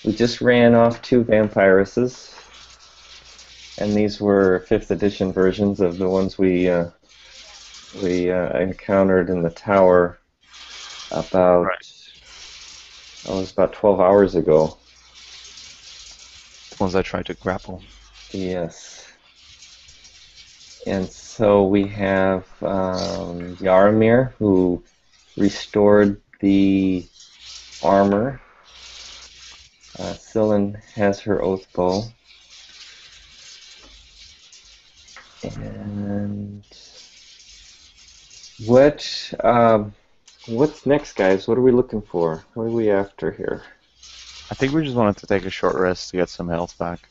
we just ran off 2 vampiresses, and these were 5th edition versions of the ones we encountered in the tower about it was about 12 hours ago. The ones I tried to grapple. Yes. And so we have Yaramir, who restored the armor. Scylla has her oath bow. And what's next, guys? What are we looking for? What are we after here? I think we just wanted to take a short rest to get some health back.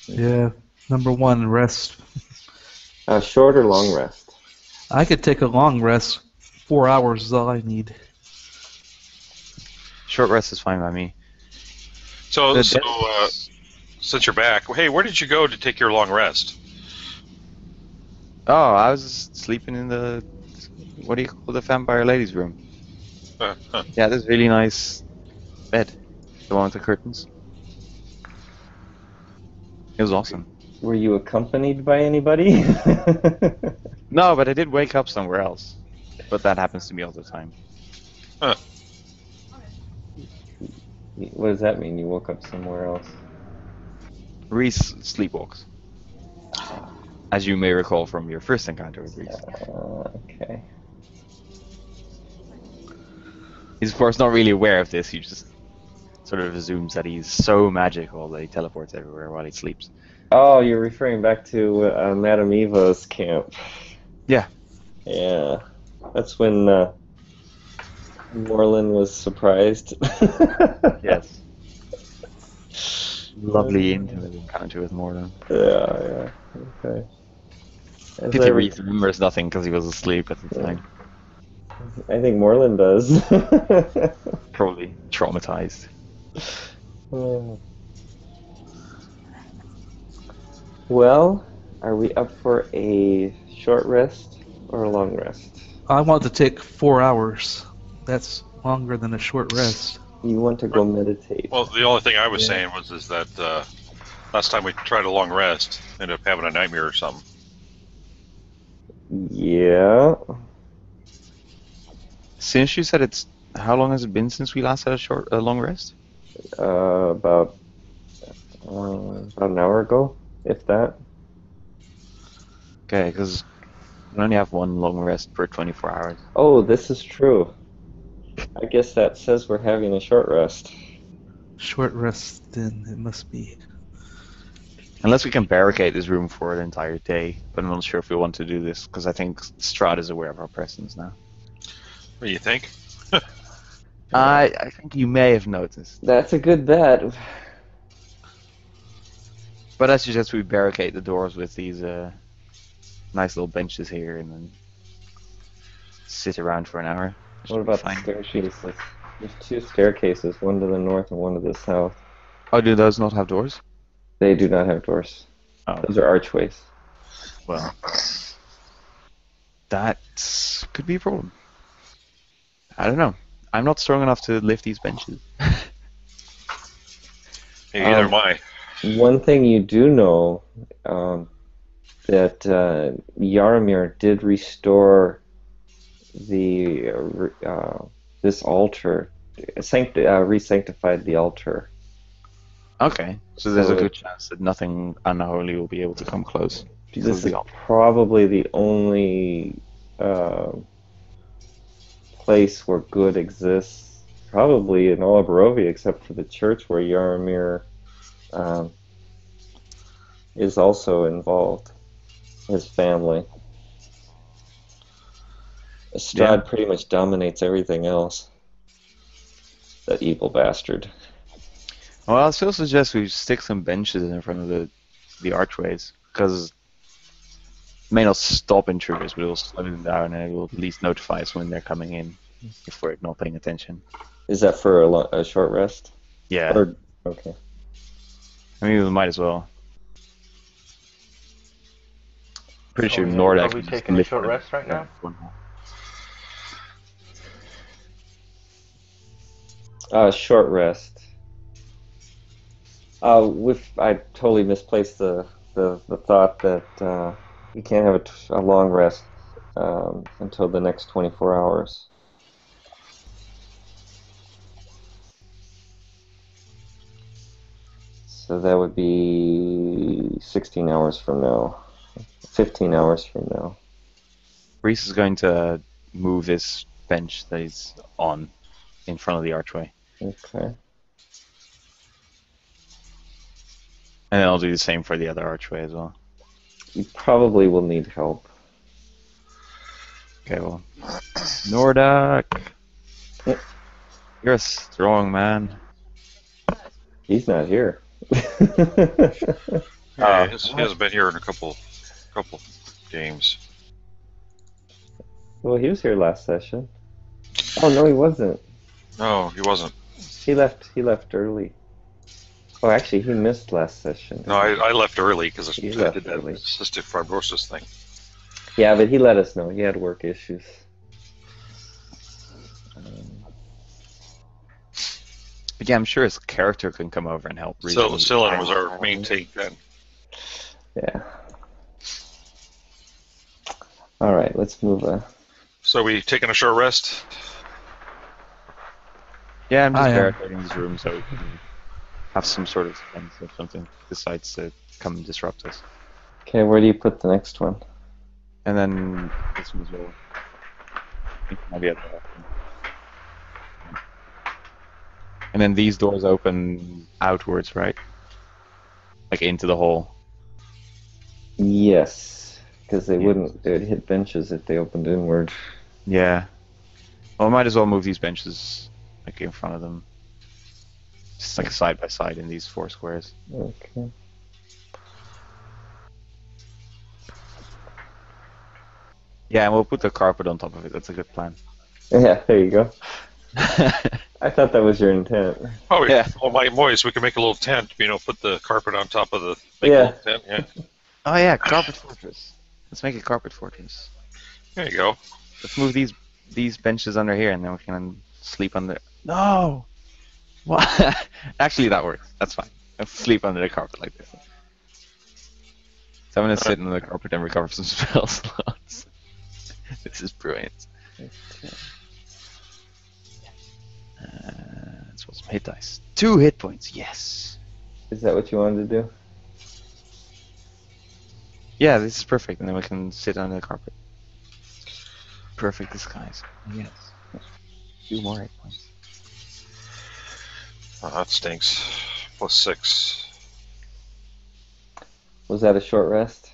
Yeah, number 1, rest. Short or long rest? I could take a long rest. 4 hours is all I need. Short rest is fine by me. So since you're back, hey, where did you go to take your long rest? Oh, I was sleeping in the, what do you call the vampire ladies' room? Yeah, this really nice bed. The one with the curtains. It was awesome. Were you accompanied by anybody? No, but I did wake up somewhere else. But that happens to me all the time. Huh. What does that mean? You woke up somewhere else? Reese sleepwalks. As you may recall from your first encounter with Reese. Okay. He's of course not really aware of this, he just sort of assumes that he's so magical that he teleports everywhere while he sleeps. Oh, you're referring back to Madame Eva's camp. Yeah. Yeah. That's when Morlin was surprised. Yes. Lovely intimate encounter with Morlin. Yeah, okay. Pity Reese remembers nothing because he was asleep at the time. I think Morlin does. Probably traumatized. Well, are we up for a short rest or a long rest? I want to take 4 hours. That's longer than a short rest. You want to go meditate? Well, the only thing I was saying was that last time we tried a long rest, ended up having a nightmare or something. Yeah. Since you said it's, how long has it been since we last had a long rest? About an hour ago, if that. Okay, because we only have 1 long rest per 24 hours. Oh, this is true. I guess that says we're having a short rest. Short rest, then it must be. Unless we can barricade this room for an entire day, but I'm not sure if we want to do this, because I think Strahd is aware of our presence now. What do you think? I think you may have noticed. That's a good bet. But I suggest we barricade the doors with these nice little benches here and then sit around for an hour. What about the staircases? There's 2 staircases, one to the north and one to the south. Oh, do those not have doors? They do not have doors. Oh. Those are archways. Well, that could be a problem. I don't know. I'm not strong enough to lift these benches. Hey, neither am I. One thing you do know, that Yaramir did restore the this altar, re-sanctified the altar. Okay, so there's a good chance that nothing unholy will be able to come close. This is probably the only place where good exists, probably in all of Barovia, except for the church where Yaramir is also involved. His family. Strahd pretty much dominates everything else. That evil bastard. Well, I still suggest we stick some benches in front of the archways, because it may not stop intruders, but it will slow them down, and it will at least notify us when they're coming in, if we're not paying attention. Is that for a short rest? Yeah. Okay. I mean, we might as well. Pretty sure Nordak. Are we taking a short rest right now? Short rest. I totally misplaced the thought that you can't have a long rest until the next 24 hours. So that would be 16 hours from now, 15 hours from now. Reese is going to move this bench that he's on in front of the archway. Okay. And then I'll do the same for the other archway as well. You probably will need help. Okay, well. Nordak! Yep. You're a strong man. He's not here. Yeah, he hasn't been here in a couple games. Well, he was here last session. Oh no, he wasn't. No, he wasn't. He left early. Oh, actually, he missed last session. No, I left early because I He did left that early. cystic fibrosis thing. Yeah, but he let us know he had work issues. But yeah, I'm sure his character can come over and help Reese. So Cylon was our main take then. Yeah. All right, let's move on. So we taking a short rest? Yeah, I'm just I am. barricading this room so we can have some sort of defense if something decides to come and disrupt us. Okay, where do you put the next one? And then this one as well. I think it might be at the left. And then these doors open outwards, right? Like into the hall. Yes, because they Yeah. would hit benches if they opened inward. Yeah. Well, I might as well move these benches like in front of them. Just like side by side in these 4 squares. Okay. Yeah, and we'll put the carpet on top of it. That's a good plan. Yeah, there you go. I thought that was your intent. Oh, Yeah. Oh my boys, we can make a little tent. Put the carpet on top of the big Yeah. little tent. Yeah. Oh yeah, carpet fortress. Let's make a carpet fortress. There you go. Let's move these benches under here, and then we can sleep under. No. What? Actually, that works. That's fine. I'll sleep under the carpet like this. So I'm gonna sit on the carpet and recover some spell slots. This is brilliant. Let's roll some hit dice. 2 hit points. Yes. Is that what you wanted to do? Yeah, this is perfect, and then we can sit under the carpet. Perfect disguise. Yes. 2 more hit points. Oh, that stinks. +6, Was that a short rest?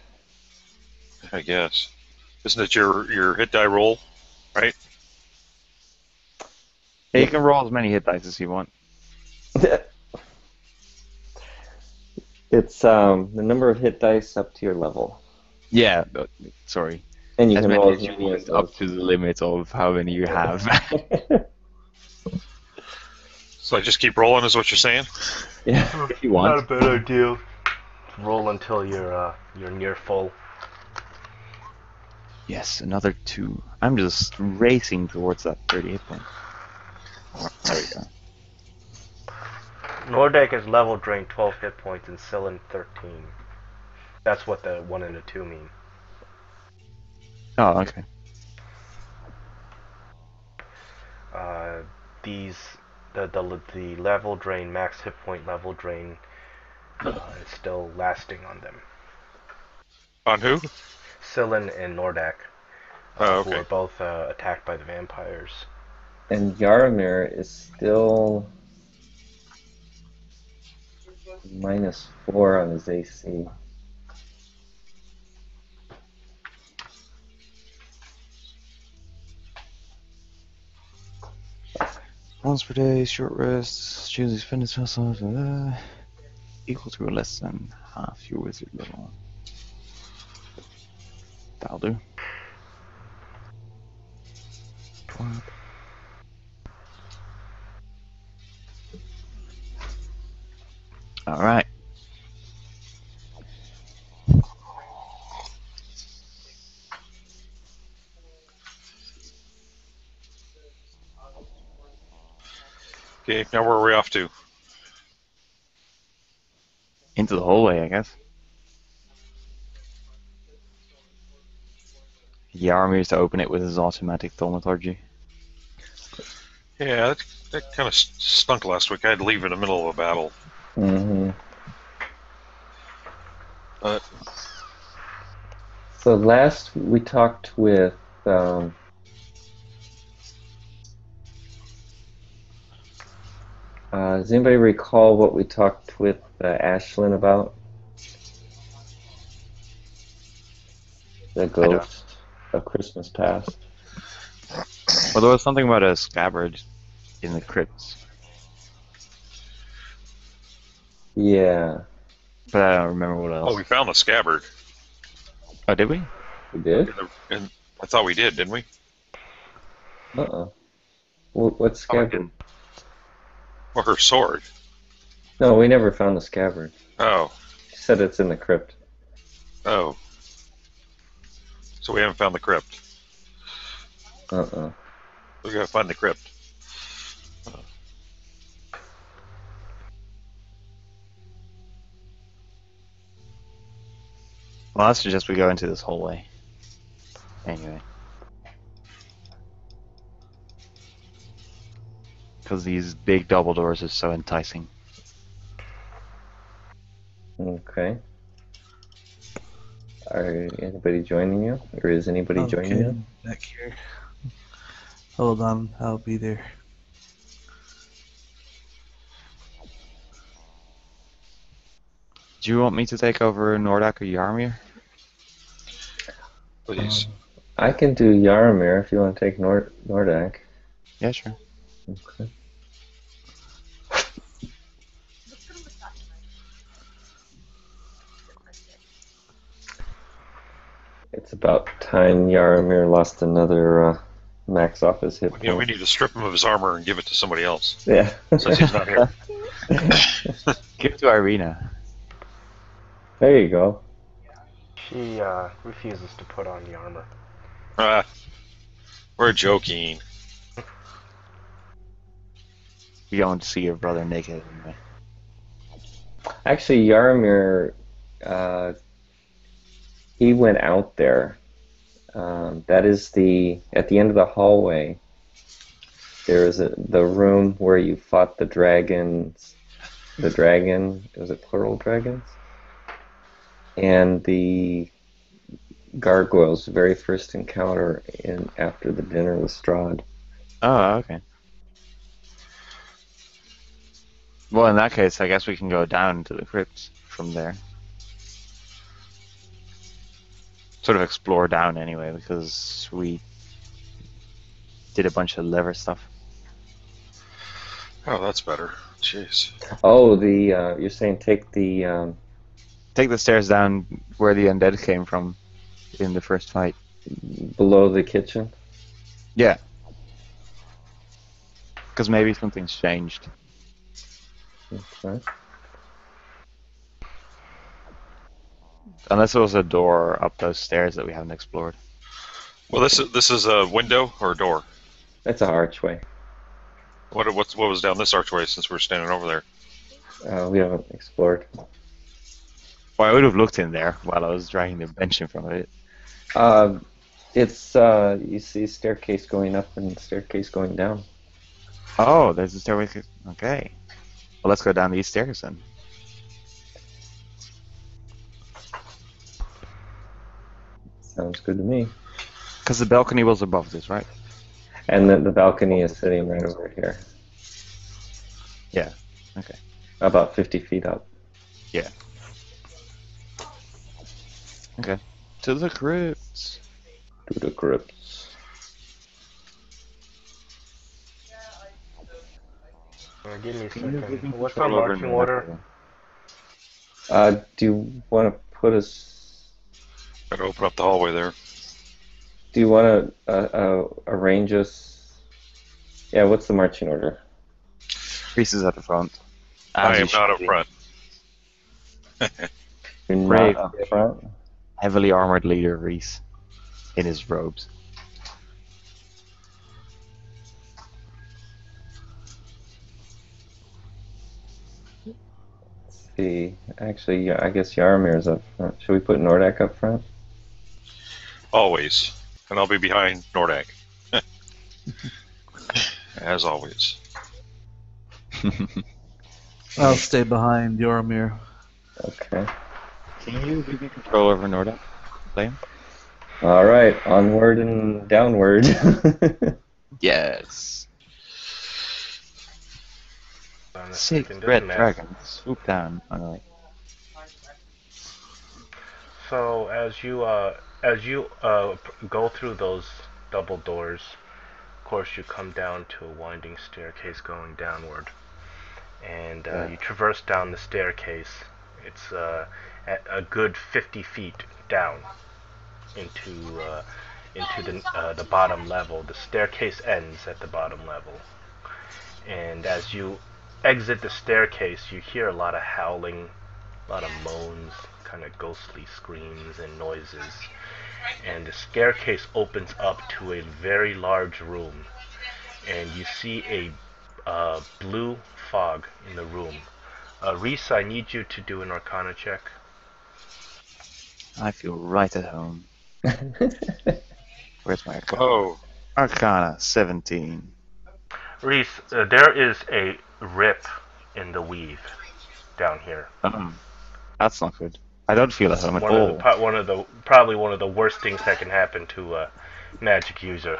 I guess. Isn't it your hit die roll, right? Yeah, you can roll as many hit dice as you want. It's the number of hit dice up to your level, Yeah, sorry. and you As can many roll as as you many as want, up to the limit of how many you have. So I just keep rolling, is what you're saying? Yeah. If you want. Not a bad idea. Roll until you're near full. Yes, another 2. I'm just racing towards that 30 hit point. There we go. Nordek is level drain 12 hit points and Cylon 13. That's what the 1 and the 2 mean. Oh, okay. The level drain, max hit point level drain, is still lasting on them. On who? Cylon and Nordak, Oh, who okay. are both attacked by the vampires. And Yaramir is still -4 on his AC. Once per day, short rest, choose expended spell slots, equal to or less than half your wizard level. That'll do. Alright. Okay, now where are we off to? Into the hallway, I guess. Yarmir is to open it with his automatic thaumaturgy. Yeah, that kind of stunk last week. I had to leave in the middle of a battle. Mm-hmm. But So last we talked with does anybody recall what we talked with Ashlyn about? The don't. ghost of Christmas past. Well, there was something about a scabbard in the crypts, Yeah, but I don't remember what else. we found the scabbard. Oh, did we? we did. And I thought we did, didn't we? Uh-uh. What's Oh, we scabbard? didn't. Or her sword. No, we never found the scabbard. Oh, She said it's in the crypt. oh. So we haven't found the crypt. Uh-uh. We gotta find the crypt. Well, I suggest we go into this hallway. Anyway. Because these big double doors are so enticing. Okay. Are anybody joining you? Or is anybody joining you? Back here. Hold on, I'll be there. Do you want me to take over Nordak or Yarmir? Please. I can do Yaramir if you want to take Nordak. Yeah, sure. Okay. It's about time Yaramir lost another max off his hit We point. need to strip him of his armor and give it to somebody else. Yeah. Since he's not here. Give it to Irina. There you go. She refuses to put on the armor. We're joking. You don't want to see your brother naked anyway. Actually, Yaramir, he went out there. That is at the end of the hallway. There is the room where you fought the dragons. The dragon, was it plural dragons? And the gargoyles' very first encounter after the dinner with Strahd. Oh, okay. Well, in that case, I guess we can go down to the crypts from there. Sort of explore down anyway, because we did a bunch of lever stuff. Oh, that's better. Jeez. Oh, you're saying take the Take the stairs down where the undead came from in the first fight. below the kitchen? Yeah. Because maybe something's changed. Okay. Unless there was a door up those stairs that we haven't explored. Well, this is a window or a door. That's an archway. What was down this archway since we're standing over there? We haven't explored. Well, I would have looked in there while I was dragging the bench in front of it. It's you see staircase going up and staircase going down. Oh, there's a stairway. Okay. Well, let's go down these stairs then. Sounds good to me. Because the balcony was above this, right? And the balcony is sitting right over here. Yeah. Okay. About 50 feet up. Yeah. Okay. To the crypts. To the crypts. Give me a second. What's our marching order? Do you want to put us? Gotta open up the hallway there. Do you want to arrange us? Yeah. What's the marching order? Priest is at the front. I As am he not should up be. front. You're Brave. not up front. Heavily armored leader Reese in his robes. Let's see. Actually, yeah, I guess Yarmir's up front. Should we put Nordak up front? Always. And I'll be behind Nordak. As always. I'll stay behind Yoromir. Okay. Can you give me control over Nordak? Play him? All right. Onward and downward. Yes. On a Six second, red this map. dragons swoop down on the right. So as you go through those double doors, of course you come down to a winding staircase going downward, and you traverse down the staircase. It's at a good 50 feet down into the bottom level. The staircase ends at the bottom level, and as you exit the staircase, you hear a lot of howling, a lot of moans, kind of ghostly screams and noises. And the staircase opens up to a very large room, and you see a blue fog in the room. Reese, I need you to do an Arcana check. I feel right at home. Where's my Arcana? Oh, Arcana 17. Reese, there is a rip in the weave down here. That's not good. I don't feel at home at all. Probably one of the worst things that can happen to a magic user.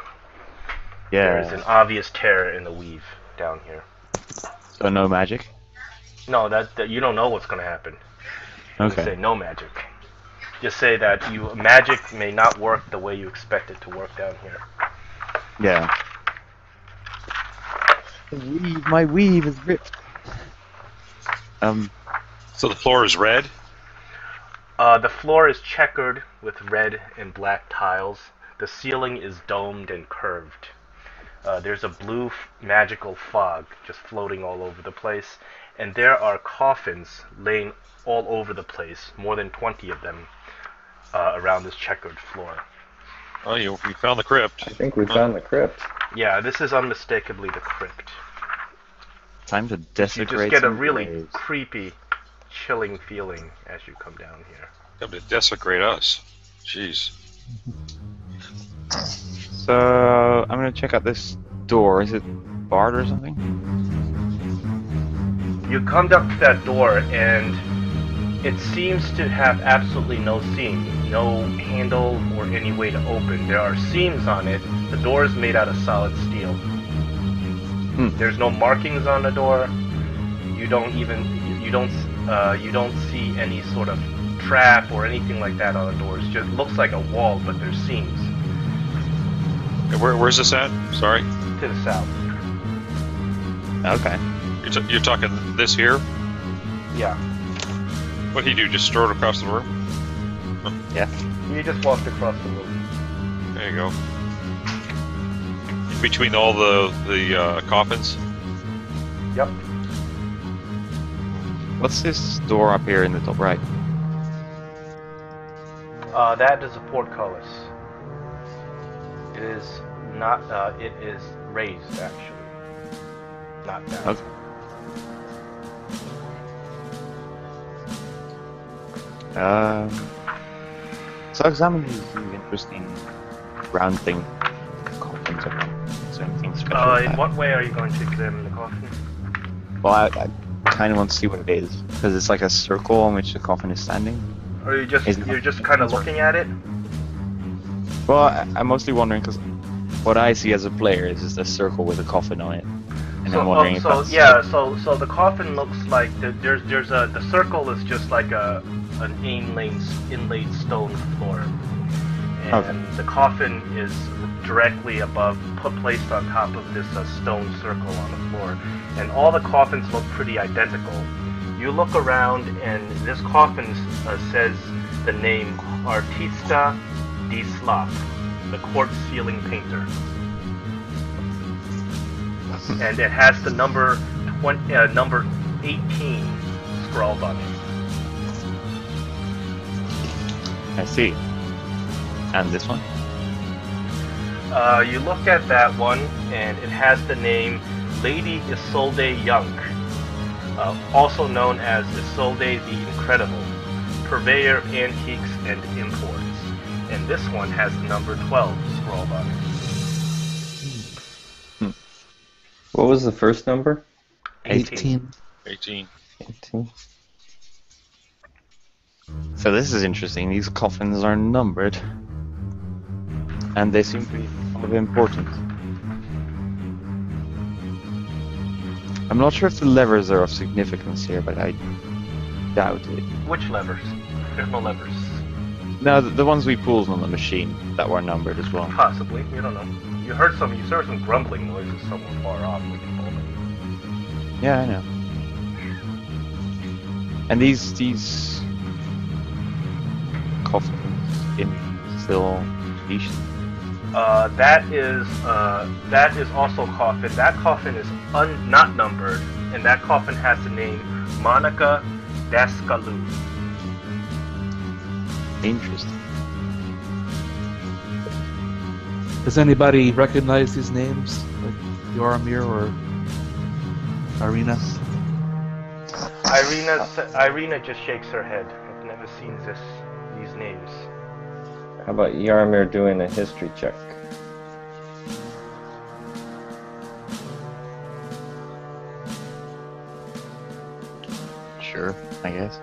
There is an Yeah. obvious tear in the weave down here. So no magic? No, that you don't know what's going to happen. You Okay. say no magic. Just say that magic may not work the way you expect it to work down here. Yeah. My weave is ripped. so the floor is red? The floor is checkered with red and black tiles. The ceiling is domed and curved. There's a blue magical fog just floating all over the place, and there are coffins laying all over the place, more than 20 of them, around this checkered floor. Oh, we found the crypt. I think we found the crypt. Yeah, this is unmistakably the crypt. Time to You desecrate just get a some really graves. creepy, chilling feeling as you come down here. Come to desecrate us. Jeez. So I'm gonna check out this door. Is it barred or something? You come up to that door, and it seems to have absolutely no seam, no handle or any way to open. There are seams on it. The door is made out of solid steel. There's no markings on the door. You don't see any sort of trap or anything like that on the door. It just looks like a wall, but there's seams Where's this at? Sorry. to the south. Okay. You're talking this here? Yeah. What do you do? Just throw it across the room? Yeah. You just walked across the room. There you go. Between all the coffins? Yep. What's this door up here in the top right? That is a portcullis. It is not. It is raised, actually, not down. Okay. So examine these interesting round thing coffins. Is there anything special? about In that? what way are you going to examine the coffin? Well, I kind of want to see what it is because it's like a circle on which the coffin is standing. Or are you just Isn't you're it- just kind of looking at it? Well, I'm mostly wondering because what I see as a player is just a circle with a coffin on it, and I'm wondering if that's so the coffin looks like the circle is just like an inlaid stone floor, and Okay. the coffin is directly above, placed on top of this stone circle on the floor, and all the coffins look pretty identical. You look around, and this coffin says the name Artista di Slop, the quartz ceiling painter. And it has the number 18 scrawled on it. I see. And this one? You look at that one, and it has the name Lady Isolde Young. also known as Isolde the Incredible, purveyor of antiques and imports. And this one has the number 12 scrawled on it. What was the first number? 18. 18. 18. So this is interesting. These coffins are numbered, and they seem to be kind of important. I'm not sure if the levers are of significance here, but I doubt it. Which levers? There's no levers. No, the ones we pulled on the machine that were numbered as well. Possibly. You don't know. You heard some grumbling noises somewhere far off when you pulled it. Yeah, I know. And these coffins in still condition. That is also a coffin. That coffin is not numbered, and that coffin has the name Monica Daskalou. Interesting. Does anybody recognize these names? Like Yoramir or Irina? Irina just shakes her head. I've never seen these names. How about Yarmir doing a history check? Sure, I guess.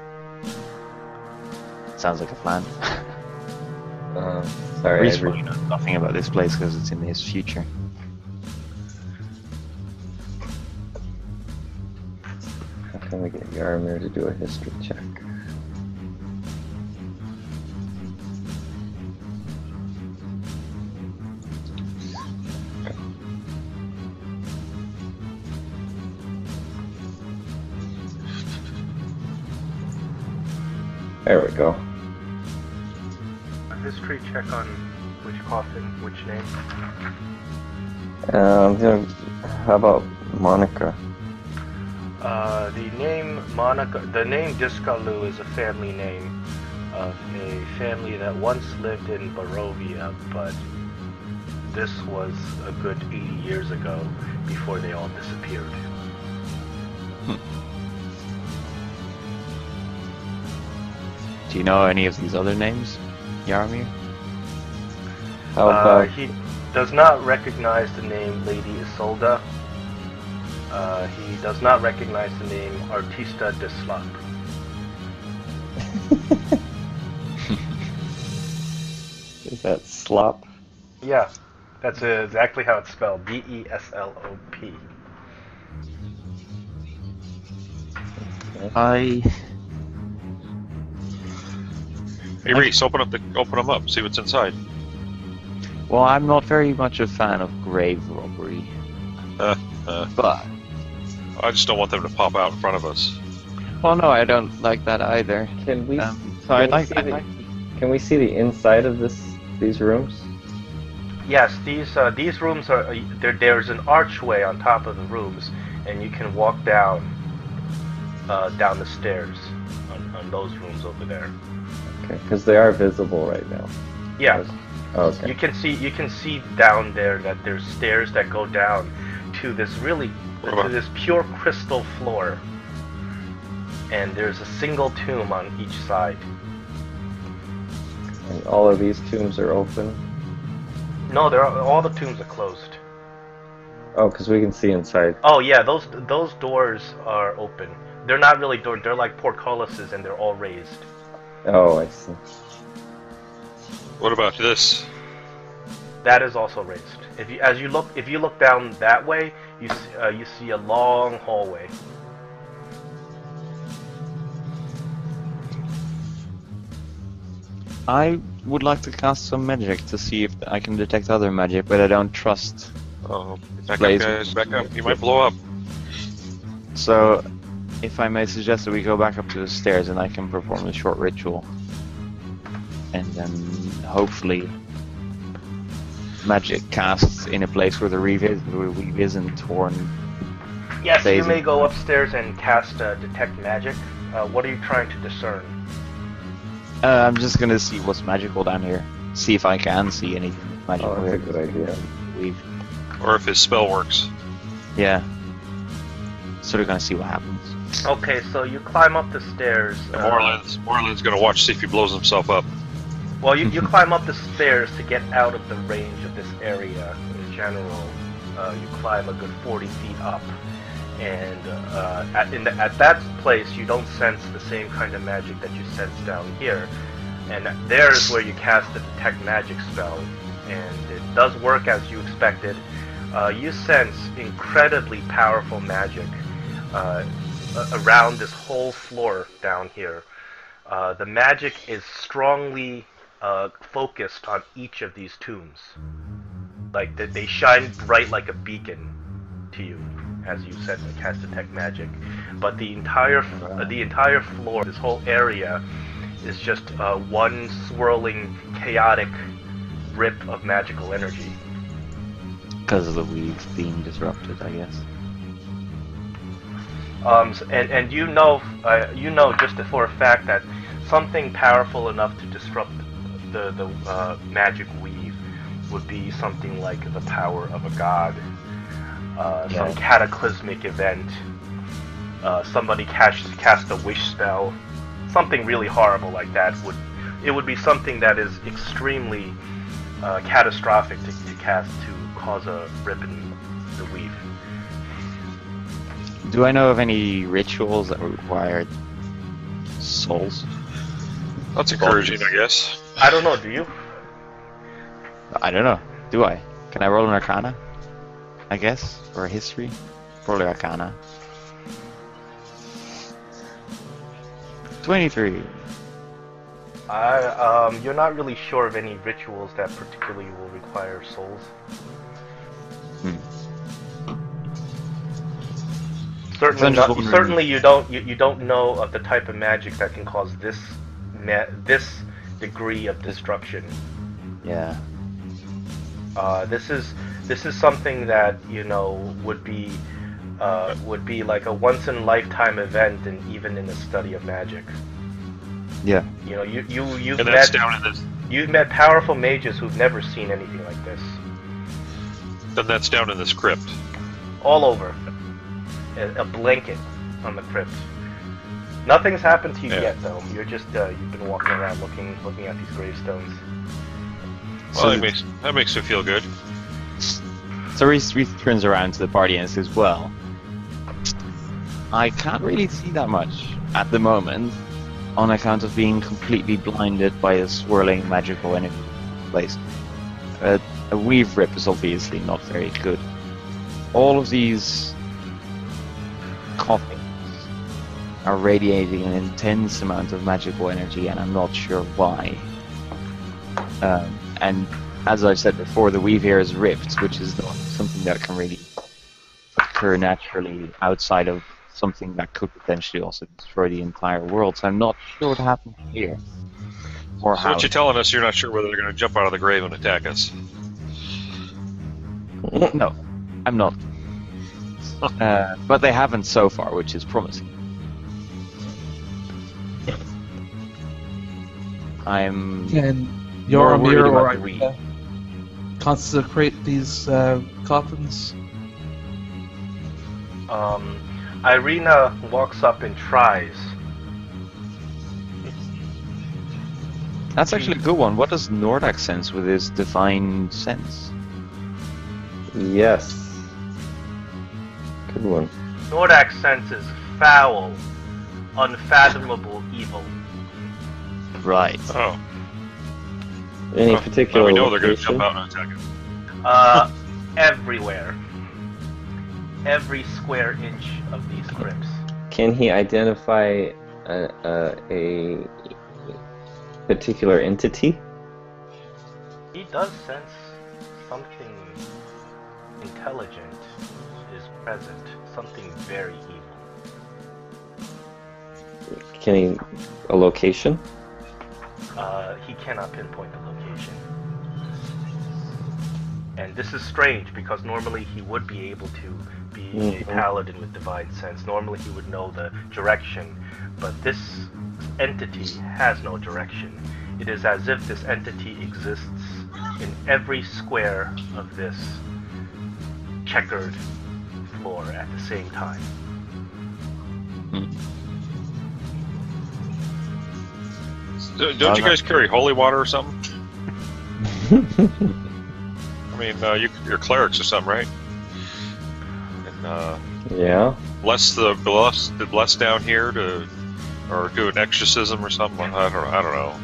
Sounds like a plan. Sorry, Reese probably knows nothing about this place because it's in his future. how can we get Yarmir to do a history check? There we go. A history check on which coffin, which name? How about Monica? The name Diskalou is a family name of a family that once lived in Barovia, but this was a good 80 years ago before they all disappeared. Do you know any of these other names, Yaramir? How about He does not recognize the name Lady Isolda. He does not recognize the name Artista de Slop. is that slop? Yeah, that's exactly how it's spelled. Deslop. Hey Reese, open them up, see what's inside. Well, I'm not very much a fan of grave robbery, but I just don't want them to pop out in front of us. well, no, I don't like that either. Can we? So I'd like. Can we see the inside of these rooms? Yes, these rooms are. There's an archway on top of the rooms, and you can walk down the stairs on those rooms over there. Okay, because they are visible right now. Yeah. Okay. You can see down there that there's stairs that go down to this pure crystal floor, and there's a single tomb on each side. And all of these tombs are open. No, all the tombs are closed. Oh, because we can see inside. Oh yeah, those doors are open. They're not really doors. They're like portcullises, and they're all raised. Oh, I see. What about this? That is also raised. If you look down that way, you see a long hallway. I would like to cast some magic to see if I can detect other magic, but I don't trust. Oh, back Blaze. up, guys, back up. You might blow up. So, if I may suggest that we go back up to the stairs and I can perform a short ritual, and then hopefully magic casts in a place where the weave isn't torn. Yes, you Phasing. may go upstairs and cast detect magic. What are you trying to discern? I'm just gonna see what's magical down here. See if I can see anything magical Oh, that's a here. good idea. Weave. Or if his spell works. Yeah. sort of gonna see what happens. Okay, so you climb up the stairs. Moreland's gonna watch, see if he blows himself up. Well, you climb up the stairs to get out of the range of this area in general. You climb a good 40 feet up, and at that place you don't sense the same kind of magic that you sense down here. And there's where you cast the detect magic spell, and it does work as you expected. You sense incredibly powerful magic around this whole floor down here. The magic is strongly focused on each of these tombs. Like they shine bright like a beacon to you, as you said, cast detect magic. But the entire floor, this whole area, is just one swirling, chaotic rip of magical energy. Because of the weave being disrupted, I guess. And you know just for a fact that something powerful enough to disrupt the magic weave would be something like the power of a god, some cataclysmic event, somebody cast a wish spell, something really horrible like that. It would be something that is extremely catastrophic to cast to cause a rip in the weave. Do I know of any rituals that require souls? That's encouraging, I guess. I don't know, do you? I don't know. Do I? Can I roll an Arcana? I guess? Or a history? Probably Arcana. 23. You're not really sure of any rituals that particularly will require souls. Certainly, you don't know of the type of magic that can cause this degree of destruction. Yeah. This is something that would be like a once in a lifetime event, and even in the study of magic. Yeah. You've met powerful mages who've never seen anything like this. Then that's down in this crypt. All over. A blanket on the crypt. Nothing's happened to you yet, though. You're just you've been walking around looking at these gravestones. Well, that makes me feel good. So Reese turns around to the party and says, "Well, I can't really see that much at the moment, on account of being completely blinded by a swirling magical energy place. A weave rip is obviously not very good. All of these coffins are radiating an intense amount of magical energy, and I'm not sure why. And as I've said before, the weave here is ripped, which is not something that can really occur naturally outside of something that could potentially also destroy the entire world. So I'm not sure what happened here. Or So how. what you're telling us, you're not sure whether they're going to jump out of the grave and attack us. No, I'm not. But they haven't so far, which is promising. I'm Can more worried Yoromir about or the weed. consecrate these coffins? Irina walks up and tries. That's actually a good one. What does Nordak sense with his divine sense? Yes. Good one. Nordak senses foul, unfathomable evil. Right. Oh. Any Now particular we know they're going to location? jump out and attack us. Everywhere. Every square inch of these crypts. Can he identify a particular entity? He does sense something intelligent is present. Something very evil. Can he... a location? He cannot pinpoint the location. And this is strange, because normally he would be able to be a paladin with divine sense. Normally he would know the direction, but this entity has no direction. It is as if this entity exists in every square of this checkered floor at the same time. Don't you guys carry holy water or something? I mean, you're clerics or something, right? And Yeah. bless down here or do an exorcism or something. I don't know.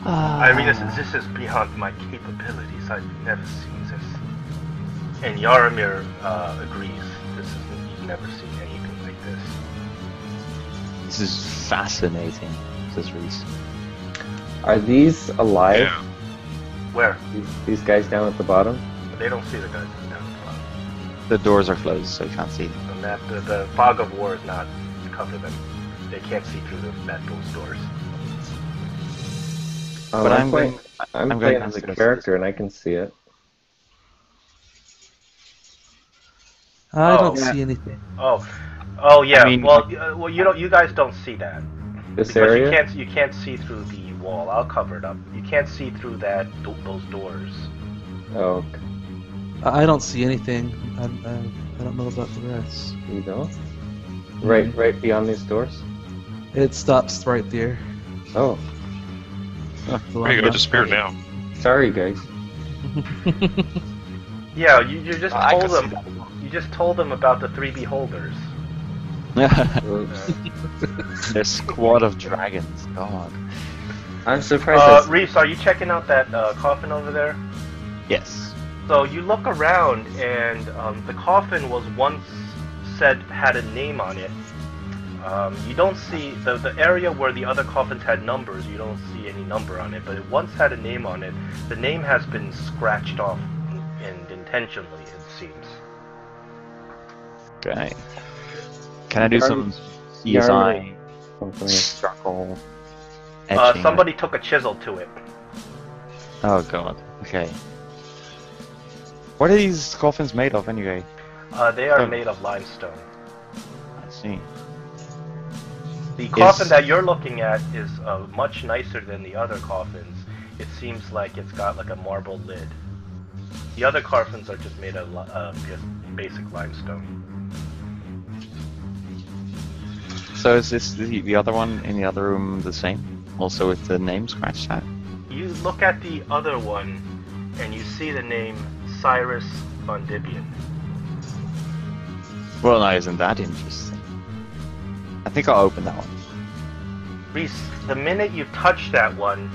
I mean, this is beyond my capabilities. I've never seen this. And Yaramir agrees. He's never seen anything like this. This is fascinating, says Reese. Are these alive? Yeah. Where? These guys down at the bottom? They don't see the guys down at the bottom. The doors are closed, so you can't see them. And that the fog of war is not cover them. They can't see through those doors. Oh, But I'm going playing as as a a character and I can see it. I don't yeah. see anything. Oh yeah. I mean- well, you guys don't see that This because area? you can't see through the wall. I'll cover it up. You can't see through those doors. Oh, I don't see anything. I don't know about the rest. you don't? Right beyond these doors? It stops right there. Oh, The Where you one go? Disappeared down- now. sorry guys. Yeah, you just I told can see them. You just told them about the 3 beholders. Oops. The squad of dragons. God. I'm surprised. Reese, are you checking out that coffin over there? Yes. So you look around, and the coffin was once had a name on it. You don't see the area where the other coffins had numbers. You don't see any number on it, but it once had a name on it. The name has been scratched off, and intentionally, it seems. Okay. Can I do some Yarn- CSI struggle etching? Somebody took a chisel to it. Oh god. Okay. What are these coffins made of anyway? They are made of limestone. I see. The coffin that you're looking at is much nicer than the other coffins. It seems like it's got like a marble lid. The other coffins are just made of just basic limestone. So is this the other one in the other room the same? Also with the name scratched out? You look at the other one, and you see the name Cyrus Vondibian. Well, now isn't that interesting? I think I'll open that one. Reese, the minute you touch that one,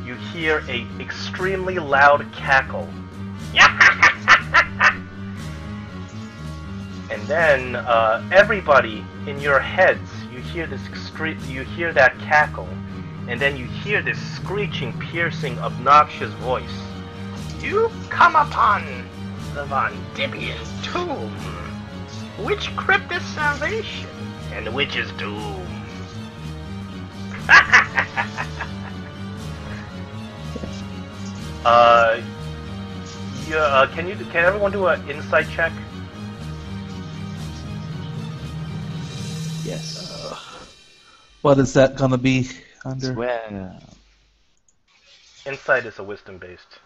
you hear a extremely loud cackle. And then everybody in your heads, you hear that cackle, and then you hear this screeching, piercing, obnoxious voice. You come upon the Vondibian tomb. Which crypt is salvation, and which is doom? Can everyone do an insight check? Yes. What is that gonna be under? Well. Insight is a wisdom based.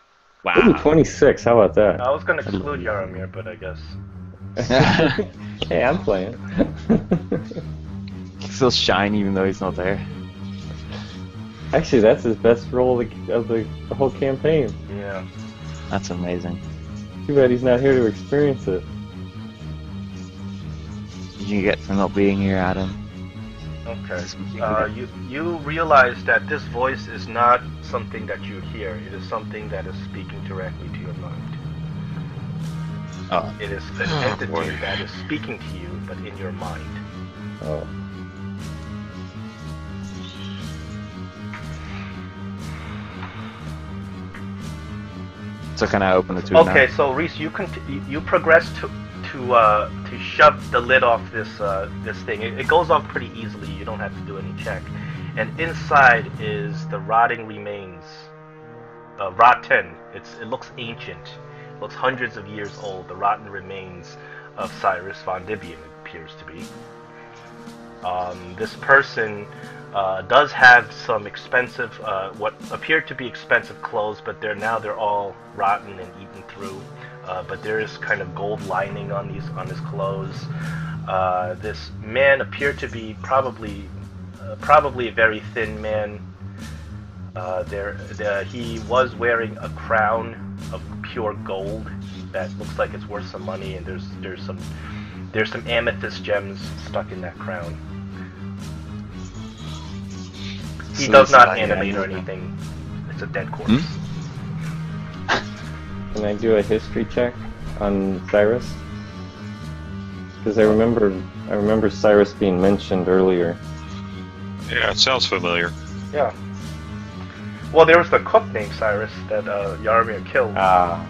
Wow. Ooh, 26. How about that? I was gonna exclude Yaramir, but I guess. Hey, I'm playing. He's still shine even though he's not there. Actually, that's his best roll of the whole campaign. Yeah. That's amazing. Too bad he's not here to experience it. Did you get from not being here, Adam? Okay. You realize that this voice is not something that you hear. It is something that is speaking directly to your mind. Oh. It is an entity that is speaking to you, but in your mind. Oh. So can I open the tube Okay, now? so Reese, you progress to shove the lid off this thing. It goes off pretty easily. You don't have to do any check. And inside is the rotting remains. Rotten. It looks ancient. It looks hundreds of years old. The rotten remains of Cyrus Vondibian, it appears to be. This person does have some expensive, what appear to be expensive clothes, but they're all rotten and eaten through. But there is kind of gold lining on his clothes. This man appeared to be probably a very thin man. He was wearing a crown of pure gold that looks like it's worth some money, and there's some amethyst gems stuck in that crown. He So does it's not like animate or an- anything. It's a dead corpse. Can I do a history check on Cyrus? Because I remember Cyrus being mentioned earlier. Yeah, it sounds familiar. Yeah. Well, there was the cook named Cyrus that Yarmir killed. Ah.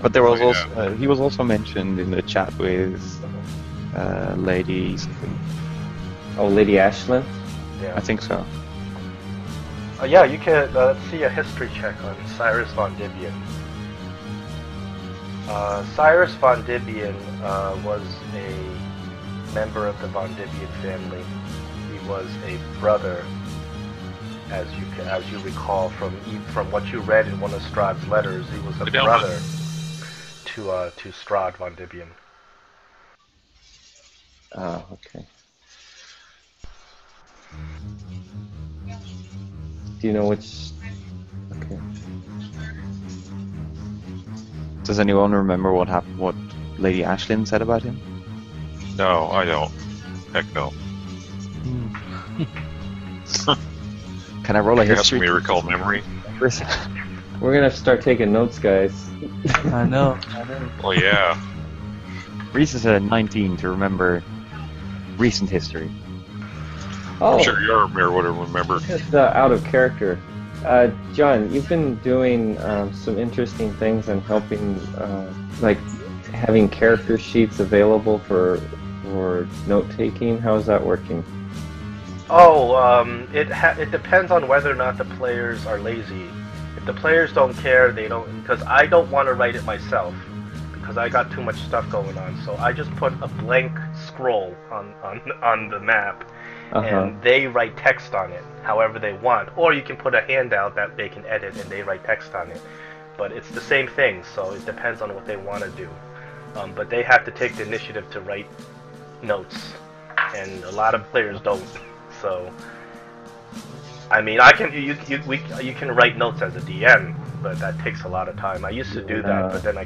But there was Oh, yeah. also he was also mentioned in the chat with Lady something. Oh, Lady Ashlyn? Yeah. I think so. Yeah, you can see a history check on Cyrus von Dibian. Cyrus von Dibian was a member of the von Dibian family. He was a brother, as you recall from what you read in one of Strahd's letters. He was a brother to Strahd von Dibian. Ah, okay. Do you know which? Okay. Does anyone remember what happened? What Lady Ashlyn said about him? No, I don't. Heck no. Can I roll a You have history? me recall memory. We're gonna start taking notes, guys. I know. Oh yeah. Reese is a 19 to remember recent history. Oh, I'm sure Yarmir would have remembered. just out of character. John, you've been doing some interesting things and helping, like having character sheets available for note taking. How's that working? Oh, it depends on whether or not the players are lazy. If the players don't care, they don't, because I don't want to write it myself, because I got too much stuff going on. So I just put a blank scroll on the map, and they write text on it however they want. Or you can put a handout that they can edit and they write text on it. But it's the same thing, so it depends on what they want to do. But they have to take the initiative to write notes, and a lot of players don't. So, I mean, you can write notes as a DM, but that takes a lot of time. I used to do that, but then I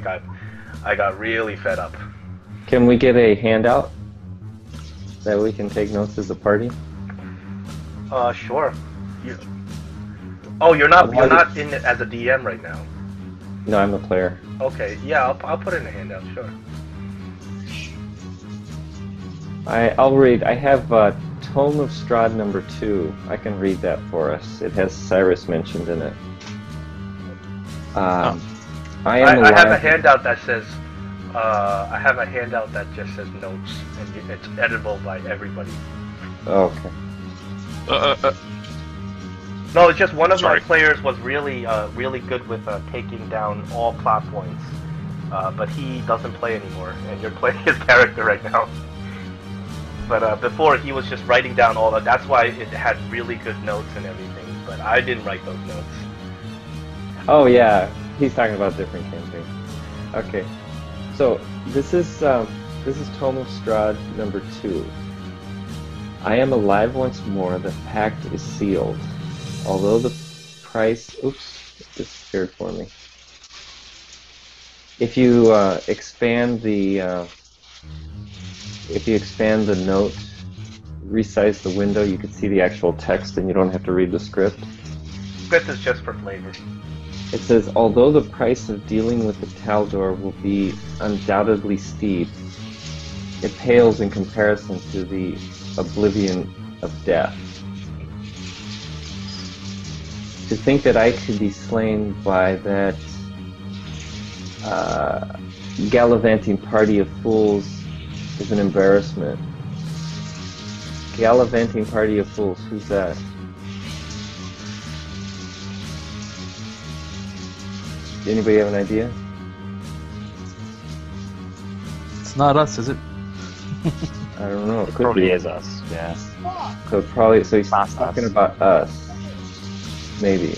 got really fed up. Can we get a handout that we can take notes as a party? Sure. You're not in it as a DM right now. No, I'm a player. Okay, yeah, I'll put it in a handout. Sure. I'll read. I have Tome of Strahd number 2. I can read that for us. It has Cyrus mentioned in it. I have a handout that says. I have a handout that just says notes, and it's editable by everybody. Okay. No, it's just one of Sorry. my players was really good with taking down all plot points, but he doesn't play anymore, and you're playing his character right now. But before, he was just writing down all that. That's why it had really good notes and everything, but I didn't write those notes. Oh yeah, he's talking about different campaign. Okay, so this is Tome of Strahd number 2. I am alive once more. The pact is sealed. Although the price, oops, it disappeared for me. If you expand the note, resize the window, you can see the actual text, and you don't have to read the script. Script is just for flavor. It says, although the price of dealing with the Taldor will be undoubtedly steep, it pales in comparison to the oblivion of death. To think that I could be slain by that gallivanting party of fools is an embarrassment. Gallivanting party of fools, who's that? Anybody have an idea? It's not us, is it? I don't know. It could Probably be. is us. Yeah. So he's Past talking us. about us. Maybe.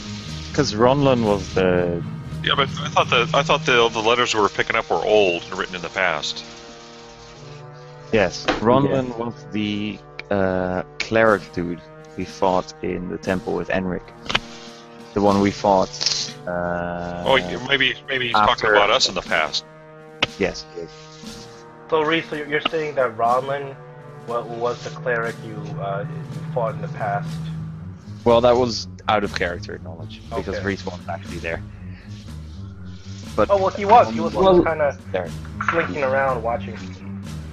Because Ronlund was the. Yeah, but I thought the letters we were picking up were old and written in the past. Yes, Ronlin was the cleric dude we fought in the temple with Enric. The one we fought. Maybe he's after- talking about us in the past. Yes. So, Reese, so you're saying that Ronlin was the cleric you fought in the past? Well, that was out of character knowledge because Okay. Reese wasn't actually there. But Oh, well, he was. He was Well- kind of there. slinking around watching.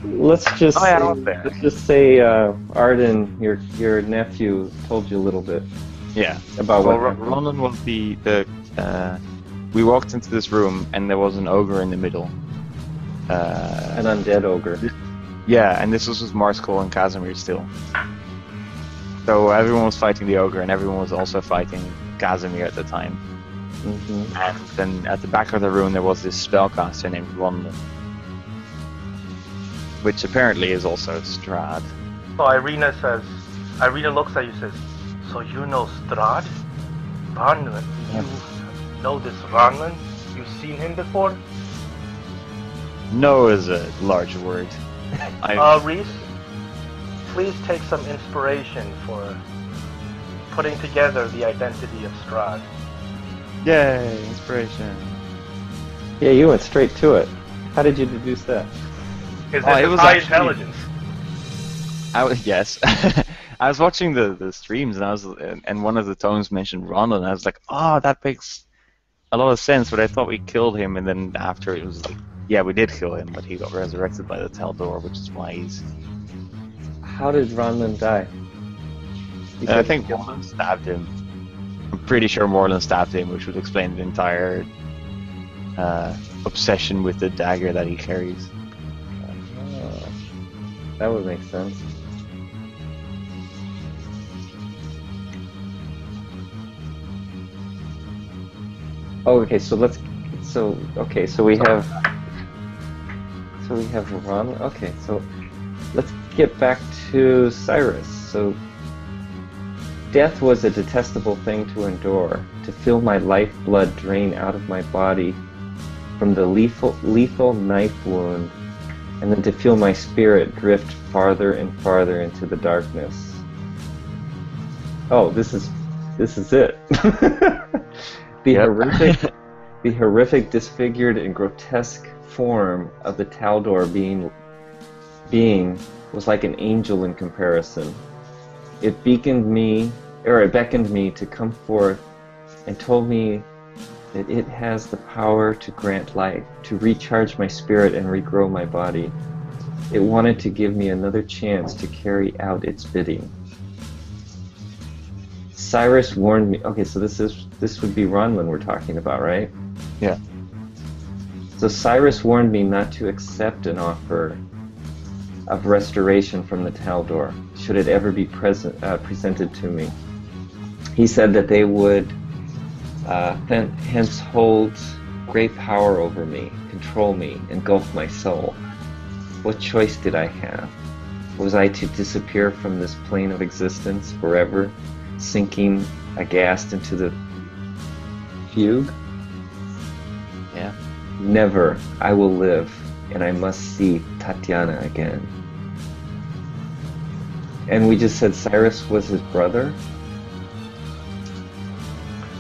Let's just Oh, yeah, say, I was there. let's just say Arden, your nephew, told you a little bit Yeah. about Well, what happened. Ronlin was the we walked into this room and there was an ogre in the middle. An undead ogre. Yeah, and this was with Marskal and Casimir still. So everyone was fighting the ogre, and everyone was also fighting Casimir at the time. Hmm. And then at the back of the room there was this spellcaster named Ronlin, which apparently is also Strahd. So Irina looks at you and says, "So you know Strahd? Ronlin? You know this Ronlin? You've seen him before?" No is a large word. Reese, please take some inspiration for putting together the identity of Strahd. Yay, inspiration. Yeah, you went straight to it. How did you deduce that? His Oh, it was high actually- intelligence. Yes. I was watching the streams and one of the tones mentioned Ronlin, and I was like, oh, that makes a lot of sense, but I thought we killed him, and then after it was like, yeah, we did kill him, but he got resurrected by the Taldor, which is why he's... How did Ronlin die? You I said- think Morland stabbed him. I'm pretty sure Morland stabbed him, which would explain the entire obsession with the dagger that he carries. Oh, that would make sense. Oh, okay. So let's. So okay. So we have. So we have Ron. Okay. So let's get back to Cyrus. So death was a detestable thing to endure. To feel my lifeblood drain out of my body from the lethal knife wound, and then to feel my spirit drift farther and farther into the darkness. Oh, this is it. The horrific, disfigured, and grotesque form of the Taldor being was like an angel in comparison. It beckoned me to come forth, and told me that it has the power to grant life, to recharge my spirit and regrow my body. It wanted to give me another chance to carry out its bidding. Cyrus warned me. Okay, so this would be Ronlin we're talking about, right? Yeah. So Cyrus warned me not to accept an offer of restoration from the Taldor, should it ever be presented to me. He said that they would hence hold great power over me, control me, engulf my soul. What choice did I have? Was I to disappear from this plane of existence forever, sinking aghast into the fugue? Yeah. Never. I will live, and I must see Tatiana again. And we just said Cyrus was his brother?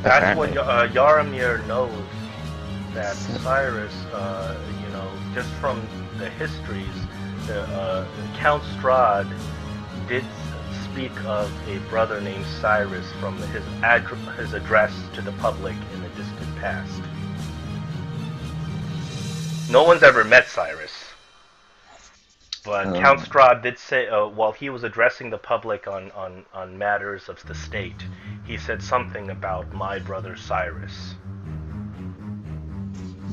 That's what Apparently. Yaramir knows, that Cyrus, just from the histories, Count Strahd did speak of a brother named Cyrus from his address to the public in the distant past. No one's ever met Cyrus, but Count Strahd did say, while he was addressing the public on matters of the state, he said something about my brother Cyrus.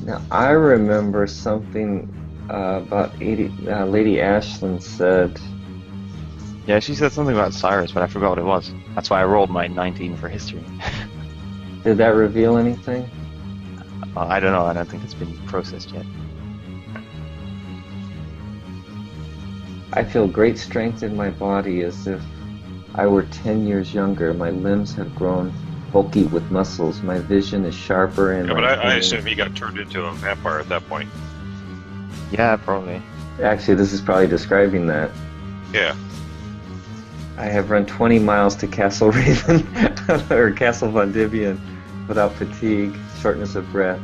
Now, I remember something about Lady Ashland said. Yeah, she said something about Cyrus, but I forgot what it was. That's why I rolled my 19 for history. Did that reveal anything? I don't know, I don't think it's been processed yet. I feel great strength in my body as if I were 10 years younger. My limbs have grown bulky with muscles. My vision is sharper and Yeah, but my I hand- assume he got turned into a vampire at that point. Yeah, probably. Actually, this is probably describing that. Yeah. I have run 20 miles to Castle Raven, or Castle Von Divian, without fatigue, shortness of breath.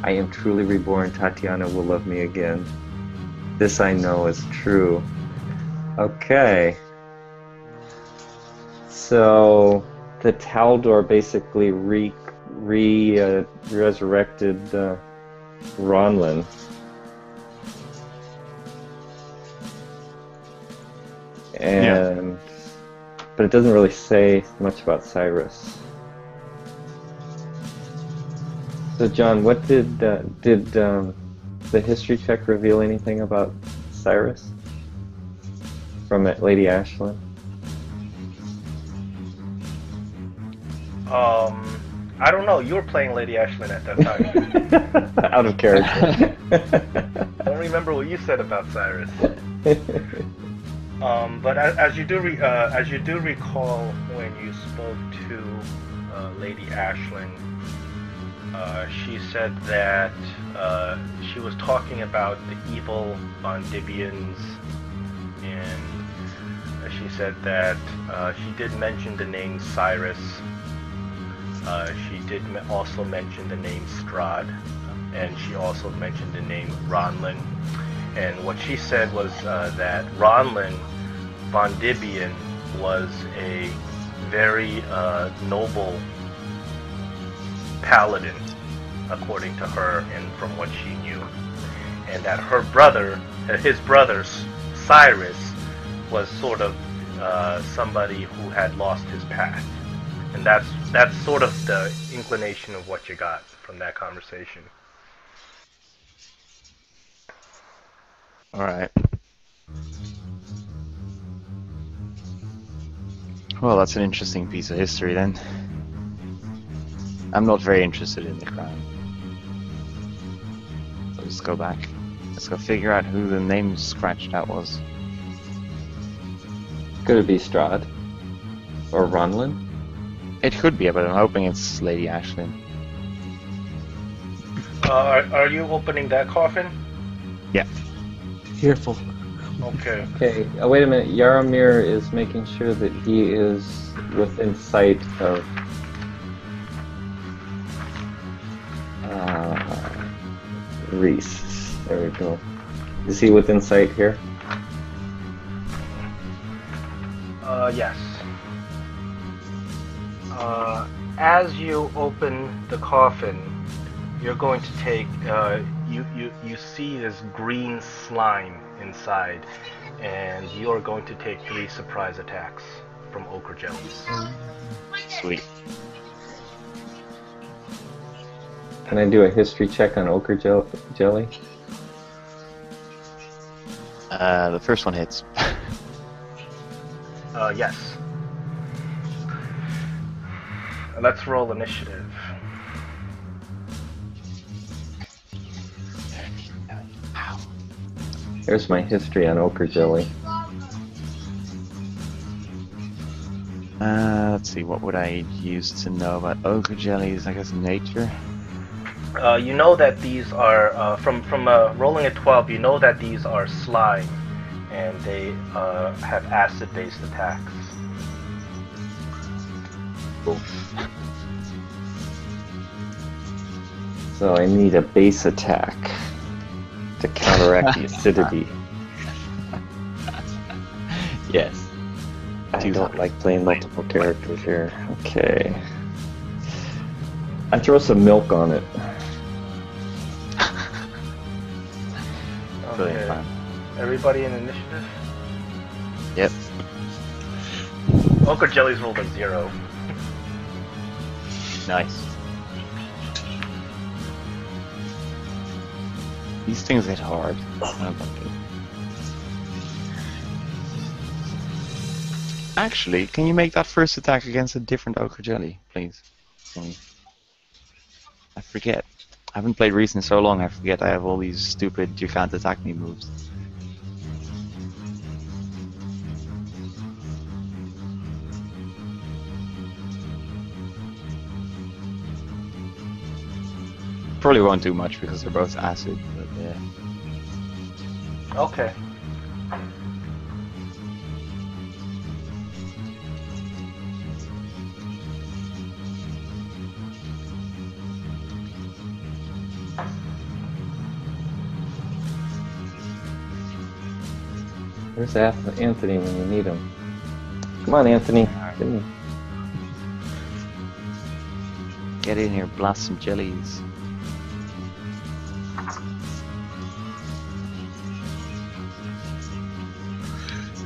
I am truly reborn. Tatiana will love me again. This I know is true. Okay. So the Taldor basically resurrected Ronlin. And but it doesn't really say much about Cyrus. So John, what did the history check reveal anything about Cyrus from Lady Ashlyn? I don't know. You were playing Lady Ashlyn at that time. Out of character. Don't remember what you said about Cyrus. But as you do recall when you spoke to Lady Ashlyn, she said that she was talking about the evil Bondibians, and she said that she did mention the name Cyrus. She did also mention the name Strahd, and she also mentioned the name Ronlin. And what she said was that Ronlin Bondibian was a very noble paladin, according to her and from what she knew. And that her brother, his brother Cyrus, was sort of somebody who had lost his path. And that's sort of the inclination of what you got from that conversation. Alright. Well, that's an interesting piece of history then. I'm not very interested in the crown. So let's go back. Let's go figure out who the name scratched out was. Could it be Strahd? Or Ronlin? It could be, but I'm hoping it's Lady Ashlyn. Are you opening that coffin? Yeah. Careful. Okay. Okay, wait a minute. Yaramir is making sure that he is within sight of Reese. There we go. Is he within sight here? Yes. As you open the coffin, you're going to take, you see this green slime inside, and you're going to take 3 surprise attacks from ochre jellies. Sweet. Can I do a history check on ochre jelly? The first one hits. Yes. Let's roll initiative. Here's my history on ochre jelly. Let's see, what would I use to know about ochre jellies? I guess nature. You know that these are from rolling a 12. You know that these are slime, and they have acid-based attacks. Cool. So I need a base attack to counteract the acidity. Yes. I don't like playing multiple characters here. Okay. I throw some milk on it. Brilliant Okay. plan. Everybody in initiative? Yep. Ochre jellies rolled a 0. Nice. These things hit hard. I don't like it. Actually, can you make that first attack against a different ochre jelly, please? I forget. I haven't played Reese in so long, I forget I have all these stupid you can't attack me moves. Probably won't do much because they're both acid, but yeah. Okay. Where's Anthony when you need him? Come on, Anthony. Get in. Get in here, blast some jellies.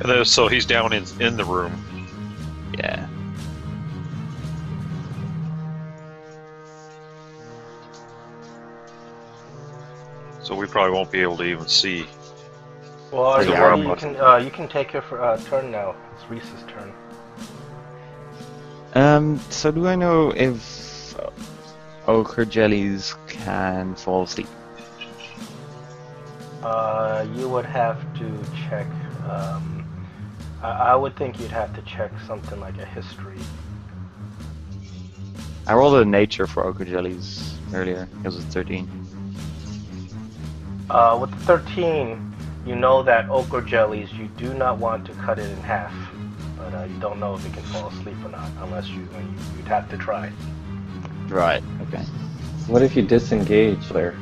And then, so he's down in the room. Yeah. So we probably won't be able to even see. Well, are you Yeah, ready? almost. You can take your turn now. It's Reese's turn. So do I know if ochre jellies can fall asleep? You would have to check. I would think you'd have to check something like a history. I rolled a nature for ochre jellies earlier. It was a 13. With the 13, you know that ochre jellies, you do not want to cut it in half. But you don't know if it can fall asleep or not, unless you'd have to try. Right. Okay. What if you disengage there?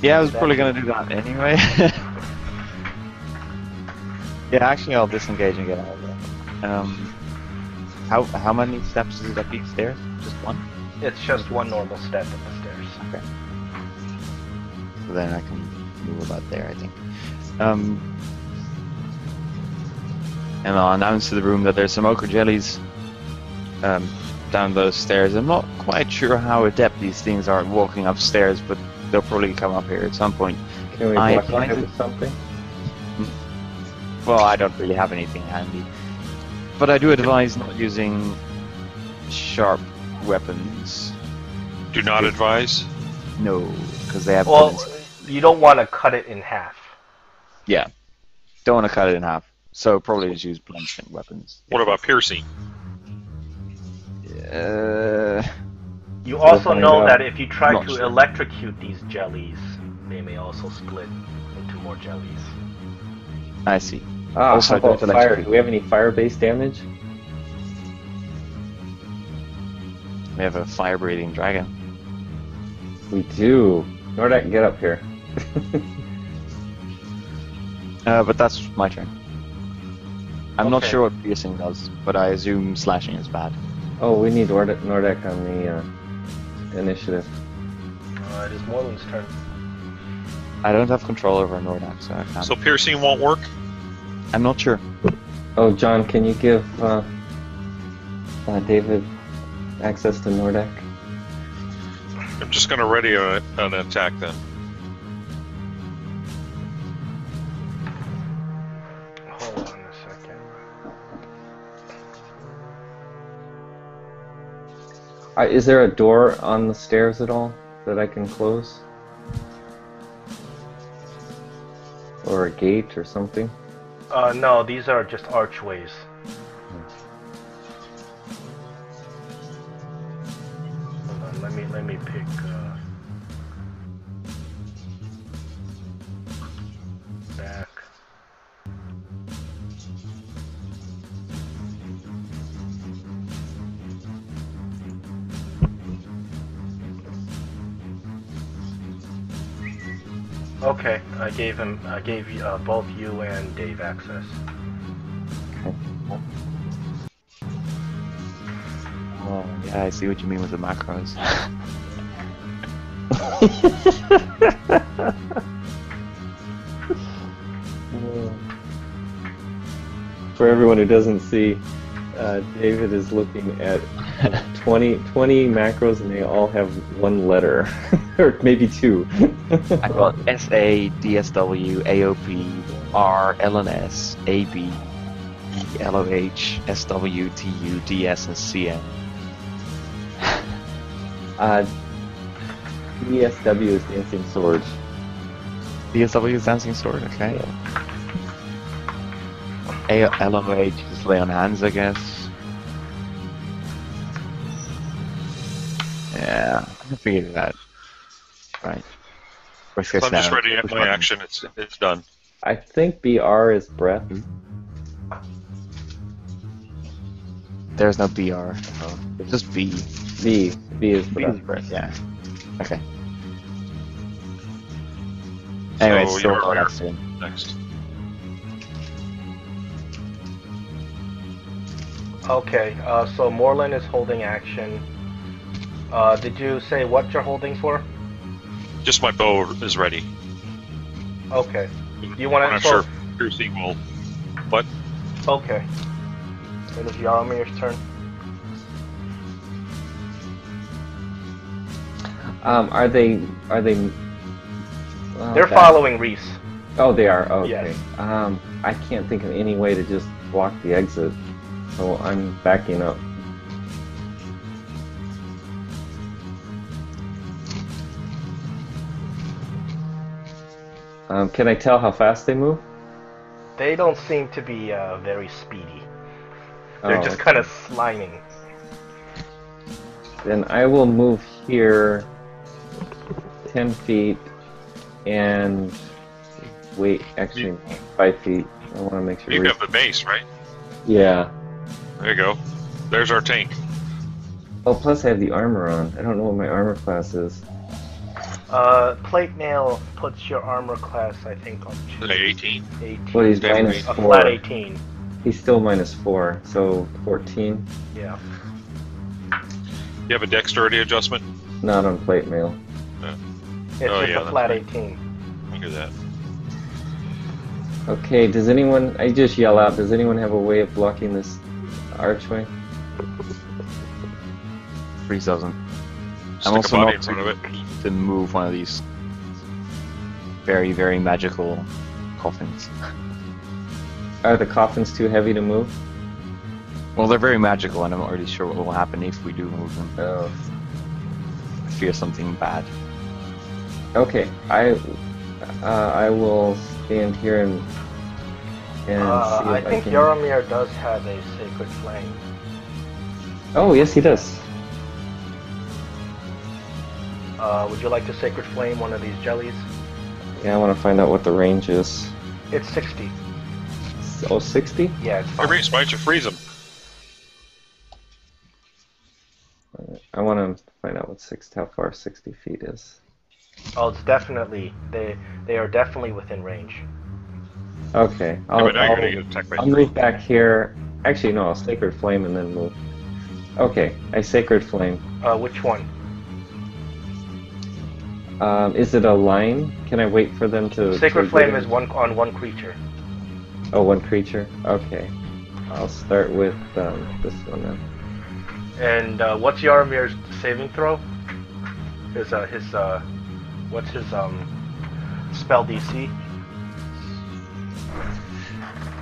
Yeah, I was probably gonna do that anyway. Yeah, actually, I'll disengage and get out of there. How many steps is it up each stairs? Just one? It's just one normal step up the stairs. Okay. So then I can move about there, I think. And I'll announce to the room that there's some ochre jellies down those stairs. I'm not quite sure how adept these things are at walking upstairs, but they'll probably come up here at some point. Can we block it with something? Well, I don't really have anything handy. But I do advise not using sharp weapons. Do not advise. No, because they have... Well, you don't want to cut it in half. Yeah. Don't want to cut it in half. So probably just use blunt weapons. What about piercing? You also find know out. that if you try Not to sure. electrocute these jellies, they may also split into more jellies. I see. Ah, Also, how about don't fire? electrocute. Do we have any fire-based damage? We have a fire-breathing dragon. We do. Nordak, get up here. But that's my turn. I'm not Okay. sure what piercing does, but I assume slashing is bad. Oh, we need Nordak on the initiative. It is Moreland's turn. I don't have control over Nordak, so I can't. So piercing won't work? I'm not sure. Oh, John, can you give David access to Nordak? I'm just going to ready an attack then. Hold on a second. Is there a door on the stairs at all that I can close? Or a gate or something? No, these are just archways. Hold on, let me pick. Back. Okay, I gave you, both you and Dave access. Oh, yeah, I see what you mean with the macros. For everyone who doesn't see, David is looking at 20 macros and they all have one letter. Or maybe two. I got SA, DSW, AOP, R, LNS, AB, LOH, SW, TU, DS, and CN. ESW is Dancing Sword. DSW is Dancing Sword, okay. LOH is Lay on Hands, I guess. Yeah, I can figure it out. Right. Worst So case I'm just scenario, ready to push my button. action. It's done. I think BR is breath. There's no BR. Oh, it's just B. B is B breath. is breath. Yeah. Okay. Anyway, it's So still you're all next to him. next. Okay, so Moreland is holding action. Did you say what you're holding for? Just my bow is ready. Okay. You want I'm to? not sure if piercing will. What? Okay. It is Yaromir's turn. Are they? Well, They're following Reese. Oh, they are. Okay. Yes. I can't think of any way to just block the exit, so I'm backing up. Can I tell how fast they move? They don't seem to be very speedy. They're Oh, just okay. kind of sliming. Then I will move here 10 feet and wait, actually 5 feet. I want to make sure. You have the base, right? Yeah. There you go. There's our tank. Oh, plus I have the armor on. I don't know what my armor class is. Plate mail puts your armor class, I think, on 18. 18. Well, he's Damn minus A 4. flat 18. He's still minus 4, so 14. Yeah. You have a dexterity adjustment? Not on plate mail. It's Oh, just yeah, a that's flat right. 18. I hear that. Okay, does anyone... I just yell out, does anyone have a way of blocking this archway? Freeze doesn't. Stick I'm a also body not in front of it. to move one of these very, very magical coffins. Are the coffins too heavy to move? Well, they're very magical, and I'm not really sure what will happen if we do move them. Oh. I fear something bad. Okay, I will stand here and see if I I think can... Yaromir does have a sacred flame. Oh, yes, he does. Would you like to sacred flame one of these jellies? Yeah, I want to find out what the range is. It's 60. Oh, 60? Yeah, it's Hey, fine. Reese, why don't you freeze them? I want to find out how far 60 feet is. Oh, it's definitely they are definitely within range. Okay, Yeah, but now you're going to get attacked by I'll 3. move back here. Actually, no, I'll Sacred Flame and then move. Okay, I Sacred Flame. Which one? Is it a line? Can I wait for them to... Sacred to flame get is in? one creature. Oh, one creature? Okay. I'll start with this one then. And what's Yaromir's saving throw? What's his spell DC?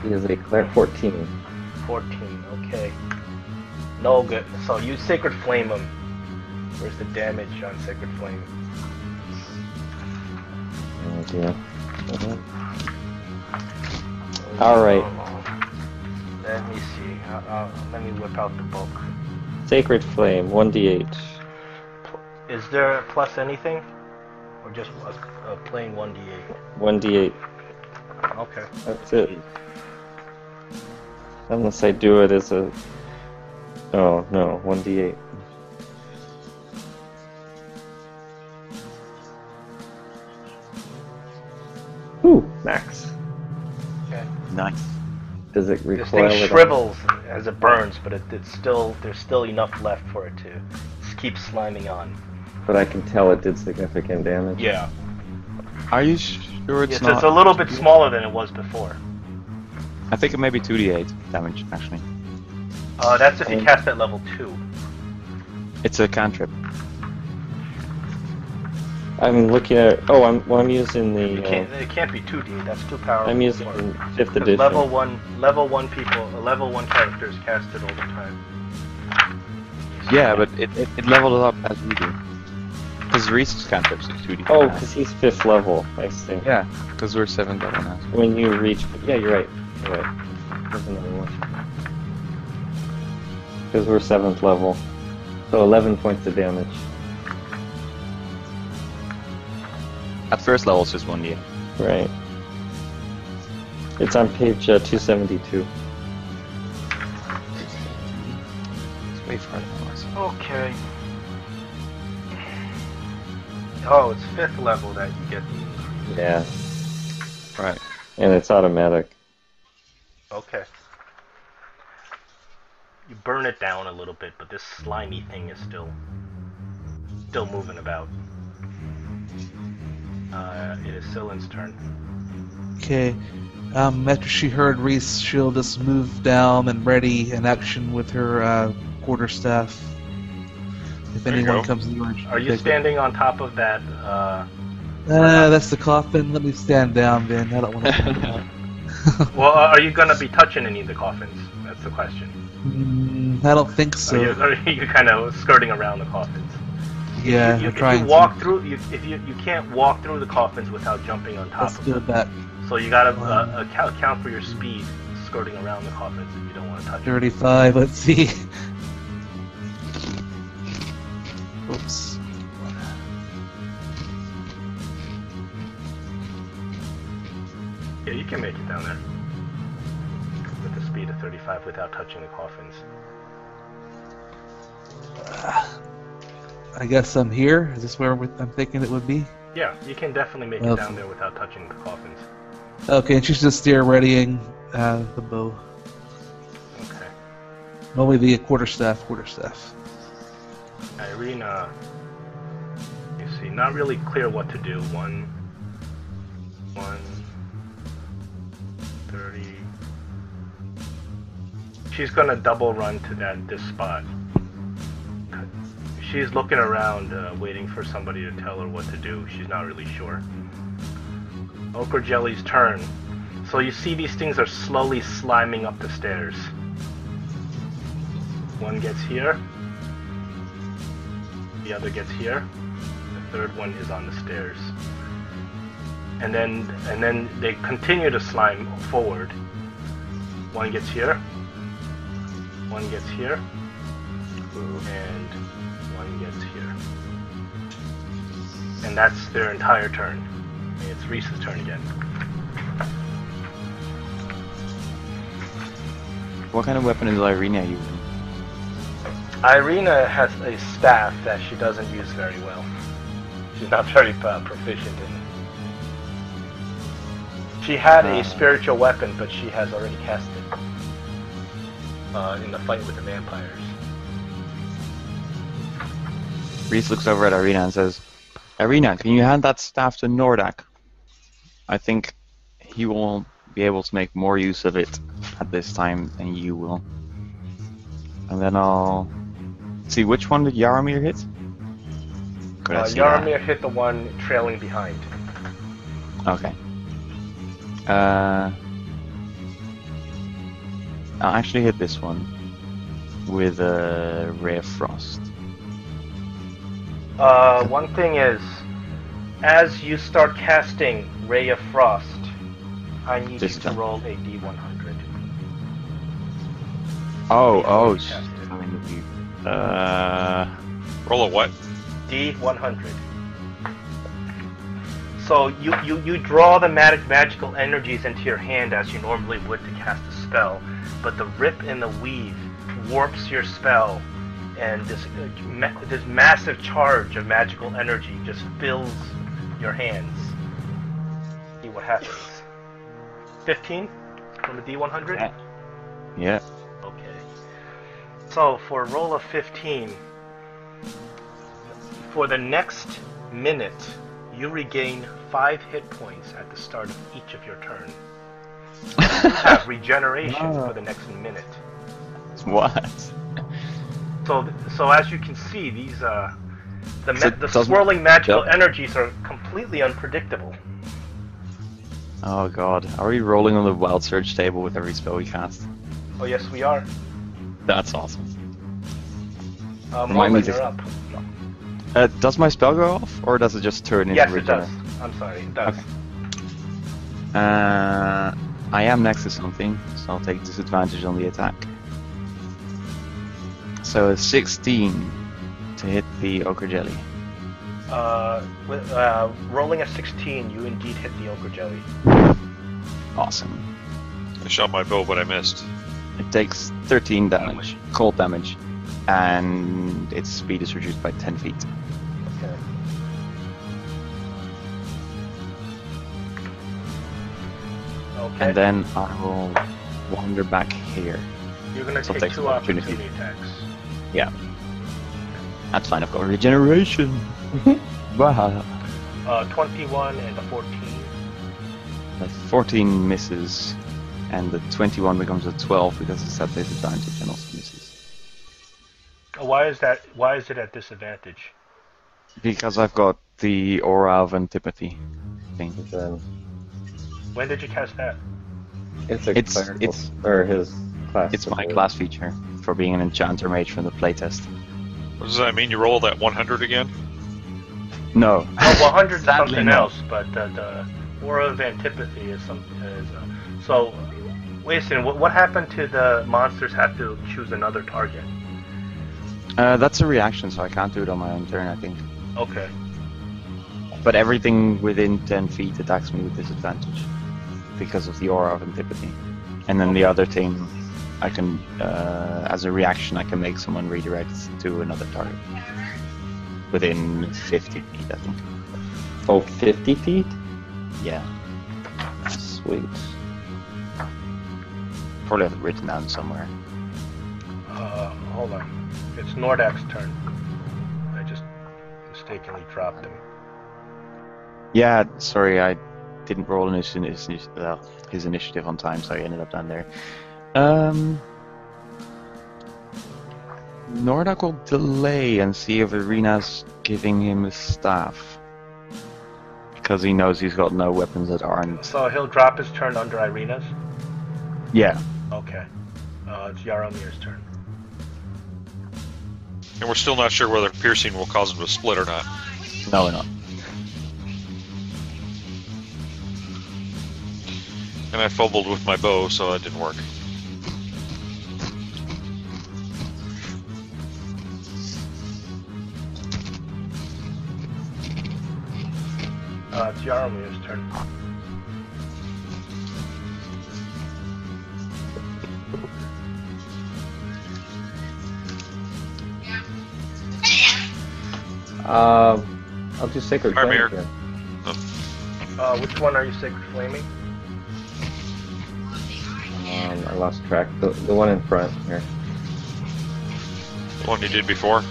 He is a Claire 14. 14. Okay. No good. So you sacred flame him. Where's the damage on sacred flame? No idea. Alright. Let me see. Let me whip out the book. Sacred Flame, 1d8. Is there a plus anything? Or just a plain 1d8? 1d8. Okay. That's it. Unless I do it as a... Oh, no, 1d8. Ooh, max. Okay. Nice. Does it This recoil thing at all? shrivels as it burns, but it's still there's still enough left for it to keep sliming on. But I can tell it did significant damage. Yeah. Are you sure it's Yes, not? it's a little bit smaller than it was before. I think it may be 2d8 damage, actually. That's if you cast at level 2. It's a cantrip. I'm looking at... Oh, I'm using the... It can't be 2D. That's too powerful. I'm using for it. 5th Because edition. level one characters cast it all the time. Yeah, but it leveled it up as we do. Because Reese's cantrips is 2d. Oh, because he's 5th level, I see. Yeah, because we're 7th level now. When you reach... Yeah, you're right. You're right. There's another one. Because we're 7th level. So 11 points of damage. At first level, it's just 1d8. Right. It's on page 272. It's way farther than ours. Okay. Oh, it's 5th level that you get the increase. Yeah, Right. and it's automatic. Okay. You burn it down a little bit, but this slimy thing is still moving about. It is Cylin's turn. Okay. After she heard Reese, she'll just move down and ready in action with her quarterstaff. If There you anyone go. comes near, Are you standing on top of that? That's the coffin. Let me stand down, then. I don't want to. Well, are you gonna be touching any of the coffins? That's the question. I don't think so. Are you kind of skirting around the coffins? Yeah, If I'm trying you walk to. through, you can't walk through the coffins without jumping on top Let's of do them. it back. So you gotta account for your speed skirting around the coffins if you don't want to touch them. 35. Let's see. Oops. Yeah, you can make it down there with a speed of 35 without touching the coffins. I guess I'm here. Is this where I'm thinking it would be? Yeah, you can definitely make it Okay. down there without touching the coffins. Okay, and she's just there readying the bow. Okay. Only the quarterstaff. Irina, you see, not really clear what to do. 1, 30. She's gonna double run to this spot. She's looking around, waiting for somebody to tell her what to do. She's not really sure. Ochre Jelly's turn. So you see these things are slowly sliming up the stairs. One gets here. The other gets here. The third one is on the stairs. And then they continue to slime forward. One gets here. One gets here. And one gets here. And that's their entire turn. And it's Reese's turn again. What kind of weapon is Irina using? Irina has a staff that she doesn't use very well. She's not very proficient in. She had a spiritual weapon, but she has already cast it in the fight with the vampires. Reese looks over at Irina and says, Irina, can you hand that staff to Nordak? I think he will be able to make more use of it at this time than you will. And then I'll see, which one did Yaramir hit? Could I see Yaramir hit the one trailing behind. that? Okay. I'll actually hit this one with a Ray of Frost. One thing is, as you start casting Ray of Frost, I need you to roll a D100. Oh, Cast it. kind of you. Roll a what? D100. So you draw the magical energies into your hand as you normally would to cast a spell, but the rip and the weave warps your spell, and this massive charge of magical energy just fills your hands. See what happens. 15 from a D100? Yeah. Okay. So for a roll of 15, for the next minute, you regain 5 hit points at the start of each of your turns. You have regeneration for the next minute. What? So as you can see, these the swirling magical energies are completely unpredictable. Oh god, are we rolling on the Wild Surge table with every spell we cast? Oh yes, we are. That's awesome. Remind me Moment, to- you're up. Does my spell go off, or does it just turn into Yes, it regen? does. I'm sorry, it does. Okay. I am next to something, so I'll take disadvantage on the attack. So a 16 to hit the Ochre Jelly. With rolling a 16, you indeed hit the ochre jelly. Awesome. I shot my bow, but I missed. It takes 13 damage, cold damage, and its speed is reduced by 10 feet. Okay. Okay. And then I will wander back here. You're gonna so take take 2 some opportunity. opportunity attacks. Yeah. That's fine, I've got regeneration. Wow. 21 and a 14. The 14 misses, and the 21 becomes a 12 because it's at disadvantage and also misses. Why is that? Why is it at disadvantage? Because I've got the aura of antipathy thing. When did you cast that? It's a It's- clerical, it's- or his class. It's my ability. class feature for being an enchanter mage from the playtest. What does that mean? You roll that 100 again? No. Oh, 100 is Sadly, something no. else, but the aura of antipathy is something. So, wait a second. What happened to the monsters have to choose another target? That's a reaction, so I can't do it on my own turn, I think. Okay. But everything within 10 feet attacks me with disadvantage because of the aura of antipathy. And then the other thing, I can, as a reaction, I can make someone redirect to another target. Within 50 feet, I think. Oh, 50 feet? Yeah. Sweet. Probably have it written down somewhere. Hold on. It's Nordak's turn. I just mistakenly dropped him. Yeah, sorry, I didn't roll his initiative on time, so I ended up down there. Nordak will delay and see if Irina's giving him a staff. Because he knows he's got no weapons that aren't... So he'll drop his turn under Irina's? Yeah. Okay. It's Yaromir's turn. And we're still not sure whether piercing will cause him to split or not. No, we're not. And I fumbled with my bow, so that didn't work. It's Yaromir's turn. I'll do Sacred Armir. Flame again. Which one are you Sacred Flaming? I lost track. The one in front here. The one you did before.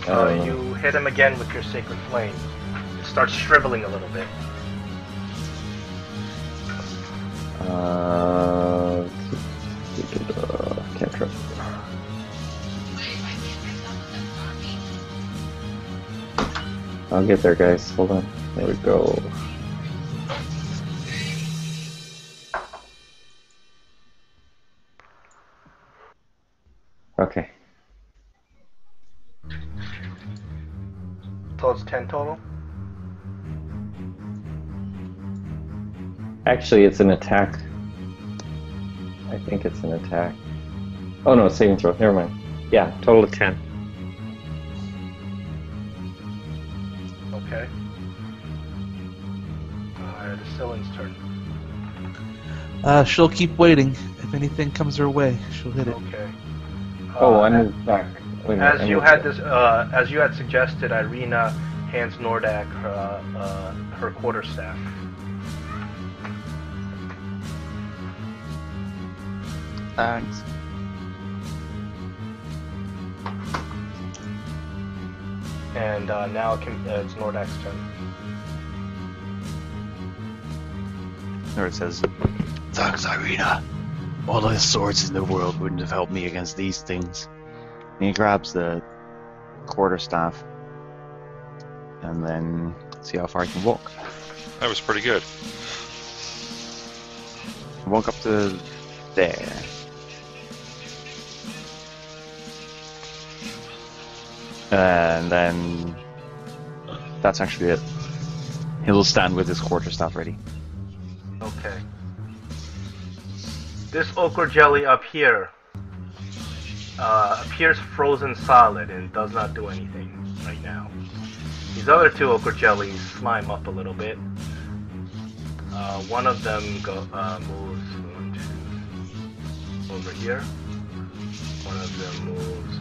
I don't know. You hit him again with your Sacred Flame. It starts shriveling a little bit. Can't trust. I'll get there, guys. Hold on. There we go. Okay. So it's 10 total? Actually, it's an attack. I think it's an attack. Oh no, it's saving throw. Never mind. Yeah, total of 10. Okay. It's Cillian's turn. She'll keep waiting. If anything comes her way, she'll hit it. Okay. Oh, I moved back. Wait a minute, I As you moved had back. this, as you had suggested, Irina hands Nordak her quarterstaff. Thanks. And now it's Nordak's turn. Or it says, "Thanks, Irina. All the swords in the world wouldn't have helped me against these things." And he grabs the quarterstaff, and then see how far he can walk. That was pretty good. Walk up to there. And then that's actually it. He'll stand with his quarterstaff ready. Okay. This ochre jelly up here appears frozen solid and does not do anything right now. These other two ochre jellies slime up a little bit. One of them moves over here. One of them moves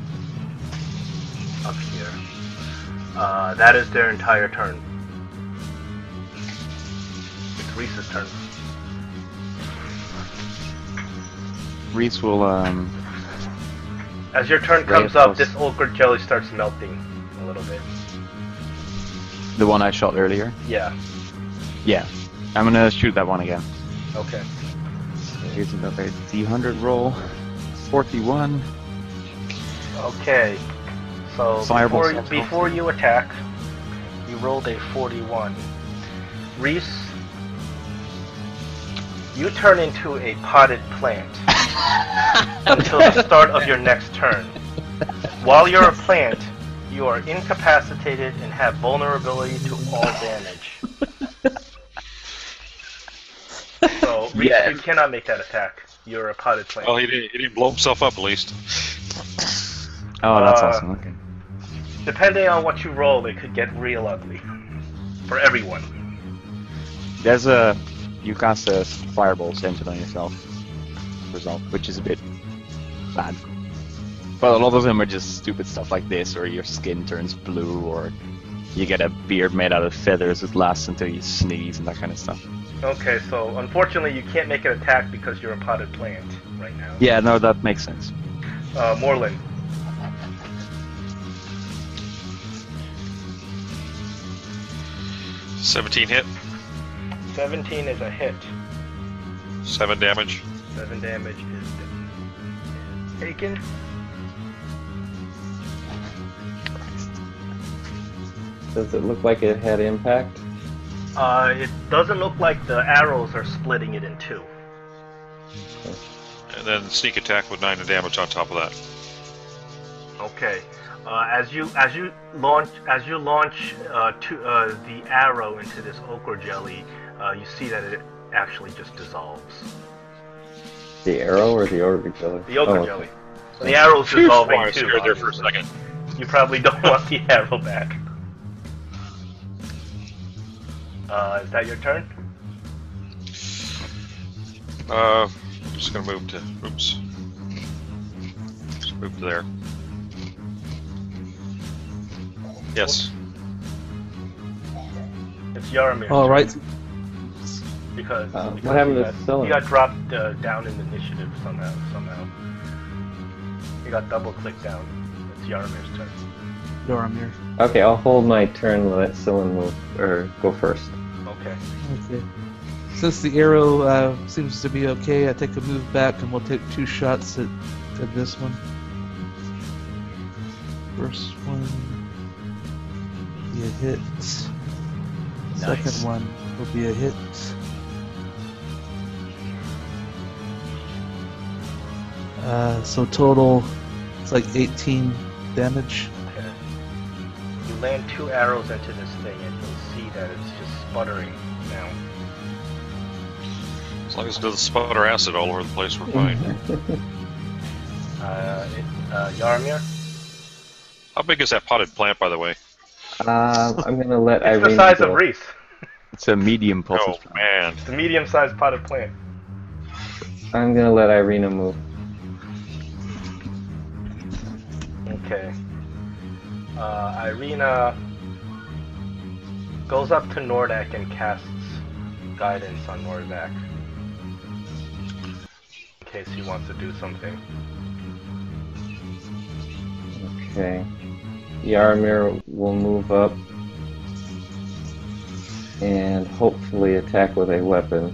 up here. That is their entire turn. It's Reese's turn. Reese will As your turn comes up, this ochre jelly starts melting a little bit. the one I shot earlier. Yeah. Yeah, I'm gonna shoot that one again. Okay. So here's another D100 roll. 41. Okay. So Fireball before you attack, you rolled a 41. Reese, you turn into a potted plant until the start of your next turn. While you're a plant, you are incapacitated and have vulnerability to all damage. So, Reese, you cannot make that attack. You're a potted plant. Well, he didn't blow himself up, at least. Oh, that's awesome. Okay. Depending on what you roll, it could get real ugly. For everyone. There's you cast a fireball centered on yourself result, which is a bit bad. But a lot of them are just stupid stuff like this, or your skin turns blue, or you get a beard made out of feathers that lasts until you sneeze and that kind of stuff. Okay, so unfortunately you can't make an attack because you're a potted plant right now. Yeah, no, that makes sense. Moreland. $17 hit. 17 is a hit. 7 damage. 7 damage is taken. Does it look like it had impact? It doesn't look like the arrows are splitting it in two. And then sneak attack with 9 damage on top of that. Okay. As you launch the arrow into this ochre jelly, you see that it actually just dissolves. The arrow or the ochre jelly? The ochre jelly. So the arrow's dissolving I too. scared there for a second. You probably don't want the arrow back. Is that your turn? I'm just gonna move to. Oops. Just move to there. Yes. It's Yaramir's All turn. right. Because what happened to Scylla? he got dropped down in the initiative somehow. He got double clicked down. It's Yaramir's turn. Yoramir. Okay, I'll hold my turn and let Scylla move, or go first. Okay. Okay. Since the arrow seems to be okay, I take a move back and we'll take 2 shots at this one. First one will be a hit. Second one will be a hit. So total, it's like 18 damage. Okay. You land 2 arrows into this thing and you'll see that it's just sputtering now. As long as it doesn't sputter acid all over the place, we're fine. Yaramir? How big is that potted plant, by the way? I'm gonna let It's Irene the size go. of Reese. It's a medium pulse. Oh man. It's a medium-sized potted plant. I'm gonna let Irina move. Okay. Irina goes up to Nordak and casts guidance on Nordak. In case he wants to do something. Okay. Yaramir will move up and hopefully attack with a weapon.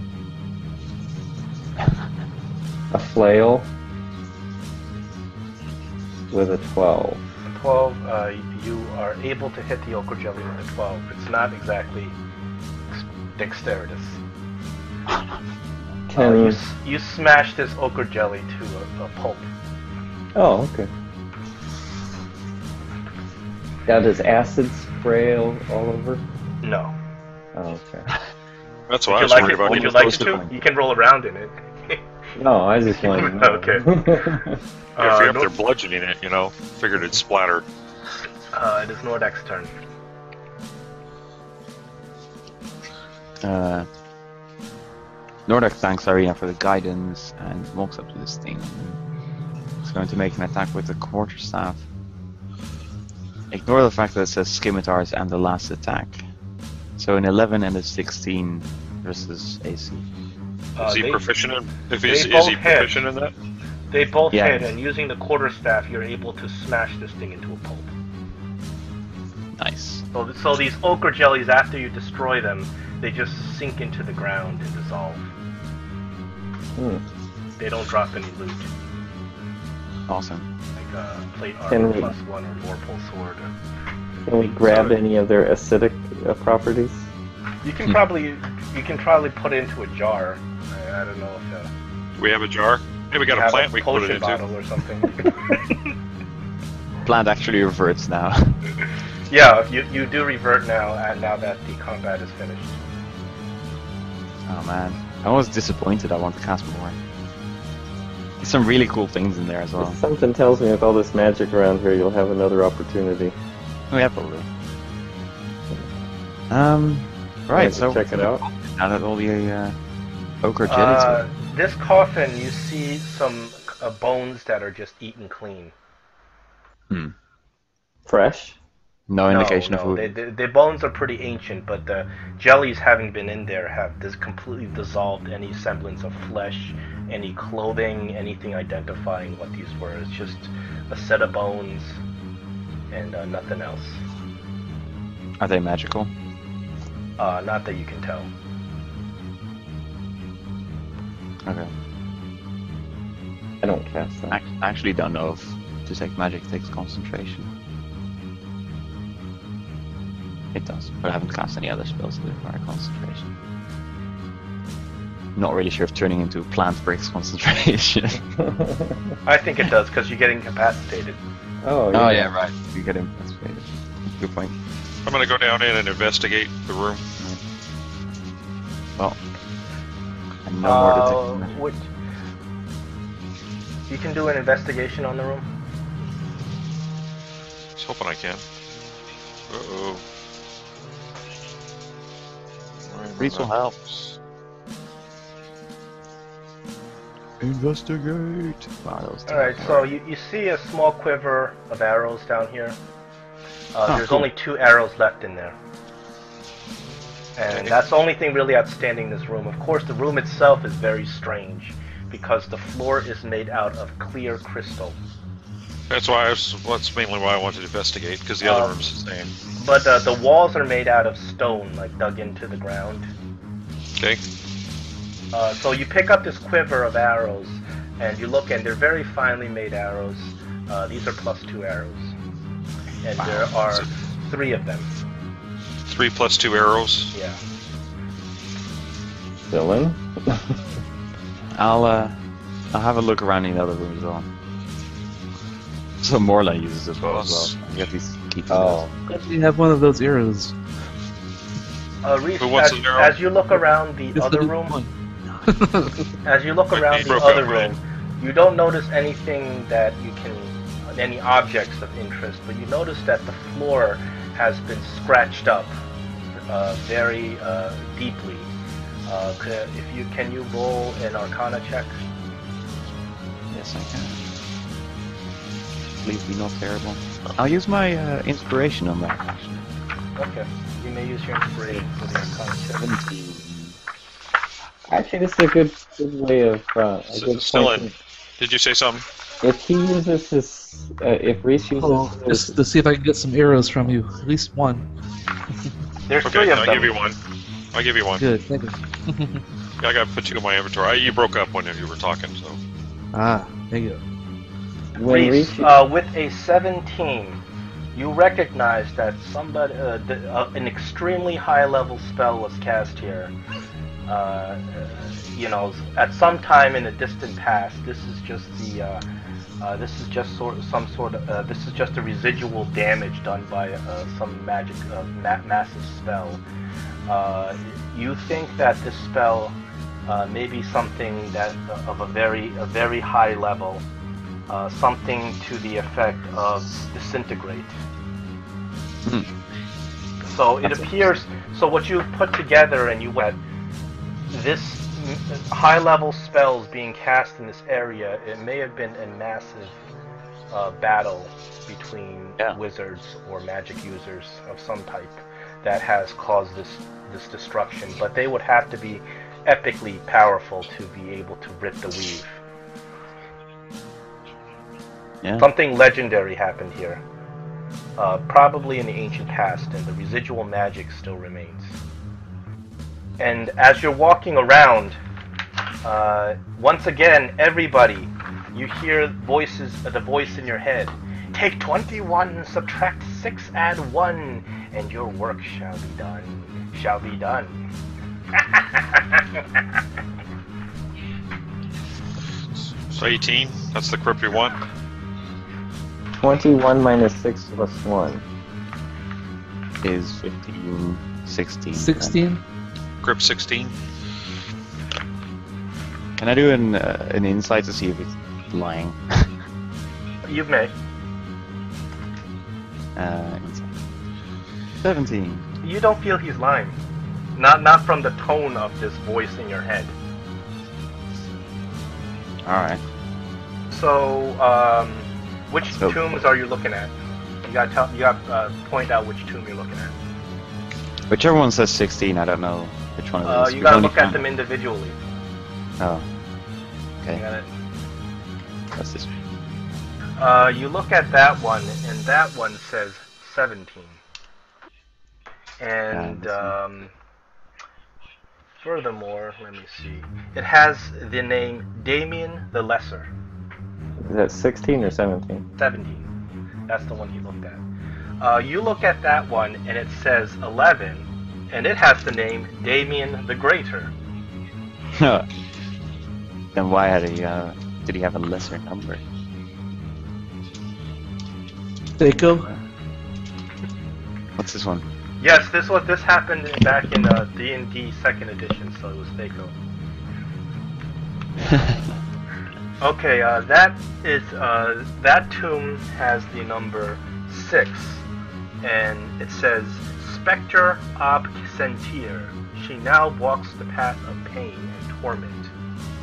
A flail with a 12. A 12, you are able to hit the ochre jelly with a 12. It's not exactly dexterous. You smash this ochre jelly to a pulp. Oh, okay. Now, does acid spray all over? No. Oh, okay. That's what I was worried about. Would you like it to? You can roll around in it. No, I just wanted to know. Okay. If you're up there bludgeoning it, you know, figured it'd splatter. It is Nordak's turn. Nordak thanks Arena for the guidance and walks up to this thing. He's going to make an attack with the quarterstaff. Ignore the fact that it says scimitars and the last attack. So an 11 and a 16 versus AC. Is he they- proficient in? If they he's, is both he hit. proficient in that? They both Yeah. hit, and using the quarterstaff, you're able to smash this thing into a pulp. Nice. So these ochre jellies, after you destroy them, they just sink into the ground and dissolve. Hmm. They don't drop any loot, Awesome. like plate Can armor we- +1 or vorpal sword. Can we grab So- any of their acidic properties? You can probably put it into a jar. I don't know if Do we have a jar? Hey, we got you a have plant we can put it potion into. bottle or something. Plant actually reverts now. Yeah, you do revert now, now that the combat is finished. Oh man, I was disappointed. I want to cast more. There's some really cool things in there as well. Something tells me with all this magic around here, you'll have another opportunity. Oh yeah, probably. Right. Yeah, So check it out. now that all the ochre jellies are This coffin, you see some bones that are just eaten clean. Fresh. no indication of no, who. the bones are pretty ancient, but the jellies having been in there have completely dissolved any semblance of flesh, any clothing, anything identifying what these were. It's just a set of bones and nothing else. Are they magical? Not that you can tell. Okay. I don't cast that. I actually don't know if detect magic takes concentration. It does, but I haven't cast any other spells that require concentration. Not really sure if turning into a plant breaks concentration. I think it does, because you get incapacitated. Oh, Oh yeah, right. You get incapacitated. Good point. I'm gonna go down in and investigate the room. Well, and no more detecting magic. What? You can do an investigation on the room. Just hoping I can. Uh-oh. Reese will help. Investigate. Wow, that was Alright, so you see a small quiver of arrows down here. There's cool. only 2 arrows left in there. And that's the only thing really outstanding in this room. Of course, the room itself is very strange, because the floor is made out of clear crystal. That's mainly why I wanted to investigate, because the other room's the same. But the walls are made out of stone, like dug into the ground. Okay. So you pick up this quiver of arrows, and you look, and they're very finely made arrows. These are +2 arrows. And there are 3 of them. 3 + 2 arrows. Yeah. Dylan? I'll have a look around in the other room as well. So Morla uses it as well. I get these key Oh. You have one of those arrows. Reese, Who wants an arrow? as you look around the Just other the room, one. as you look around the broke other up, right? room, you don't notice anything that you can, any objects of interest, but you notice that the floor has been scratched up very deeply. Can you roll an Arcana check? Yes, I can. Please be not terrible. I'll use my inspiration on that. Actually. Okay, you may use your inspiration for the Arcana check. 17. Actually, this is a good way of a good Still point. in. Did you say something? If he uses his, if Reese uses Oh, his, just to see if I can get some arrows from you. At least one. There's Okay, 3 of I'll them. give you one. I'll give you one. Good, thank you. Yeah, I got to put 2 in my inventory. You broke up when you were talking, so. Ah, there you go. when Reese, Reese, with a 17, you recognize that somebody, an extremely high-level spell was cast here. At some time in the distant past. This is just this is just a residual damage done by some magic, massive spell. You think that this spell may be something that of a very high level. Something to the effect of disintegrate. So it That's appears. So what you put together, and you went this high-level spells being cast in this area. It may have been a massive battle between Yeah. wizards or magic users of some type that has caused this destruction. But they would have to be epically powerful to be able to rip the weave. Yeah. Something legendary happened here. Probably in the ancient past, and the residual magic still remains. And as you're walking around, once again, everybody, you hear the voice in your head. Take 21, subtract 6, add 1, and your work shall be done. Shall be done. So 18. That's the crypt we want. 21 minus 6 plus 1. Is 15, 16. 16? Crypt 16. Can I do an insight to see if it's lying? You may. Insight. 17. You don't feel he's lying. Not from the tone of this voice in your head. Alright. So, which So- tombs are you looking at? You gotta point out which tomb you're looking at. Whichever one says 16, I don't know which one it is. You We've gotta only look at found- them individually. Oh. You, Okay. gotta, That's this one. you look at that one, and that one says 17. And furthermore, let me see. It has the name Damien the Lesser. Is that 16 or 17? 17. That's the one he looked at. You look at that one, and it says 11, and it has the name Damien the Greater. Then why did he have a lesser number? Daco? What's this one? Yes, this happened back in D&D 2nd edition, so it was Thaco. Okay, that tomb has the number 6, and it says Spectre ob Sentir. She now walks the path of pain and torment,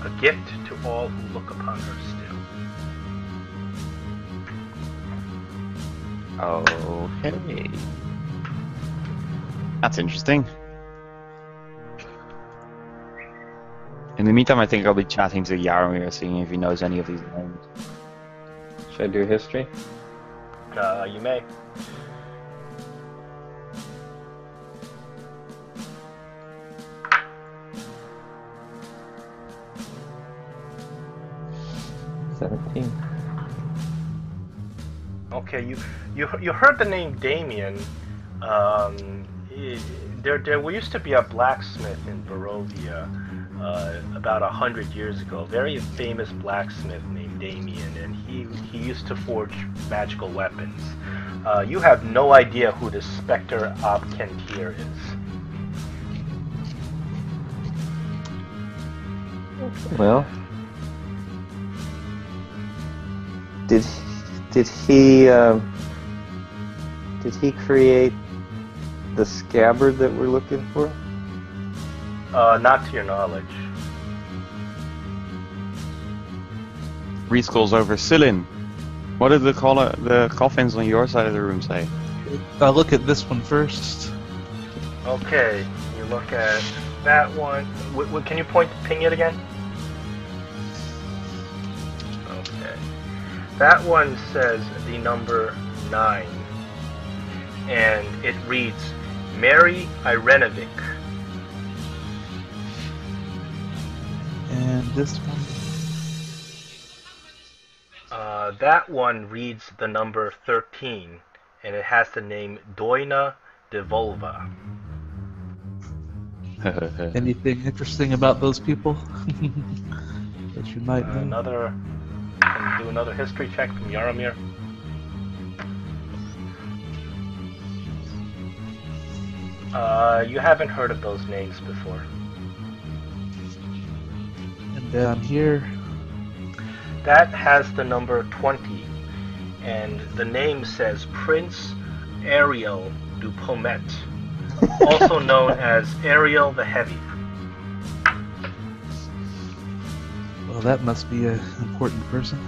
a gift to all who look upon her still. Okay. That's interesting. In the meantime, I think I'll be chatting to Yaromir, seeing if he knows any of these names. Should I do history? You may. Okay, you heard the name Damien. There used to be a blacksmith in Barovia about 100 years ago. A very famous blacksmith named Damien, and he used to forge magical weapons. You have no idea who the Spectre ob Kentir is. Well, did he create the scabbard that we're looking for? Not to your knowledge. Reese calls over. Cylin, what did the coffins on your side of the room say? I'll look at this one first. Okay, you look at that one. Can you ping it again? Okay. That one says the number 9. And it reads, Mary Irenovic. And this one. That one reads the number 13, and it has the name Doina Devolva. Anything interesting about those people that you might know? Can do another history check from Yaromir. You haven't heard of those names before. And down here, That has the number 20, and the name says Prince Ariel du Pomet. also known as Ariel the Heavy. Well, that must be an important person.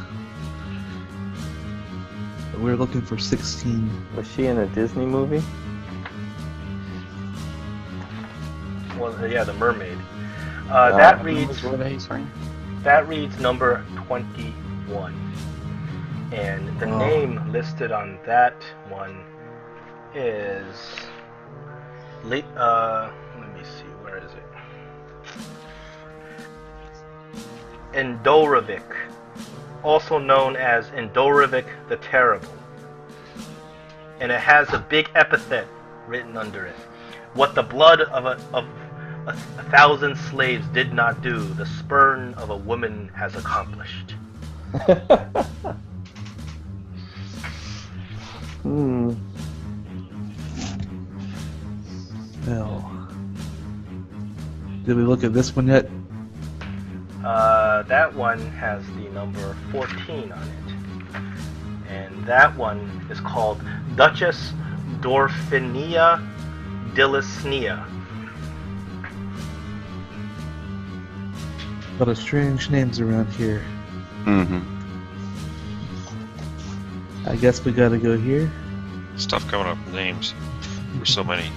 But we're looking for 16. Was she in a Disney movie? Well, yeah, the mermaid. That reads. What were they? Sorry. That reads number 21. And the name listed on that one is let me see, where is it? Endorovik, also known as Endorovik the Terrible. And it has a big epithet written under it. What the blood of a thousand slaves did not do, the spurn of a woman has accomplished. Well, did we look at this one yet? That one has the number 14 on it. And that one is called Duchess Dorfinia Dilisnea. A lot of strange names around here. Mm-hmm. I guess we gotta go here. Stuff coming up with names. There's so many.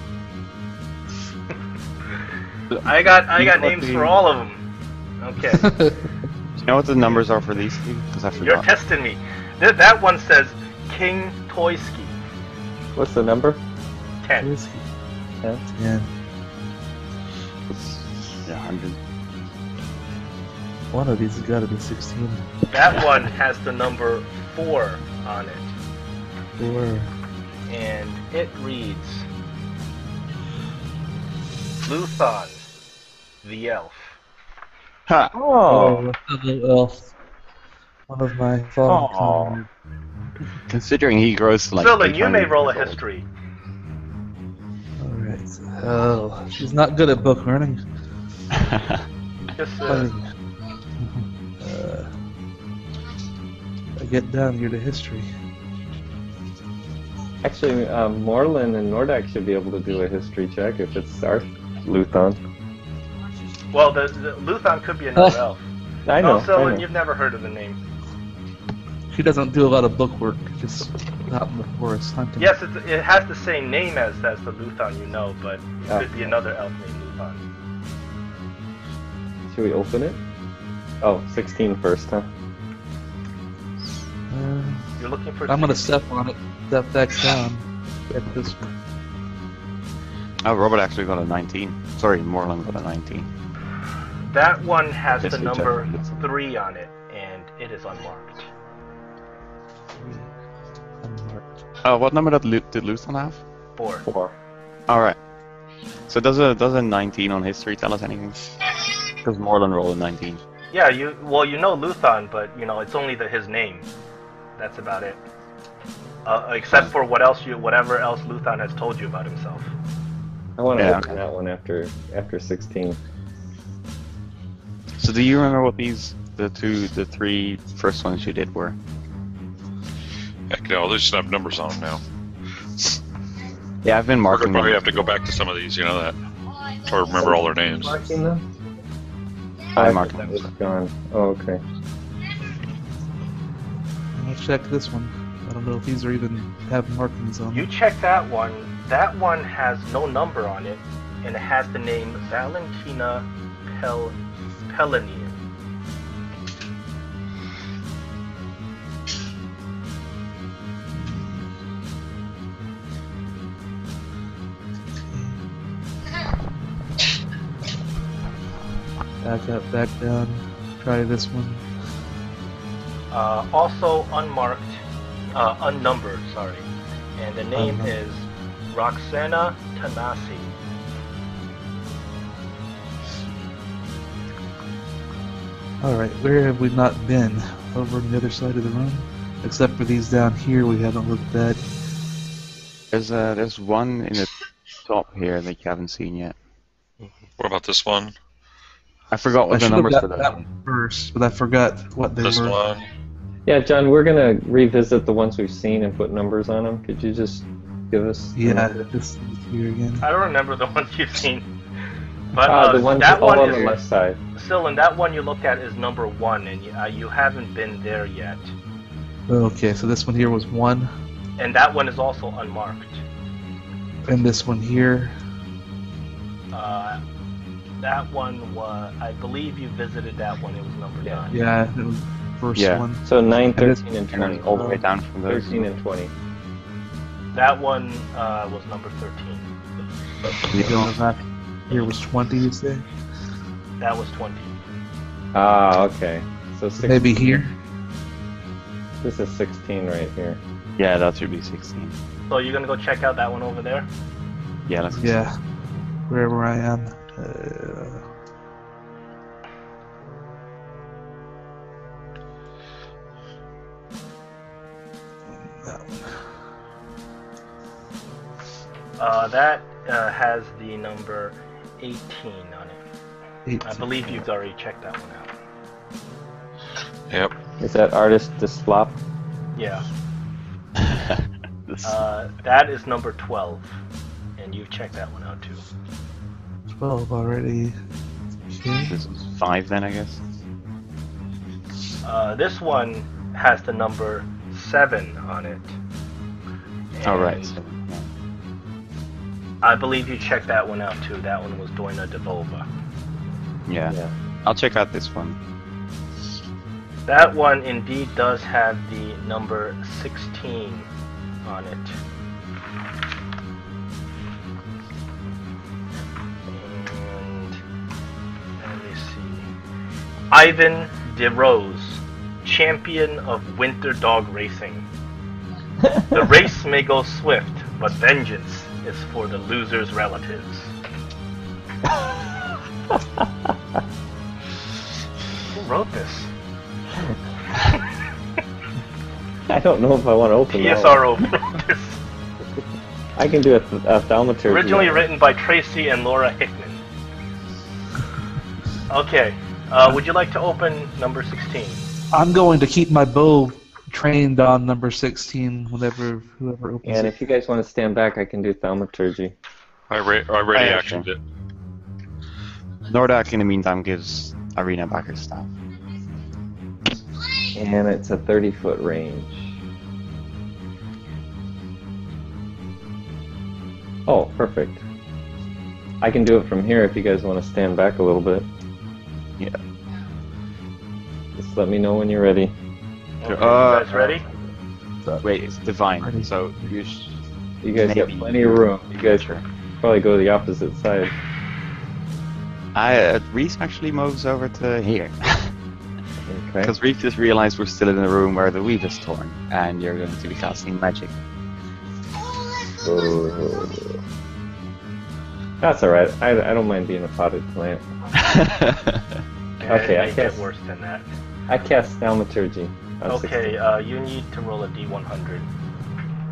I got names for all of them. Okay. Do you know what the numbers are for these two? Because I You're forgot. testing me. That one says King Toyski. What's the number? 10. Whiskey. Yeah. 10. Yeah, 100. One of these has gotta be 16. That one has the number 4 on it. 4. And it reads Luthon, the elf. Ha! Oh, Hello, elf. One of my fallen Aw. comrades. Considering he grows to like. Philin, you may 800 roll a years old. history. Alright. Oh, she's not good at book learning. Just I get down here to history. actually, Morlin and Nordak should be able to do a history check if it's our Luthon. well, the Luthon could be another elf. I know. Also, I and know. you've never heard of the name. She doesn't do a lot of book work, just out in the forest hunting. Yes, it has the same name as the Luthon you know, but it Oh. could be another elf named Luthon. Should we open it? Oh, 16 first, huh? You're looking for. I'm gonna step on it, step back down. Get this one. Oh, Robert actually got a 19. Sorry, Morland got a 19. That one has the History check. number 3 on it, and it is unmarked. Unmarked. Oh, what number did Luthon have? 4. 4. Alright. So does a 19 on history tell us anything? Because Morland rolled a 19. Yeah, you know Luthon, but it's only his name. That's about it. Except for whatever else Luthon has told you about himself. I want to Yeah, open okay. that one after 16. So do you remember what the 3 first ones you did were? Heck no, they just have numbers on them now. Yeah, I've been We'll marking probably them. have to go back to some of these, you know that. Try to remember all their names. Marking them? I I marked thought that them. was gone. Oh, okay. I'll check this one. I don't know if these are even have markings on You them. check that one. That one has no number on it, and it has the name Valentina Pelanian. Back up, back down. Try this one. Also unnumbered, sorry. And the name Unnumbered. is Roxana Tanasi. Alright, where have we not been? Over on the other side of the room? Except for these down here we haven't looked at. There's one in the top here that you haven't seen yet. What about this one? I forgot I what the should have numbers got for that those. one first, but I forgot what they This were. one? Yeah, John, we're going to revisit the ones we've seen and put numbers on them. Could you just give us? Yeah, this is here again. I don't remember the ones you've seen. But The ones that all one on is the left side. still, and that one you looked at is number 1, and you haven't been there yet. Okay, so this one here was 1, And that one is also unmarked. and this one here. That one was, I believe you visited that one. It was number 9. Yeah, it was the first Yeah. one. So 9, And it's- 13, and And then 20. all the way down from those. 13 and 20. That one was number 13. You don't know that. Here was 20, you say? That was 20. Ah, okay. So 16. Maybe here. This is 16 right here. Yeah, that should be 16. So you're gonna go check out that one over there? Yeah, let's Yeah, wherever I am. That one. That has the number 18 on it. 18. I believe you've already checked that one out. Yep. Is that artist Displop? Yeah. This- That is number 12, and you've checked that one out too. 12 already. Okay. This was 5 then, I guess. This one has the number 7 on it. Oh, right. And So, yeah. I believe you checked that one out too. That one was Doina Devova. Yeah. I'll check out this one. That one indeed does have the number 16 on it. And let me see. Ivan DeRose, champion of winter dog racing. The race may go swift, but vengeance is for the loser's relatives. Who wrote this? I don't know if I want to open that one. PSRO wrote this. I can do a thaumaturgy. Originally written by Tracy and Laura Hickman. Okay, would you like to open number 16? I'm going to keep my bow trained on number 16 whoever opens And it. if you guys want to stand back, I can do thaumaturgy. I already I actioned it. Nordak, in the meantime, gives Irina back her staff. And it's a 30-foot range. Oh, perfect. I can do it from here if you guys want to stand back a little bit. Yeah. Just let me know when you're ready. Okay, you guys ready? Wait, it's divine. Ready. So you You guys got Maybe. plenty of room. You guys Sure. probably go to the opposite side. Reese actually moves over to here. Okay. Because Reese just realized we're still in the room where the weave is torn, and you're going to be casting magic. Oh. That's alright. I don't mind being a potted plant. Yeah, Okay, it I may get guess- worse than that. I cast thaumaturgy. on Okay, 16. you need to roll a d100.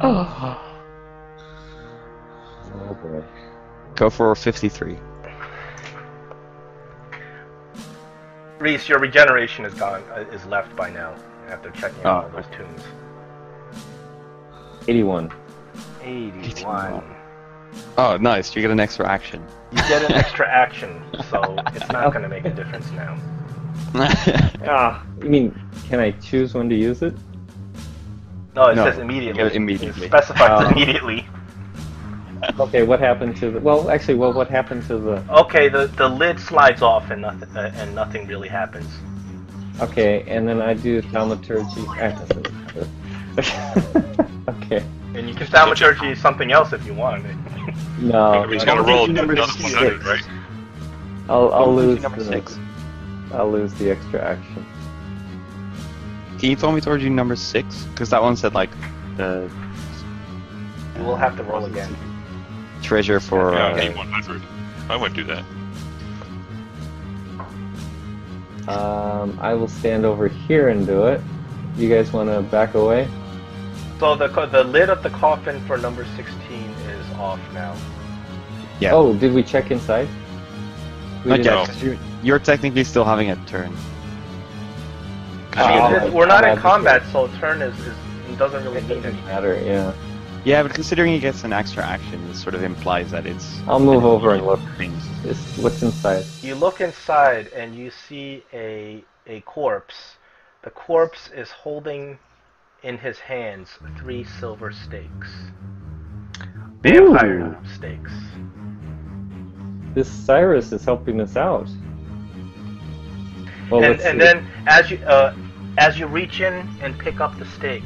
Oh boy. Go for 53. Reese, your regeneration is gone. Is left by now after checking out all Oh, those tunes. 81. 81. Oh, nice. You get an extra action. You get an extra action, so it's not going to make a difference now. Ah, you mean, can I choose when to use it? No, it No, says you immediately. get it immediately. It specifies Oh. immediately. Okay, what happened to the... Well, actually, what happened to the... Okay, the lid slides off and nothing really happens. Okay, and then I do thaumaturgy... That doesn't matter. Okay. And you can thaumaturgy something else if you want. No. He's going to roll Number another 6. 100, right? I'll lose number the... 6. I'll lose the extra action. Can you throw me towards you number 6? Because that one said like the You will have to roll again. treasure for. Yeah, I need 100. I wouldn't do that. I will stand over here and do it. You guys want to back away? So the lid of the coffin for number 16 is off now. Yeah. Oh, did we check inside? We Not didn't- yet, 'cause you're technically still having a turn. Oh, We're not in God, combat, so turn is it doesn't really It mean doesn't anything. matter, yeah. Yeah, but considering he gets an extra action, it sort of implies that it's... I'll move over and look. Things. What's inside? You look inside and you see a corpse. The corpse is holding in his hands 3 silver stakes. Vampire stakes. This Cyrus is helping us out. Well, And then as you reach in and pick up the stakes,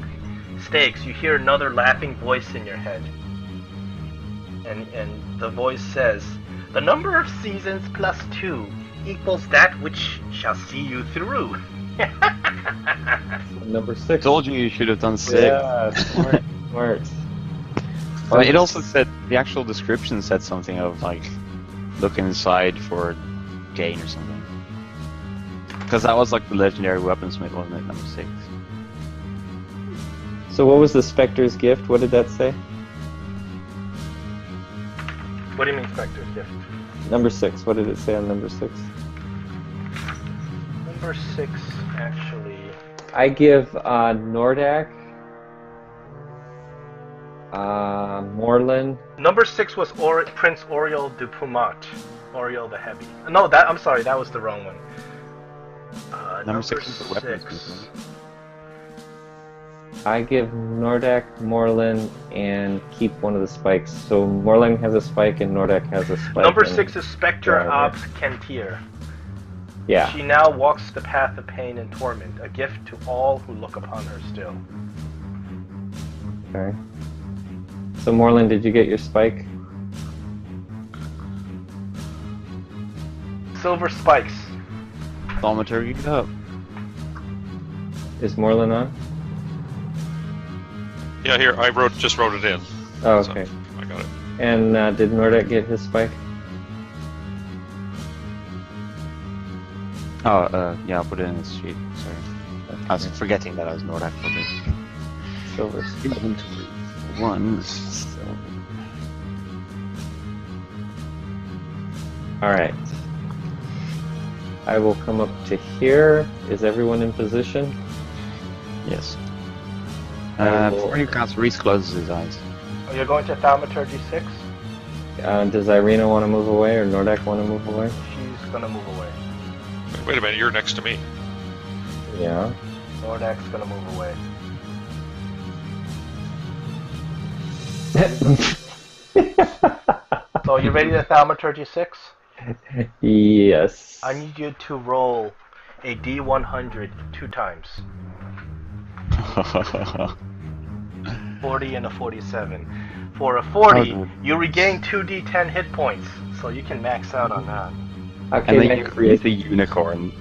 you hear another laughing voice in your head. And the voice says, "The number of seasons plus 2 equals that which shall see you through." Number I 6. told you should have done 6. Yeah, smart. Smart. Well, it also said, the actual description said something of, like, look inside for gain or something. Because that was, like, the legendary weaponsmith, wasn't it? Number 6. So what was the Spectre's gift? What did that say? What do you mean, Spectre's gift? Number 6. What did it say on number 6? Number 6, actually. I give Nordak, Morlin. Number 6 was Prince Oriol de Pumat. Oriol the Heavy. No, I'm sorry, that was the wrong one. Number 6 is the weaponsmith. I give Nordak, Morlin, and keep one of the spikes. So Morlin has a spike and Nordak has a spike. Number 6 is Spectre Ops Kentir. Yeah. She now walks the path of pain and torment, a gift to all who look upon her still. Okay. So Morlin, did you get your spike? Silver spikes. Thaumaturgy it up. Is Morlin on? Yeah, here I just wrote it in. Oh, So, okay. I got it. And did Nordak get his spike? Oh, yeah, I'll put it in this sheet. Sorry. I was forgetting that I was Nordak for this. Silver spike. Inventory. 1. Alright. I will come up to here. Is everyone in position? Yes. I will- Before you cast, Reese closes his eyes. Oh, you're going to Thaumaturgy 6? Does Irina want to move away or Nordak want to move away? She's gonna move away. Wait a minute, you're next to me. Yeah. Nordak's gonna move away. So, you ready to Thaumaturgy 6? Yes. I need you to roll a D100 2 times. 40 and a 47. For a 40, Okay. you regain 2d10 hit points, so you can max out on that. Okay, And then then you create the unicorn.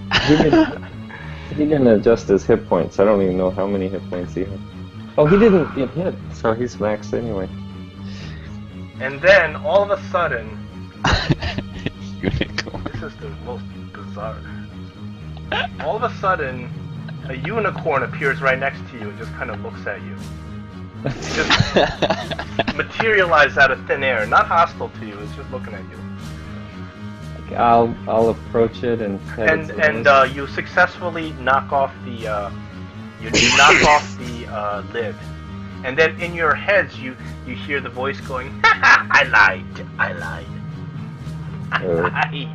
he didn't adjust his hit points. I don't even know how many hit points he had. Oh, he didn't get hit, so he's maxed anyway. And then, all of a sudden, Unicorn. this is the most bizarre. All of a sudden, a unicorn appears right next to you and just kind of looks at you. Just materialized out of thin air, not hostile to you. It's just looking at you. I'll approach it and pet And its nose. you successfully knock off the you knock off the lid. And then in your heads, you hear the voice going, "I lied, I lied, I Oh. lied."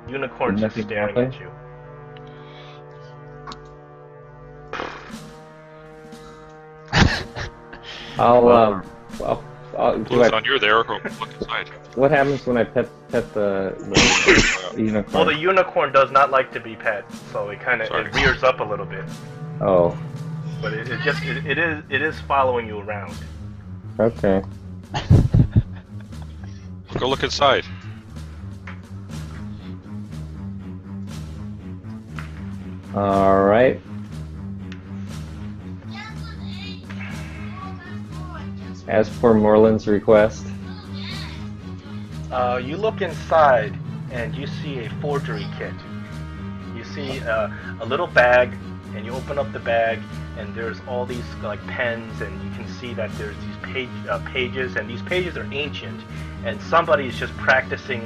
Unicorn's just Nothing staring happened? at you. I'll do Close it I, on you there. Look inside. what happens when I pet the unicorn? Well, the unicorn does not like to be pet, so it kind of Sorry. it rears up a little bit. Oh, But it is following you around. okay. Go look inside. All right. As per Morlin's request. You look inside and you see a forgery kit. You see a little bag, and you open up the bag, and there's all these like pens, and you can see that there's these pages, and these pages are ancient, and somebody is just practicing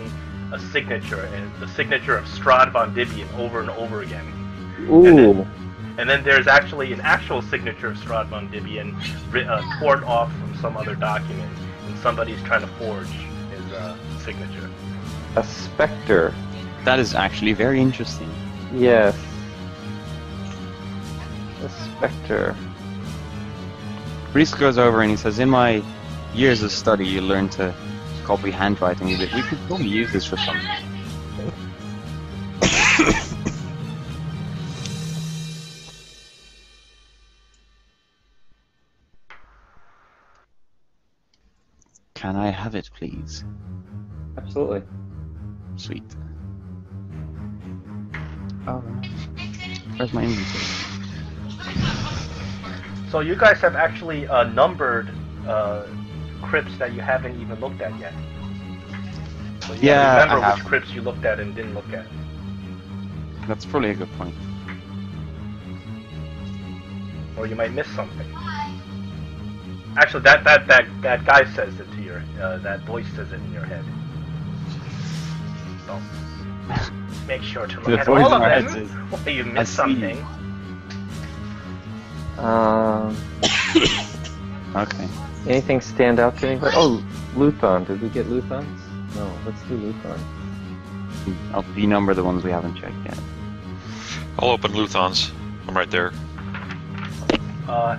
a signature, and the signature of Strad von Dibian over and over again. Ooh. And then there's actually an actual signature of Strahd von Dibian torn off from some other document, and somebody's trying to forge his signature. A specter. That is actually very interesting. Yes. A specter. Reese goes over and he says, in my years of study, you learn to copy handwriting a bit. We could probably use this for something. Can I have it, please? Absolutely. Sweet. Oh, where's my inventory? So you guys have actually numbered crypts that you haven't even looked at yet. So you Yeah, gotta remember I which have. crypts you looked at and didn't look at. That's probably a good point. Or you might miss something. Actually, that guy says it to your, that voice says it in your head. So, make sure to The look at voice all in of our head them. says, Or you "I miss see." something. Okay. Anything stand out to anybody? Oh, Luthon. Did we get Luthons? No, let's do Luthon. I'll denumber the ones we haven't checked yet. I'll open Luthon's. I'm right there.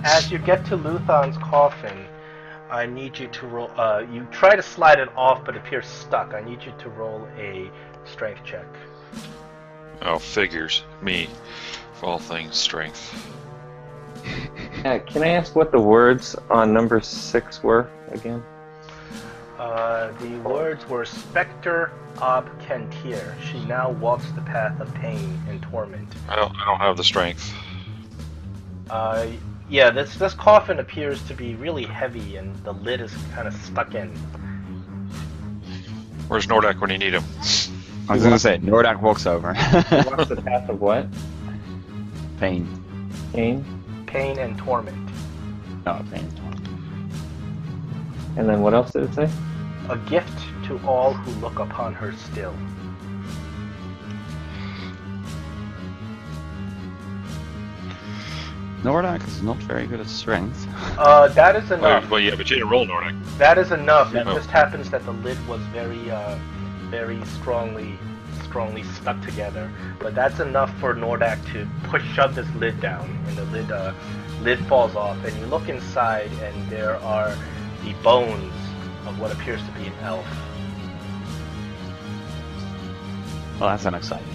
As you get to Luthon's coffin, I need you to roll. You try to slide it off, but it appears stuck. I need you to roll a strength check. Oh, figures. Me. For all things strength. Can I ask what the words on number 6 were again? The words were Spectre ob Kentir. She now walks the path of pain and torment. I don't have the strength. Yeah, this coffin appears to be really heavy, and the lid is kind of stuck in. Where's Nordak when you need him? I was gonna say, Nordak walks over. What's the path of what? Pain. Pain? Pain and torment. Oh, pain. And then what else did it say? A gift to all who look upon her still. Nordak is not very good at strength. That is enough. Well, yeah, but you didn't roll Nordak. That is enough. It Oh. just happens that the lid was very strongly stuck together. But that's enough for Nordak to shove this lid down, and the lid falls off. And you look inside, and there are the bones of what appears to be an elf. Well, that's unexciting.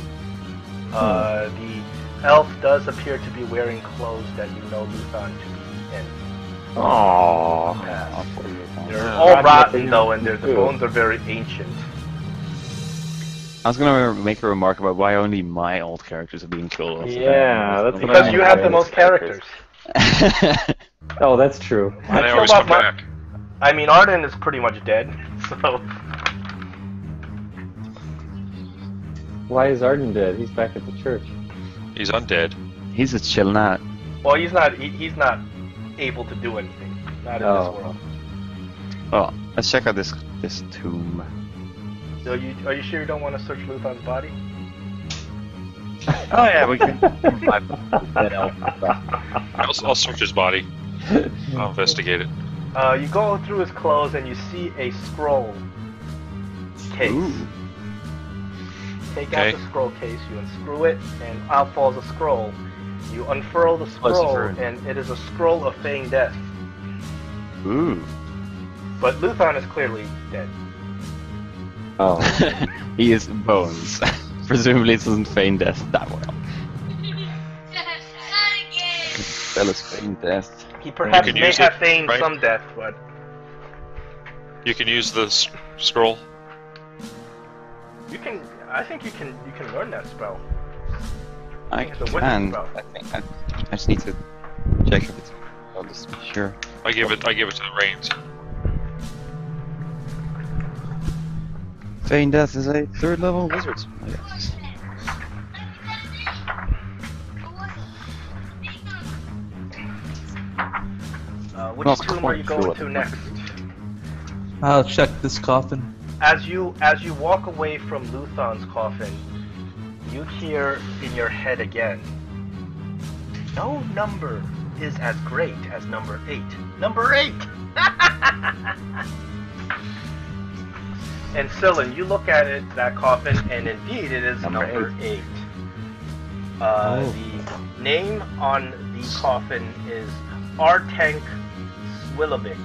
The elf does appear to be wearing clothes that you know Luthon to be in. Aww. Past. I They're Yeah. all rotten though, and the bones are very ancient. was gonna make a remark about why only my old characters are being killed off. Yeah, that's what Because I'm you have the saying. most characters. Oh, that's true. And they I always killed come off back. I mean, Arden is pretty much dead, so... Why is Arden dead? He's back at the church. He's undead. He's just chilling out. Well, he's not able to do anything. Not in Oh. this world. Oh, let's check out this tomb. So are you sure you don't want to search Luthon's body? Oh yeah, we can. That elf. I'll search his body. I'll investigate it. You go through his clothes and you see a scroll case. Ooh. Take Okay. out the scroll case, you unscrew it, and out falls a scroll. You unfurl the scroll, Lucifer. and it is a scroll of feigned death. Ooh. But Luthon is clearly dead. Oh. He is bones. Presumably it doesn't feign death that well. Spell is feign death. He perhaps can may use have it, feigned right? some death, but You can use the scroll. you can. I think you can learn that spell. I It's a wizard can. spell. I think I just need to check if it's. I'll just be sure. I give it to the reins. Feign death is a 3rd level wizard spell, yes. Which Not tomb are you quite going sure. to next? I'll check this coffin. As you walk away from Luthon's coffin, you hear in your head again, No number is as great as number 8. Number 8! And Cylin, you look at it, that coffin, and indeed it is number 8. The name on the coffin is Artank Swillovic.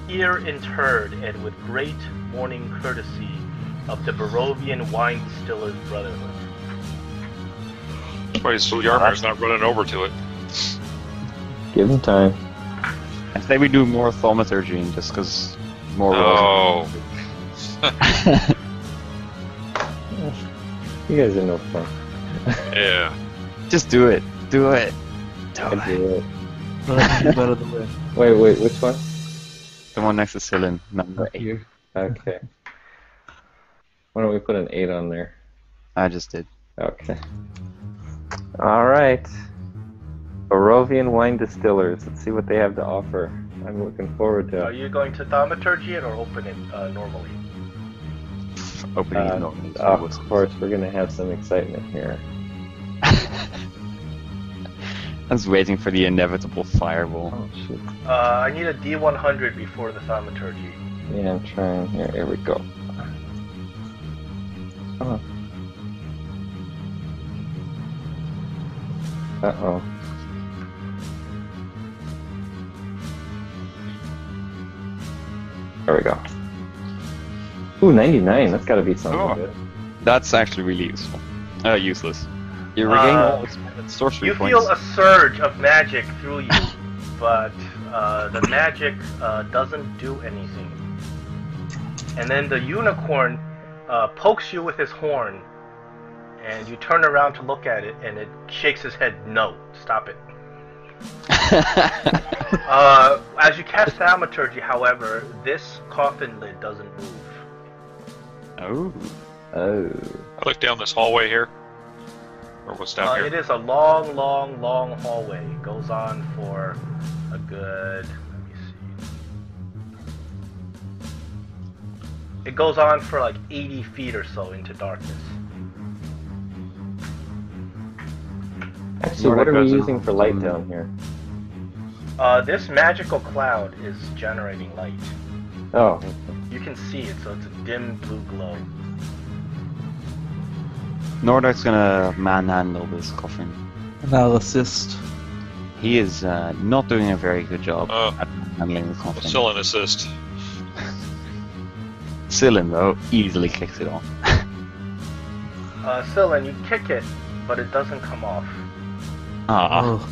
Here interred and with great mourning courtesy of the Barovian Wine Distillers Brotherhood. That's why Yarmir's not running over to it. Give him time. I say we do more thaumaturgy just because more. Oh. You guys are no fun. Yeah. Just do it. Do it. I do it. Move out of the way. Wait, which one? The one next to Cylin, number 8. Here. Okay. Why don't we put an 8 on there? I just did. Okay. Alright. Barovian Wine Distillers. Let's see what they have to offer. I'm looking forward to Are it. you going to thaumaturgy it or open it normally? Opening it normally. Of course, we're going to have some excitement here. I was waiting for the inevitable fireball. Oh, shoot. I need a D100 before the thaumaturgy. Yeah, I'm trying here. Here we go. Come on. Uh-oh. There we go. Ooh, 99. That's got to be something Oh. good. That's actually really useful. Useless. You regain all expended sorcery You points. feel a surge of magic through you, but the magic doesn't do anything. And then the unicorn pokes you with his horn, and you turn around to look at it, and it shakes his head, no, stop it. As you cast Thaumaturgy, however, this coffin lid doesn't move. Oh. Oh. I look down this hallway here. Or what's down It here? is a long, long, long hallway. It goes on for a good... Let me see. It goes on for like 80 feet or so into darkness. Actually, Sort what of are we goes in- using for light down here? This magical cloud is generating light. Oh. You can see it, so it's a dim blue glow. Nordak's gonna manhandle this coffin. And I'll assist. He is not doing a very good job Oh. at handling the coffin. Still an assist. Cylin, though, easily kicks it off. Cylin, you kick it, but it doesn't come off. Ah, Oh,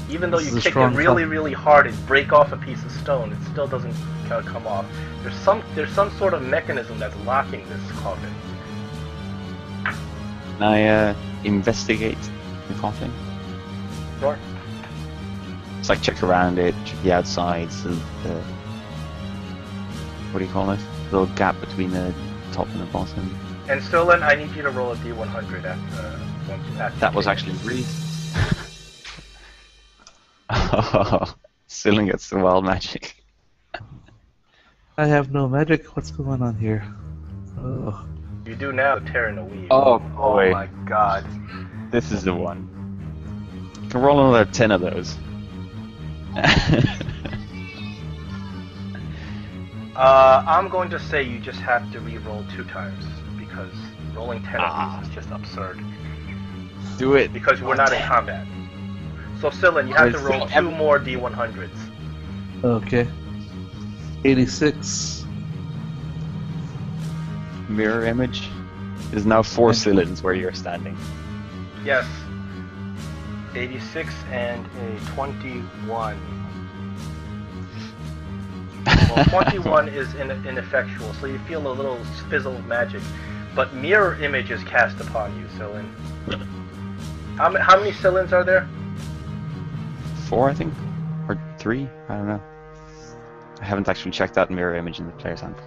Even though This you is a kick it strong really, coffin. really hard and break off a piece of stone, it still doesn't come off. There's some sort of mechanism that's locking this coffin. can I investigate the coffin? Sure. It's like check around it, check the outsides, the what do you call it? The little gap between the top and the bottom. And Cylin, I need you to roll a D100 after That was actually really. Cylin gets the wild magic. I have no magic. What's going on here? Oh, You do now, tearing a weave. Oh, Oh boy. my god. This is the one. You can roll another 10 of those. I'm going to say you just have to re-roll 2 times, because rolling 10 of these is just absurd. Do it. Because we're not in combat. So Cylin, you have to Wait, roll so 2 more D100s. okay. 86. Mirror image. There's now 4 Cylins where you're standing. Yes. 86 and a 21. Well, 21 is ineffectual, so you feel a little fizzle of magic. But mirror image is cast upon you, Cylin. How many Cylins are there? 4, I think? Or 3? I don't know. I haven't actually checked that mirror image in the player's handbook.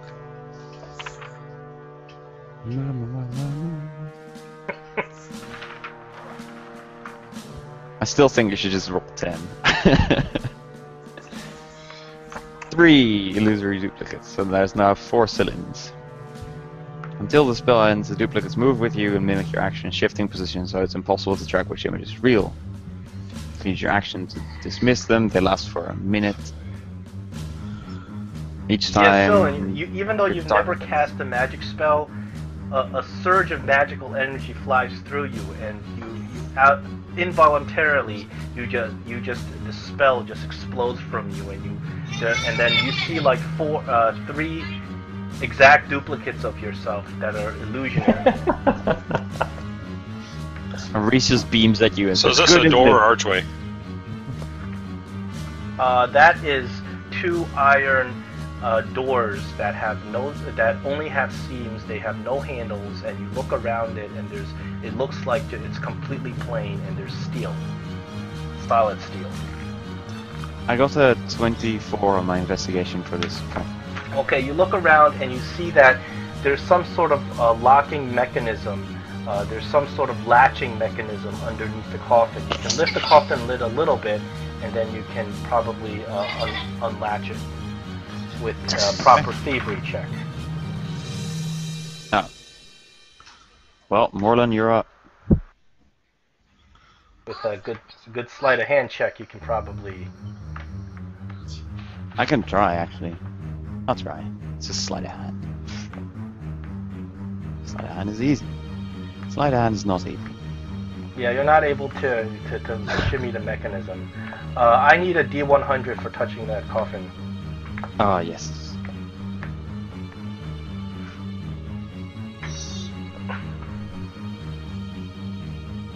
I still think you should just roll 10. 3 illusory duplicates, so there's now 4 Cylins. And Until the spell ends, the duplicates move with you and mimic your action shifting position, so it's impossible to track which image is real. You can use your action to dismiss them. They last for a minute. Each time. Yeah, still, and even though you're you've talking- never cast a magic spell, a surge of magical energy flies through you, and involuntarily the spell just explodes from you, and then you see like three exact duplicates of yourself that are illusionary. And Reese just beams at you and So says, is this "Good a door indeed." or archway? That is two iron doors that only have seams. They have no handles, and you look around it, and it looks like it's completely plain, and there's steel, solid steel. I got a 24 on my investigation for this. Okay, you look around and you see that there's some sort of locking mechanism. There's some sort of latching mechanism underneath the coffin. You can lift the coffin lid a little bit, and then you can probably unlatch it with proper thievery check. Oh. Well, Morlan, you're up. With a good sleight of hand check, you can probably. I can try, actually. I'll try. It's just sleight of hand. Sleight of hand is easy. Sleight of hand is not easy. Yeah, you're not able to shimmy the mechanism. I need a D100 for touching that coffin. Ah, yes.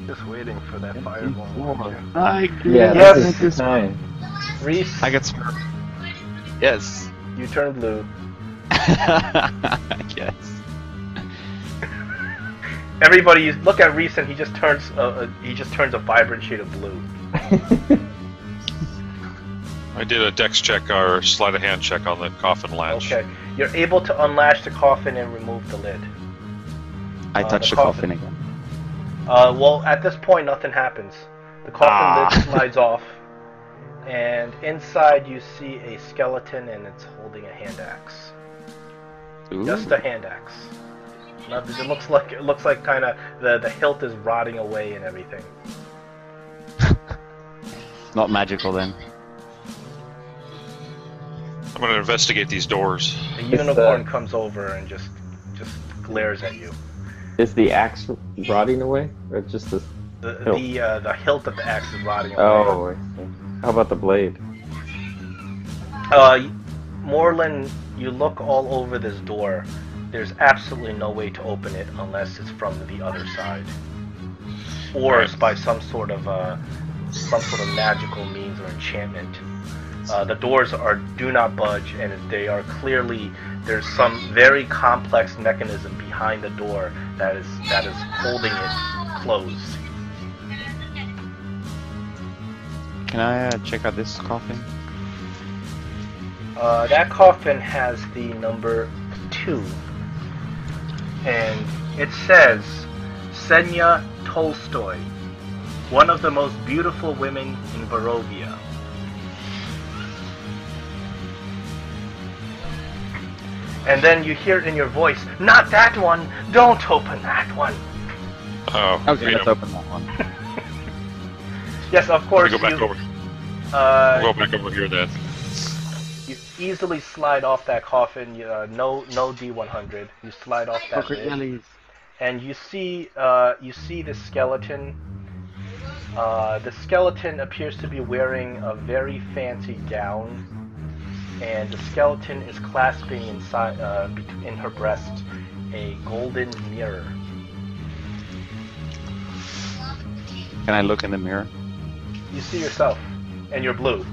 Just waiting for that fireball. Yeah, Yes. this is time. Reese, I get smart. Yes. you turn blue. Yes. Everybody, you look at Reese and he just turns a vibrant shade of blue. I did a dex check or sleight of hand check on the coffin latch. Okay, you're able to unlatch the coffin and remove the lid. I touch the coffin again. Well, at this point, nothing happens. The coffin lid slides off, and inside you see a skeleton, and it's holding a hand axe. Ooh. Just a hand axe. It looks like kind of the hilt is rotting away and everything. Not magical then. I'm going to investigate these doors. The unicorn comes over and just glares at you. Is the axe rotting away, or just the hilt? The hilt of the axe is rotting away. Oh, I see. How about the blade? Morlan, you look all over this door. There's absolutely no way to open it unless it's from the other side, or it's by some sort of magical means or enchantment. The doors do not budge, and they are clearly, there's some very complex mechanism behind the door that is holding it closed. Can I check out this coffin? That coffin has the number 2, and it says, Ksenia Tolstoy, one of the most beautiful women in Barovia. And then you hear it in your voice, not that one, don't open that one. Oh, Okay, you let's know, open that one. Yes, of course, go back over. Go back over here then. you easily slide off that coffin, no D100, you slide off that lid, and you see the skeleton. The skeleton appears to be wearing a very fancy gown, and the skeleton is clasping inside, in her breast, a golden mirror. Can I look in the mirror? You see yourself, and you're blue.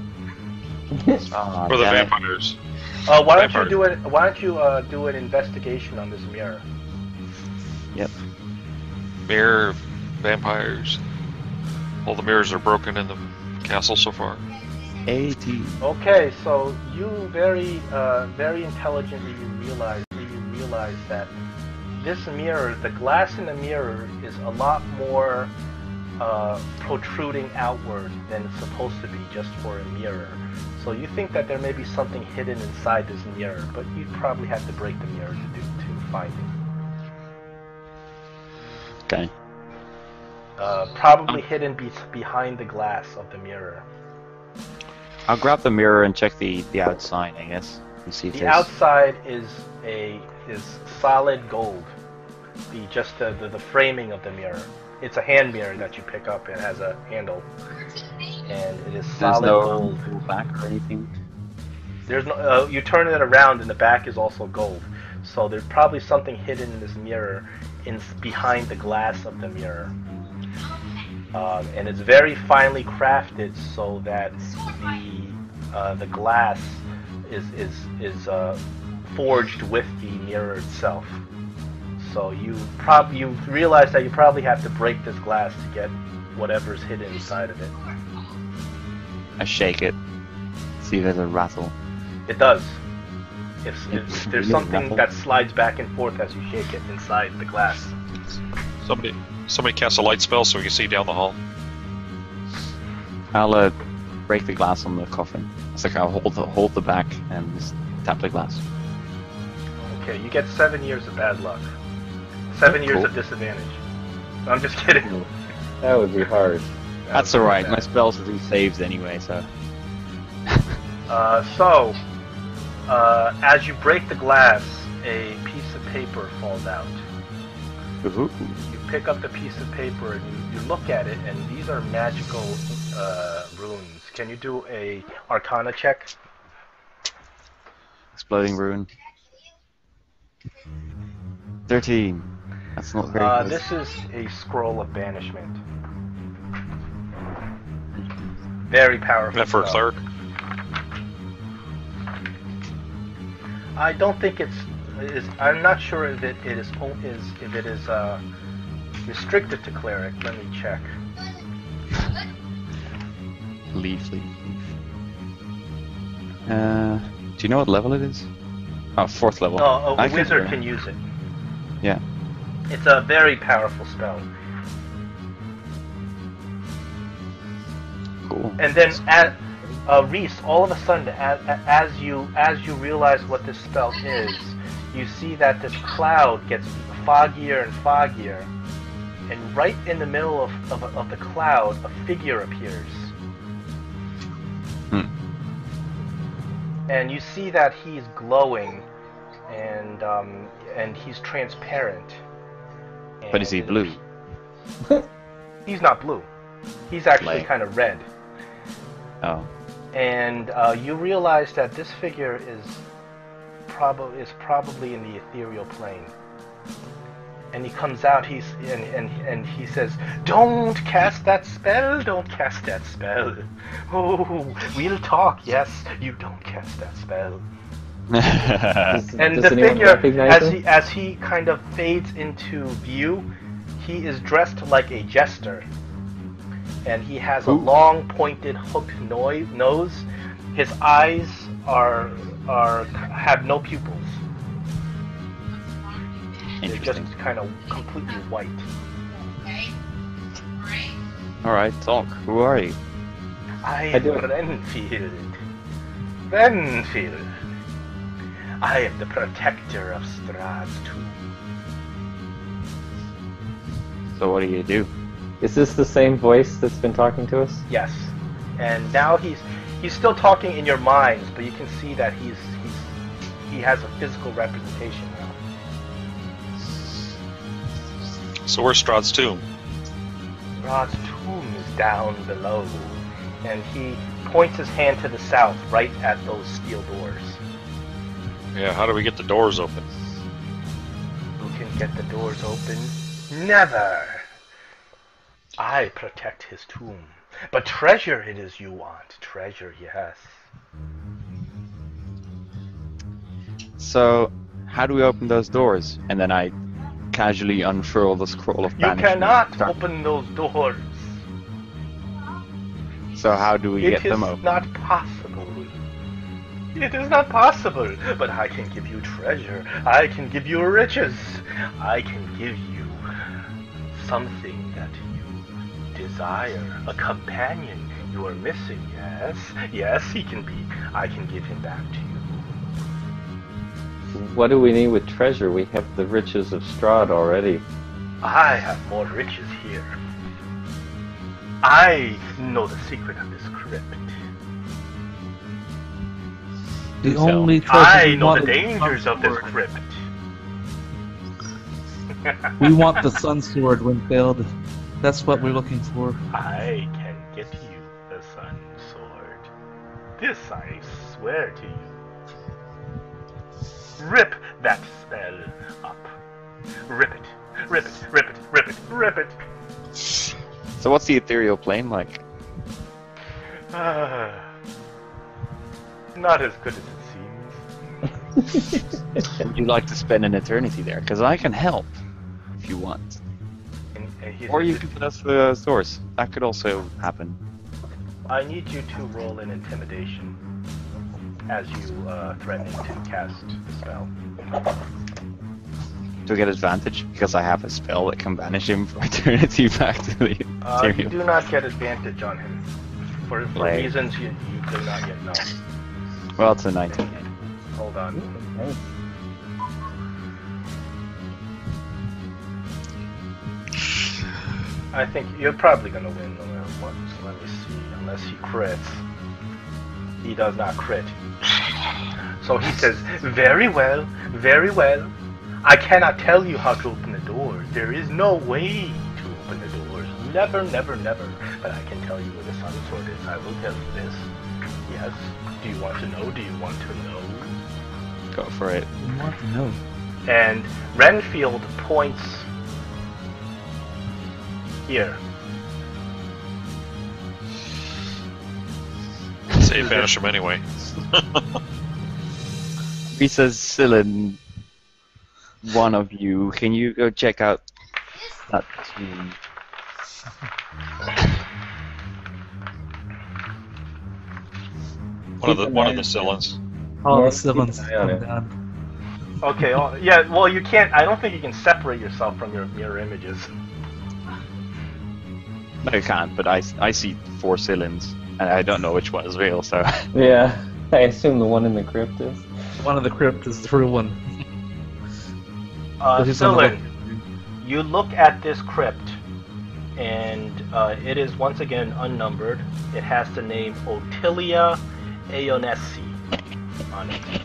Ah, For the damn it. vampires. Why don't Vampire. you do an investigation on this mirror? Yep. Mirror, vampires. All the mirrors are broken in the castle so far. 80. Okay, so you very intelligently realize that this mirror, the glass in the mirror, is a lot more protruding outward than it's supposed to be just for a mirror. So you think that there may be something hidden inside this mirror, but you'd probably have to break the mirror to find it. Okay. Probably hidden behind the glass of the mirror. I'll grab the mirror and check the outside, I guess, and see if The there's... outside is solid gold. The framing of the mirror. It's a hand mirror that you pick up. It has a handle, and it is There's solid no gold. pull back or anything. There's no. You turn it around, and the back is also gold. So there's probably something hidden in this mirror, behind the glass of the mirror. And it's very finely crafted so that the glass is forged with the mirror itself. So you realize that you probably have to break this glass to get whatever's hidden inside of it. I shake it. See if there's a rattle. It does. If there's Really something rattle? that slides back and forth as you shake it inside the glass. Somebody cast a light spell so we can see down the hall. I'll break the glass on the coffin. It's like I'll hold the back and just tap the glass. Okay, you get 7 years of bad luck. 7 years Cool. of disadvantage. No, I'm just kidding. That would be hard. That's alright, my spells do saves anyway, so... As you break the glass, a piece of paper falls out. Ooh. You pick up the piece of paper and you look at it, and these are magical runes. Can you do a Arcana check? Exploding rune. 13. That's not very good. This is a scroll of banishment. Very powerful. That for a spell. cleric? I don't think I'm not sure if it is restricted to cleric. Let me check. Leaf. Do you know what level it is? Oh, 4th level. No, I a wizard learn. can use it. Yeah. It's a very powerful spell. Cool. And then Reese, all of a sudden, as you realize what this spell is, you see that this cloud gets foggier and foggier, and right in the middle of the cloud, a figure appears. And you see that he's glowing, and he's transparent. But is he blue? He's not blue. He's actually Lame. kind of red. Oh. And you realize that this figure is probably in the ethereal plane. And he comes out. And he says, "Don't cast that spell! Don't cast that spell! Oh, we'll talk. Yes, you don't cast that spell." And Does the anyone figure, recognize him? as he kind of fades into view, he is dressed like a jester. And he has a long, pointed, hooked nose. His eyes have no pupils. They're just Interesting. kind of completely white. Alright, talk. Who are you? I I am do. Renfield. Renfield. I am the protector of Strahd's tomb. So what do you do? Is this the same voice that's been talking to us? Yes. And now he's still talking in your minds, but you can see that he has a physical representation now. So where's Strahd's tomb? Strahd's tomb is down below, and he points his hand to the south, right at those steel doors. Yeah, how do we get the doors open? Who can get the doors open? Never! I protect his tomb. But treasure it is you want. Treasure, yes. So, how do we open those doors? And then I casually unfurl the scroll of You banishment. cannot Start- open those doors. So how do we get It is them open? not possible. It is not possible. But I can give you treasure. I can give you riches. I can give you something that you desire. A companion you are missing, yes? Yes, he can be. I can give him back to you. What do we need with treasure? We have the riches of Strahd already. I have more riches here. I know the secret of this crypt. The So, only treasure I we know want the is dangers sun of this sword. crypt. We want the sun sword when failed. That's what we're looking for. I can get you the sun sword. This I swear to you. Rip that spell up. Rip it. Rip it. Rip it. Rip it. Rip it. So what's the ethereal plane like? Not as good as it seems. Would you like to spend an eternity there? Because I can help, if you want. And he Or you says, can put us the source. That could also happen. I need you to roll an intimidation as you threaten to cast the spell. Do I get advantage? Because I have a spell that can banish him for eternity back to the You ethereal. do not get advantage on him. For Right. reasons you do not yet know. Well, it's a 19. Hold on. I think you're probably gonna win no matter what. So let me see. Unless he crits. He does not crit. So he says, very well, very well. I cannot tell you how to open the doors. There is no way to open the doors. Never, never, never. But I can tell you where the sun sword is. I will tell you this. Yes. Do you want to know? Do you want to know? Go for it. We want to know. And Renfield points here. Say banish him anyway. He says, Cyllin, one of you, can you go check out that tomb? One of the Cylons. All the More siblings keep an eye on come it. down. Okay, yeah, well, you can't. I don't think you can separate yourself from your mirror images. No, you can't, but I see 4 Cyllins, and I don't know which one is real, so... Yeah, I assume the one in the crypt is. One of the crypt is the real one. But he's on the Sylvan, you look at this crypt, and it is once again unnumbered. It has the name Otilia Aeonesi on it.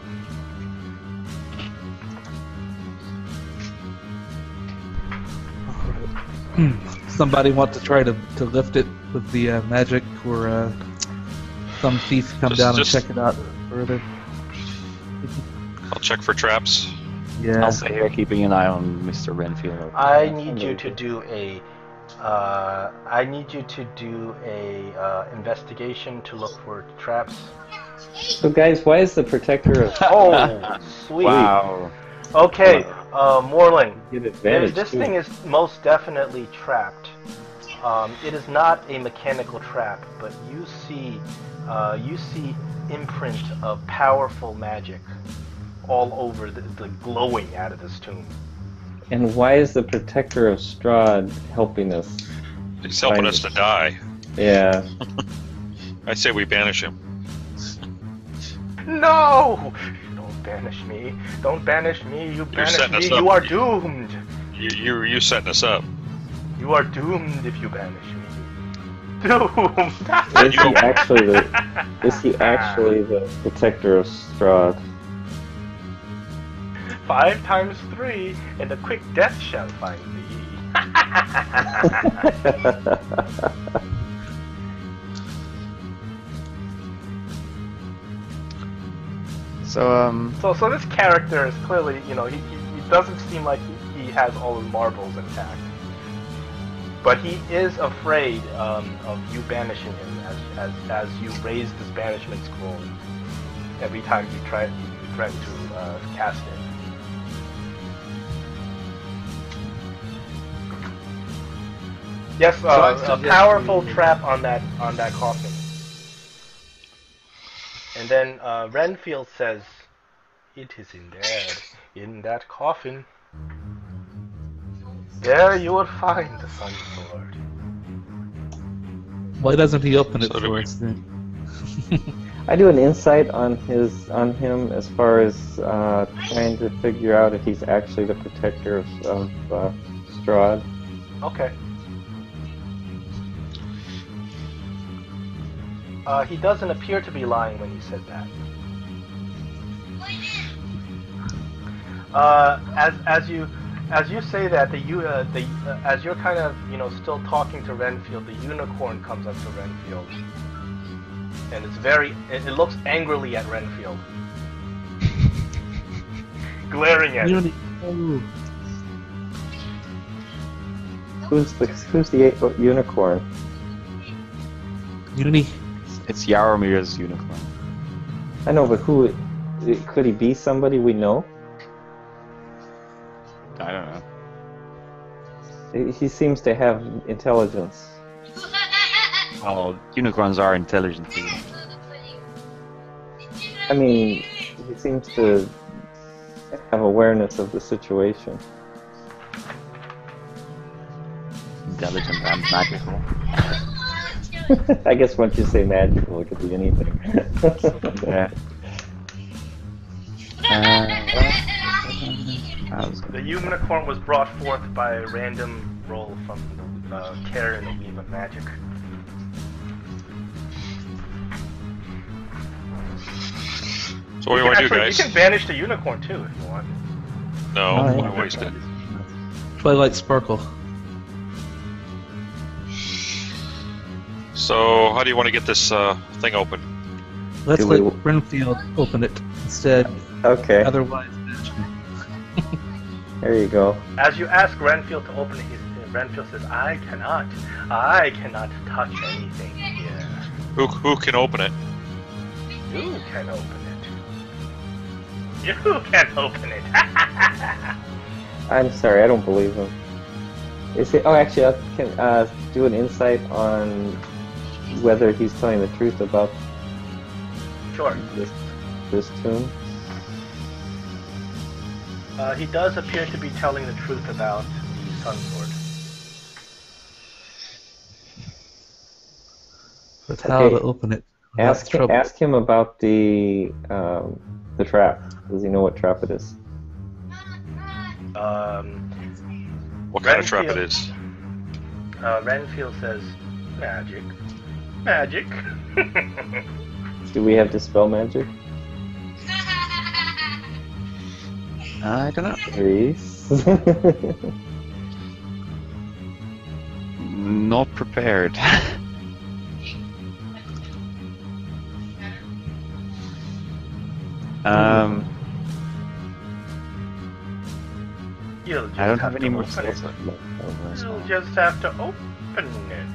Somebody want to try to lift it with the magic, or some thief come Just- down and just- check it out further. I'll check for traps. Yeah. I'll stay here keeping an eye on Mr. Renfield. I need you to do a. Investigation to look for traps. So guys, why is the protector of Oh, sweet. Wow. Okay, Morlin. get advantage This too? thing is most definitely trapped. It is not a mechanical trap, but you see imprint of powerful magic all over the glowing out of this tomb. And why is the protector of Strahd helping us? He's helping Find us it. to die. Yeah. I say we banish him. No! Don't banish me. Don't banish me. You banish setting me. us up. You are doomed. You setting us up. You are doomed if you banish me. Doomed. Is he actually the protector of Strahd? 5 times 3, and a quick death shall find thee. So, So this character is clearly, he doesn't seem like he has all his marbles intact. But he is afraid of you banishing him as you raise this banishment scroll every time you threaten to cast it. Yes, I a suggest powerful we- trap on that coffin. And then Renfield says, "It is in that coffin. There you will find the sun sword." Why doesn't he open it So do for we. us then? I do an insight on him as far as trying to figure out if he's actually the protector of Strahd. Okay. He doesn't appear to be lying when he said that. As you say that, as you're kind of still talking to Renfield, the unicorn comes up to Renfield, and it looks angrily at Renfield, glaring at him. Who's the unicorn? Uni. It's Yaromir's unicorn. I know, but who could he be? Somebody we know? I don't know. He seems to have intelligence. Oh, unicorns are intelligent people. I mean, he seems to have awareness of the situation. Intelligent and magical. I guess once you say magical, it could be anything. Yeah. The unicorn was brought forth by a random roll from Care and the Weave of Magic. So what do you want to do, Actually, guys? you can banish the unicorn too if you want. No, Oh, yeah. I wasted. Twilight Sparkle. So how do you want to get this thing open? Let's Do let we- Renfield open it instead. Okay, Otherwise, there you go. As you ask Renfield to open it, Renfield says, I cannot touch anything here. Who can open it? You can open it. You can open it. I'm sorry, I don't believe him. Is it? Oh, actually, I can do an insight on whether he's telling the truth about Sure. this tomb. He does appear to be telling the truth about the Sun Sword. that's how Okay. to open it. That's trouble. Ask him about the trap. Does he know what trap it is? What kind of trap it Renfield. is? Renfield says, magic. Magic. Do we have dispel magic? I don't know. Reese? Not prepared. You'll just I don't have any to more open skills. it. You'll just have to open it.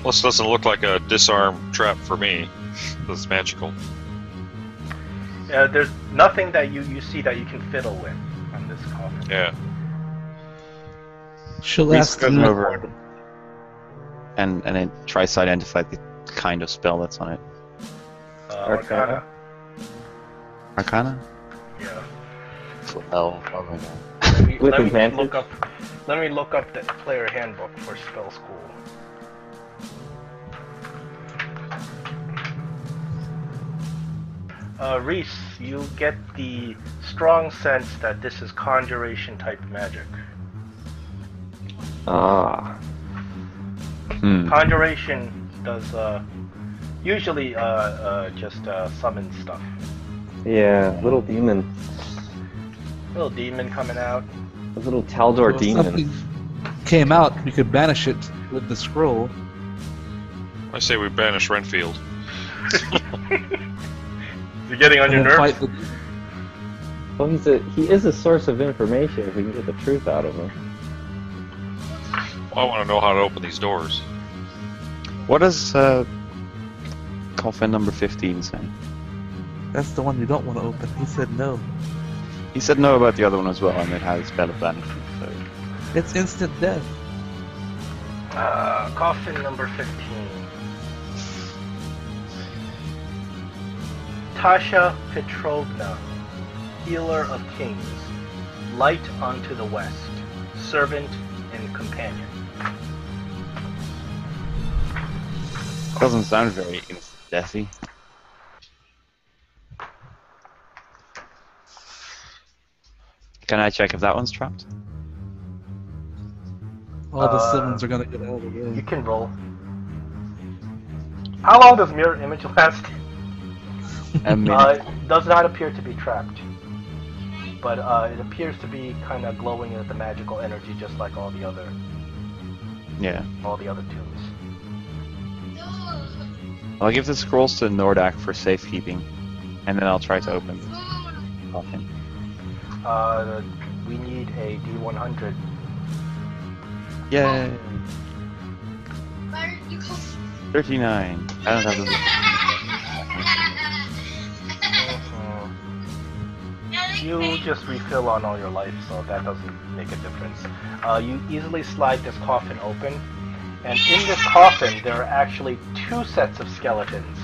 This doesn't look like a disarm trap for me. That's magical. There's nothing that you see that you can fiddle with on this coffin. Yeah. She'll Reese ask the goes over unicorn. and it tries to identify the kind of spell that's on it. Arcana. Arcana? Yeah. Oh my god. With Let me advantage? look up the player handbook for spell school. Reese, you get the strong sense that this is conjuration type magic. Ah. Conjuration does usually just summon stuff. Yeah, little demon. Little demon coming out. A little Taldor Well, demon. something came out, we could banish it with the scroll. I say we banish Renfield. You're getting on And your then nerves? fight the Well, he is a source of information if we can get the truth out of him. I want to know how to open these doors. What does coffin number 15 say? That's the one you don't want to open. He said no. He said no about the other one as well, and it had a spell of banishment, so... It's instant death. Coffin number 15. Tasha Petrovna, healer of kings, light unto the west, servant and companion. Doesn't sound very instant deathy. Can I check if that one's trapped? All the siblings are gonna get out of the You way. can roll. How long does mirror image last? A minute. It does not appear to be trapped, but it appears to be kind of glowing with the magical energy, just like all the other Yeah. tombs. I'll give the scrolls to Nordak for safekeeping, and then I'll try to open the coffin. We need a D100. Yay! 39. I don't have the. You just refill on all your life, so that doesn't make a difference. You easily slide this coffin open, and in this coffin there are actually 2 sets of skeletons.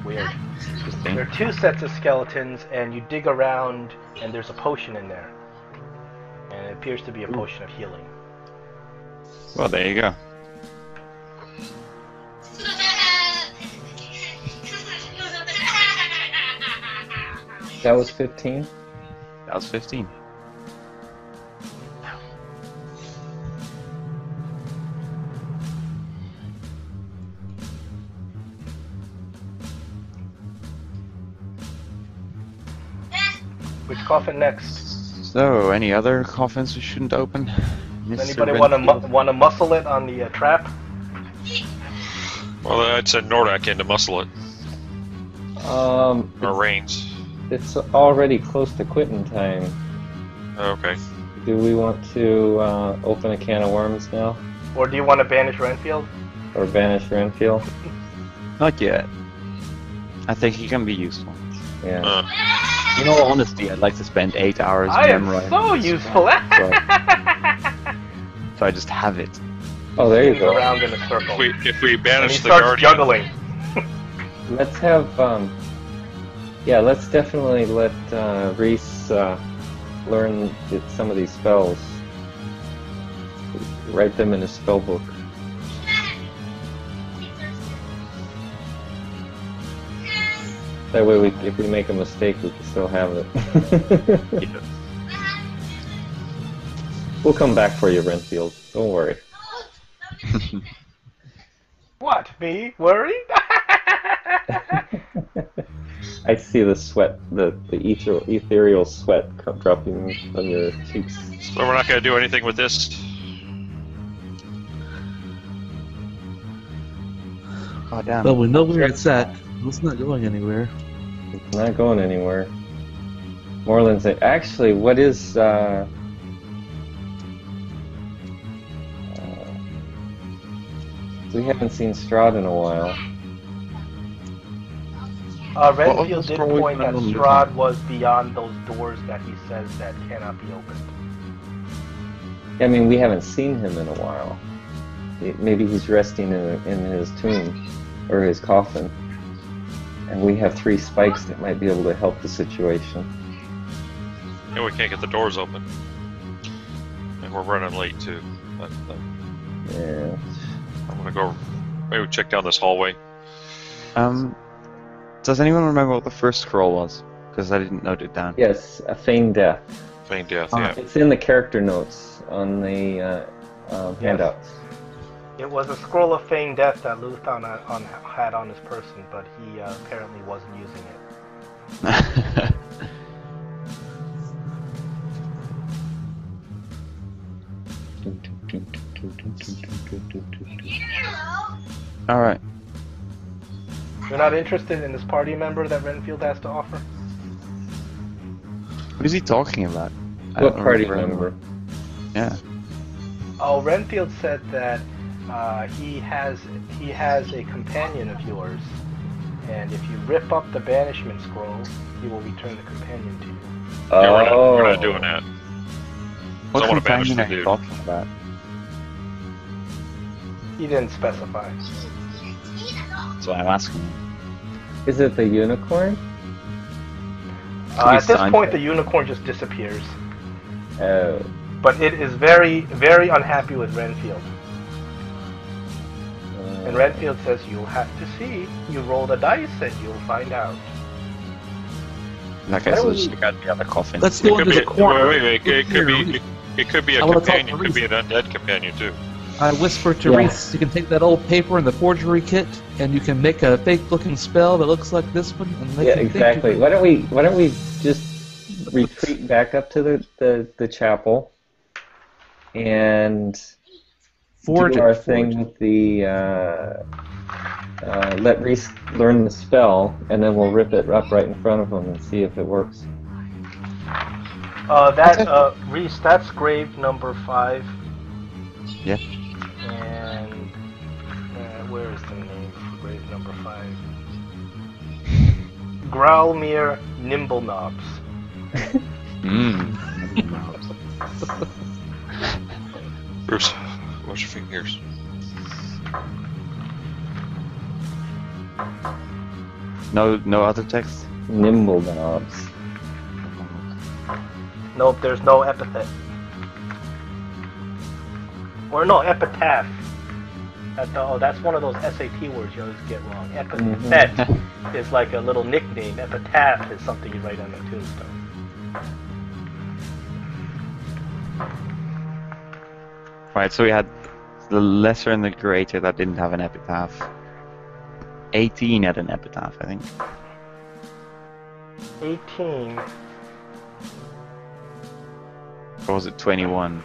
Weird. Interesting. There are 2 sets of skeletons, and you dig around, and there's a potion in there. And it appears to be a potion of healing. Well, there you go. That was 15. That was 15. Which coffin next? So, any other coffins we shouldn't open? Does Mr. anybody Renfield? want to muscle it on the trap? Well, I'd send Nordak in to muscle it. Or Reigns. It's already close to quitting time. Okay. Do we want to open a can of worms now? Or do you want to banish Renfield? Or banish Renfield? Not yet. I think he can be useful. Yeah. In all honesty, I'd like to spend 8 hours I am memorizing. so this useful! spell, so I just have it. Oh, there you Spins go. around in a circle. If we And he banish the starts Guardian, juggling. Let's have, yeah, let's definitely let Reese learn some of these spells. Write them in his spell book. That way, if we make a mistake, we can still have it. Yeah. We'll come back for you, Renfield. Don't worry. What? Me? Worried? I see the sweat, the ethereal sweat dropping on your cheeks. so we're not going to do anything with this. Oh, damn. Well, we know where it's at. It's not going anywhere. It's not going anywhere. Moreland's actually, what is we haven't seen Strahd in a while. Renfield did scroll we point that found on the Strahd was beyond those doors that he says that cannot be opened. I mean, we haven't seen him in a while. Maybe he's resting in his tomb or his coffin, and we have 3 spikes that might be able to help the situation. And we can't get the doors open. And we're running late too. But, Yeah. I'm going to go maybe check down this hallway. Does anyone remember what the first scroll was? Because I didn't note it down. Yes, a feigned death. Feigned death, yeah. It's in the character notes on the handouts. It was a scroll of feigned death that Luthon had on his person, but he apparently wasn't using it. Alright. You're not interested in this party member that Renfield has to offer? What is he talking about? I What don't party remember. member? Yeah. Oh, Renfield said that he has a companion of yours, and if you rip up the banishment scroll, he will return the companion to you. Yeah, we're not doing that. What I wanna banish companion the are you dude. talking about? He didn't specify. So I'm asking you. Is it the unicorn? At this sign point, it? the unicorn just disappears. Oh. But it is very, very unhappy with Renfield. And Renfield says, you'll have to see. You roll the dice and you'll find out. Like I said, let's check out the other coffin. Let's It go could into be. the corner. Wait. It could be. It could be a I wanna talk companion. to It could be Reese. an undead companion too. I whisper to Yeah. Reese, you can take that old paper and the forgery kit, and you can make a fake-looking spell that looks like this one. And make Yeah, them think exactly. you- Why don't we just retreat back up to the chapel and Forge do it. our forge thing it. with the let Reese learn the spell, and then we'll rip it up right in front of him and see if it works. Reese, that's grave number 5. Yeah. And where is the name for grave number 5? Growlmere Nimblenobs. Bruce, wash your fingers. No other text. Nimble knobs. Nope, there's no epithet. Or no, epitaph. That's one of those SAT words you always get wrong. Epithet is like a little nickname. Epitaph is something you write on a tombstone. Right, so we had the lesser and the greater that didn't have an epitaph. 18 had an epitaph, I think. 18. Or was it 21?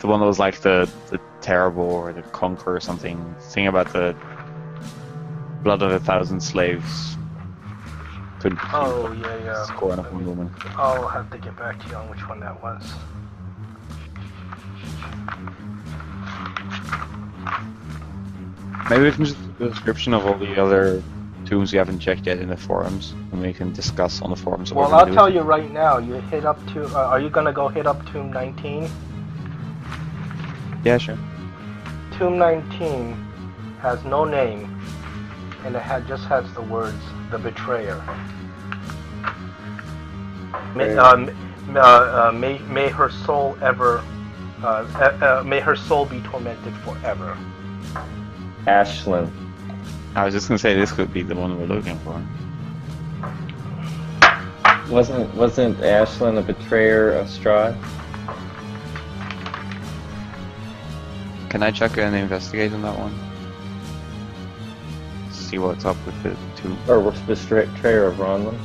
The one that was like the terrible or the conqueror or something. Thing about the blood of 1,000 slaves. Couldn't Oh, yeah. score enough on a woman. I'll have to get back to you on which one that was. Maybe we can just do a description of all the other tombs we haven't checked yet in the forums, and we can discuss on the forums. what Well, we're I'll gonna do. tell you right now. You hit up to. Are you gonna go hit up Tomb 19? Yeah, sure. Tomb 19 has no name, and it just has the words "the betrayer." May her soul ever. May her soul be tormented forever. Ashlyn. I was just gonna say this could be the one we're looking for. Wasn't Ashlyn a betrayer of Strahd? Can I check and investigate on that one? See what's up with the two. Or was betrayer of Ronlin?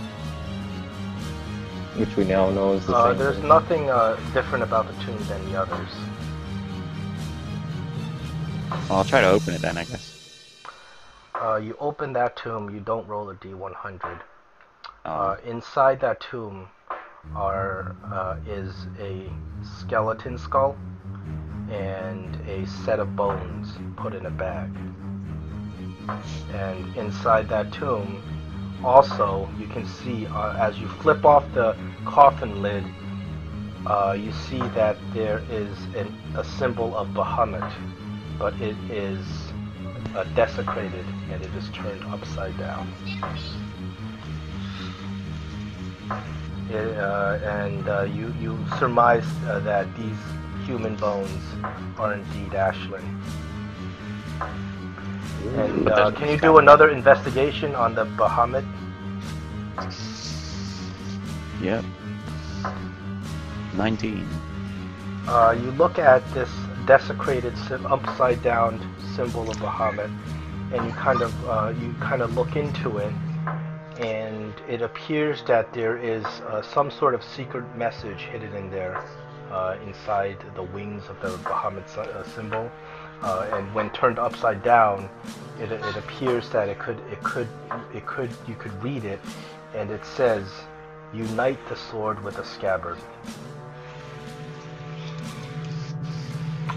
Which we now know is the same. There's thing. nothing different about the tomb than the others. Well, I'll try to open it then, I guess. You open that tomb, you don't roll a D100. Oh. Inside that tomb is a skeleton skull and a set of bones put in a bag. And inside that tomb, also, you can see as you flip off the coffin lid, you see that there is a symbol of Bahamut, but it is desecrated and it is turned upside down. You surmise that these human bones are indeed Ashlyn. And can you do another investigation on the Bahamut? Yep. 19. You look at this desecrated upside down symbol of Bahamut, and you kind of look into it, and it appears that there is some sort of secret message hidden in there, inside the wings of the Bahamut symbol. And when turned upside down, it appears that you could read it, and it says, "Unite the sword with a scabbard."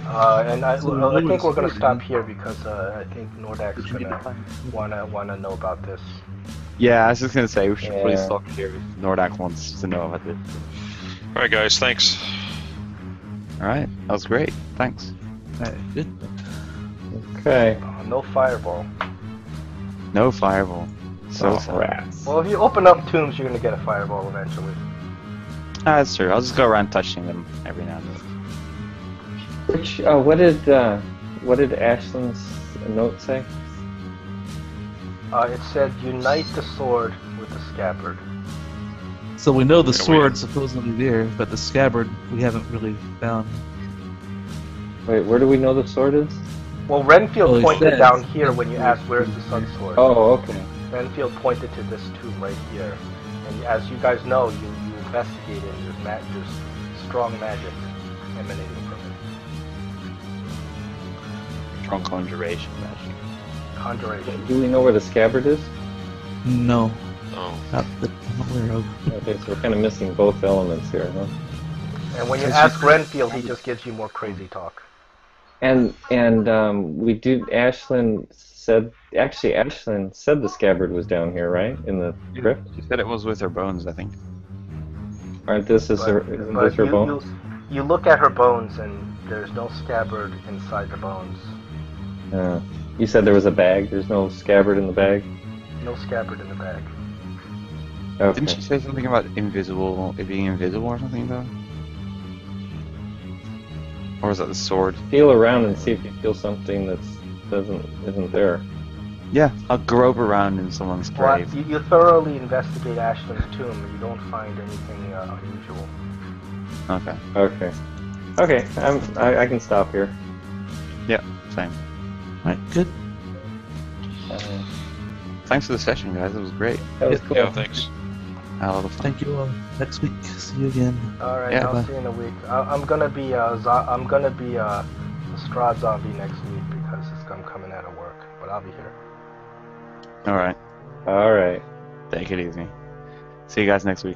And I think we're gonna stop here because I think Nordak's gonna wanna know about this. Yeah, I was just gonna say we should probably Yeah. stop here if Nordak wants to know about this. Alright, guys, thanks. Alright, that was great. Thanks. Good. Okay. No fireball. No fireball. So Oh, sad. rats. Well, if you open up tombs, you're gonna get a fireball eventually. Ah, that's true. I'll just go around touching them every now and then. Which, what did Ashlyn's note say? It said, "Unite the sword with the scabbard. So we know the Yeah, sword's supposedly there, but the scabbard we haven't really found. Wait, where do we know the sword is? Well, Renfield Well, he pointed says- down here when you asked where's the sun sword. Oh, okay. Renfield pointed to this tomb right here. And as you guys know, you investigated and there's strong magic emanating from it. Strong conjuration magic. Conjuration. Do we know where the scabbard is? No, Oh, not that I'm aware of. Okay, so we're kind of missing both elements here, huh? And when you Because ask Renfield, he just gives you more crazy talk. And we do. Ashlyn said the scabbard was down here, right? In the crypt. She said it was with her bones, I think. Aren't this is her? Isn't this her bone? You look at her bones and there's no scabbard inside the bones. You said there was a bag. There's no scabbard in the bag. No scabbard in the bag. Okay. Didn't she say something about invisible, it being invisible or something though? Or was that the sword? Feel around and see if you feel something isn't there. Yeah, I'll grope around in someone's Well, grave. you thoroughly investigate Ashlyn's tomb and you don't find anything unusual. Okay. Okay. Okay. I can stop here. Yeah, same. Alright, good. Thanks for the session, guys. It was great. That was cool. yeah, thanks. I had a lot of fun. Thank you all. Next week, see you again. All right, Yeah, I'll bye. see you in a week. I'm gonna be a straw zombie next week because I'm coming out of work, but I'll be here. Alright. All right. Take it easy. See you guys next week.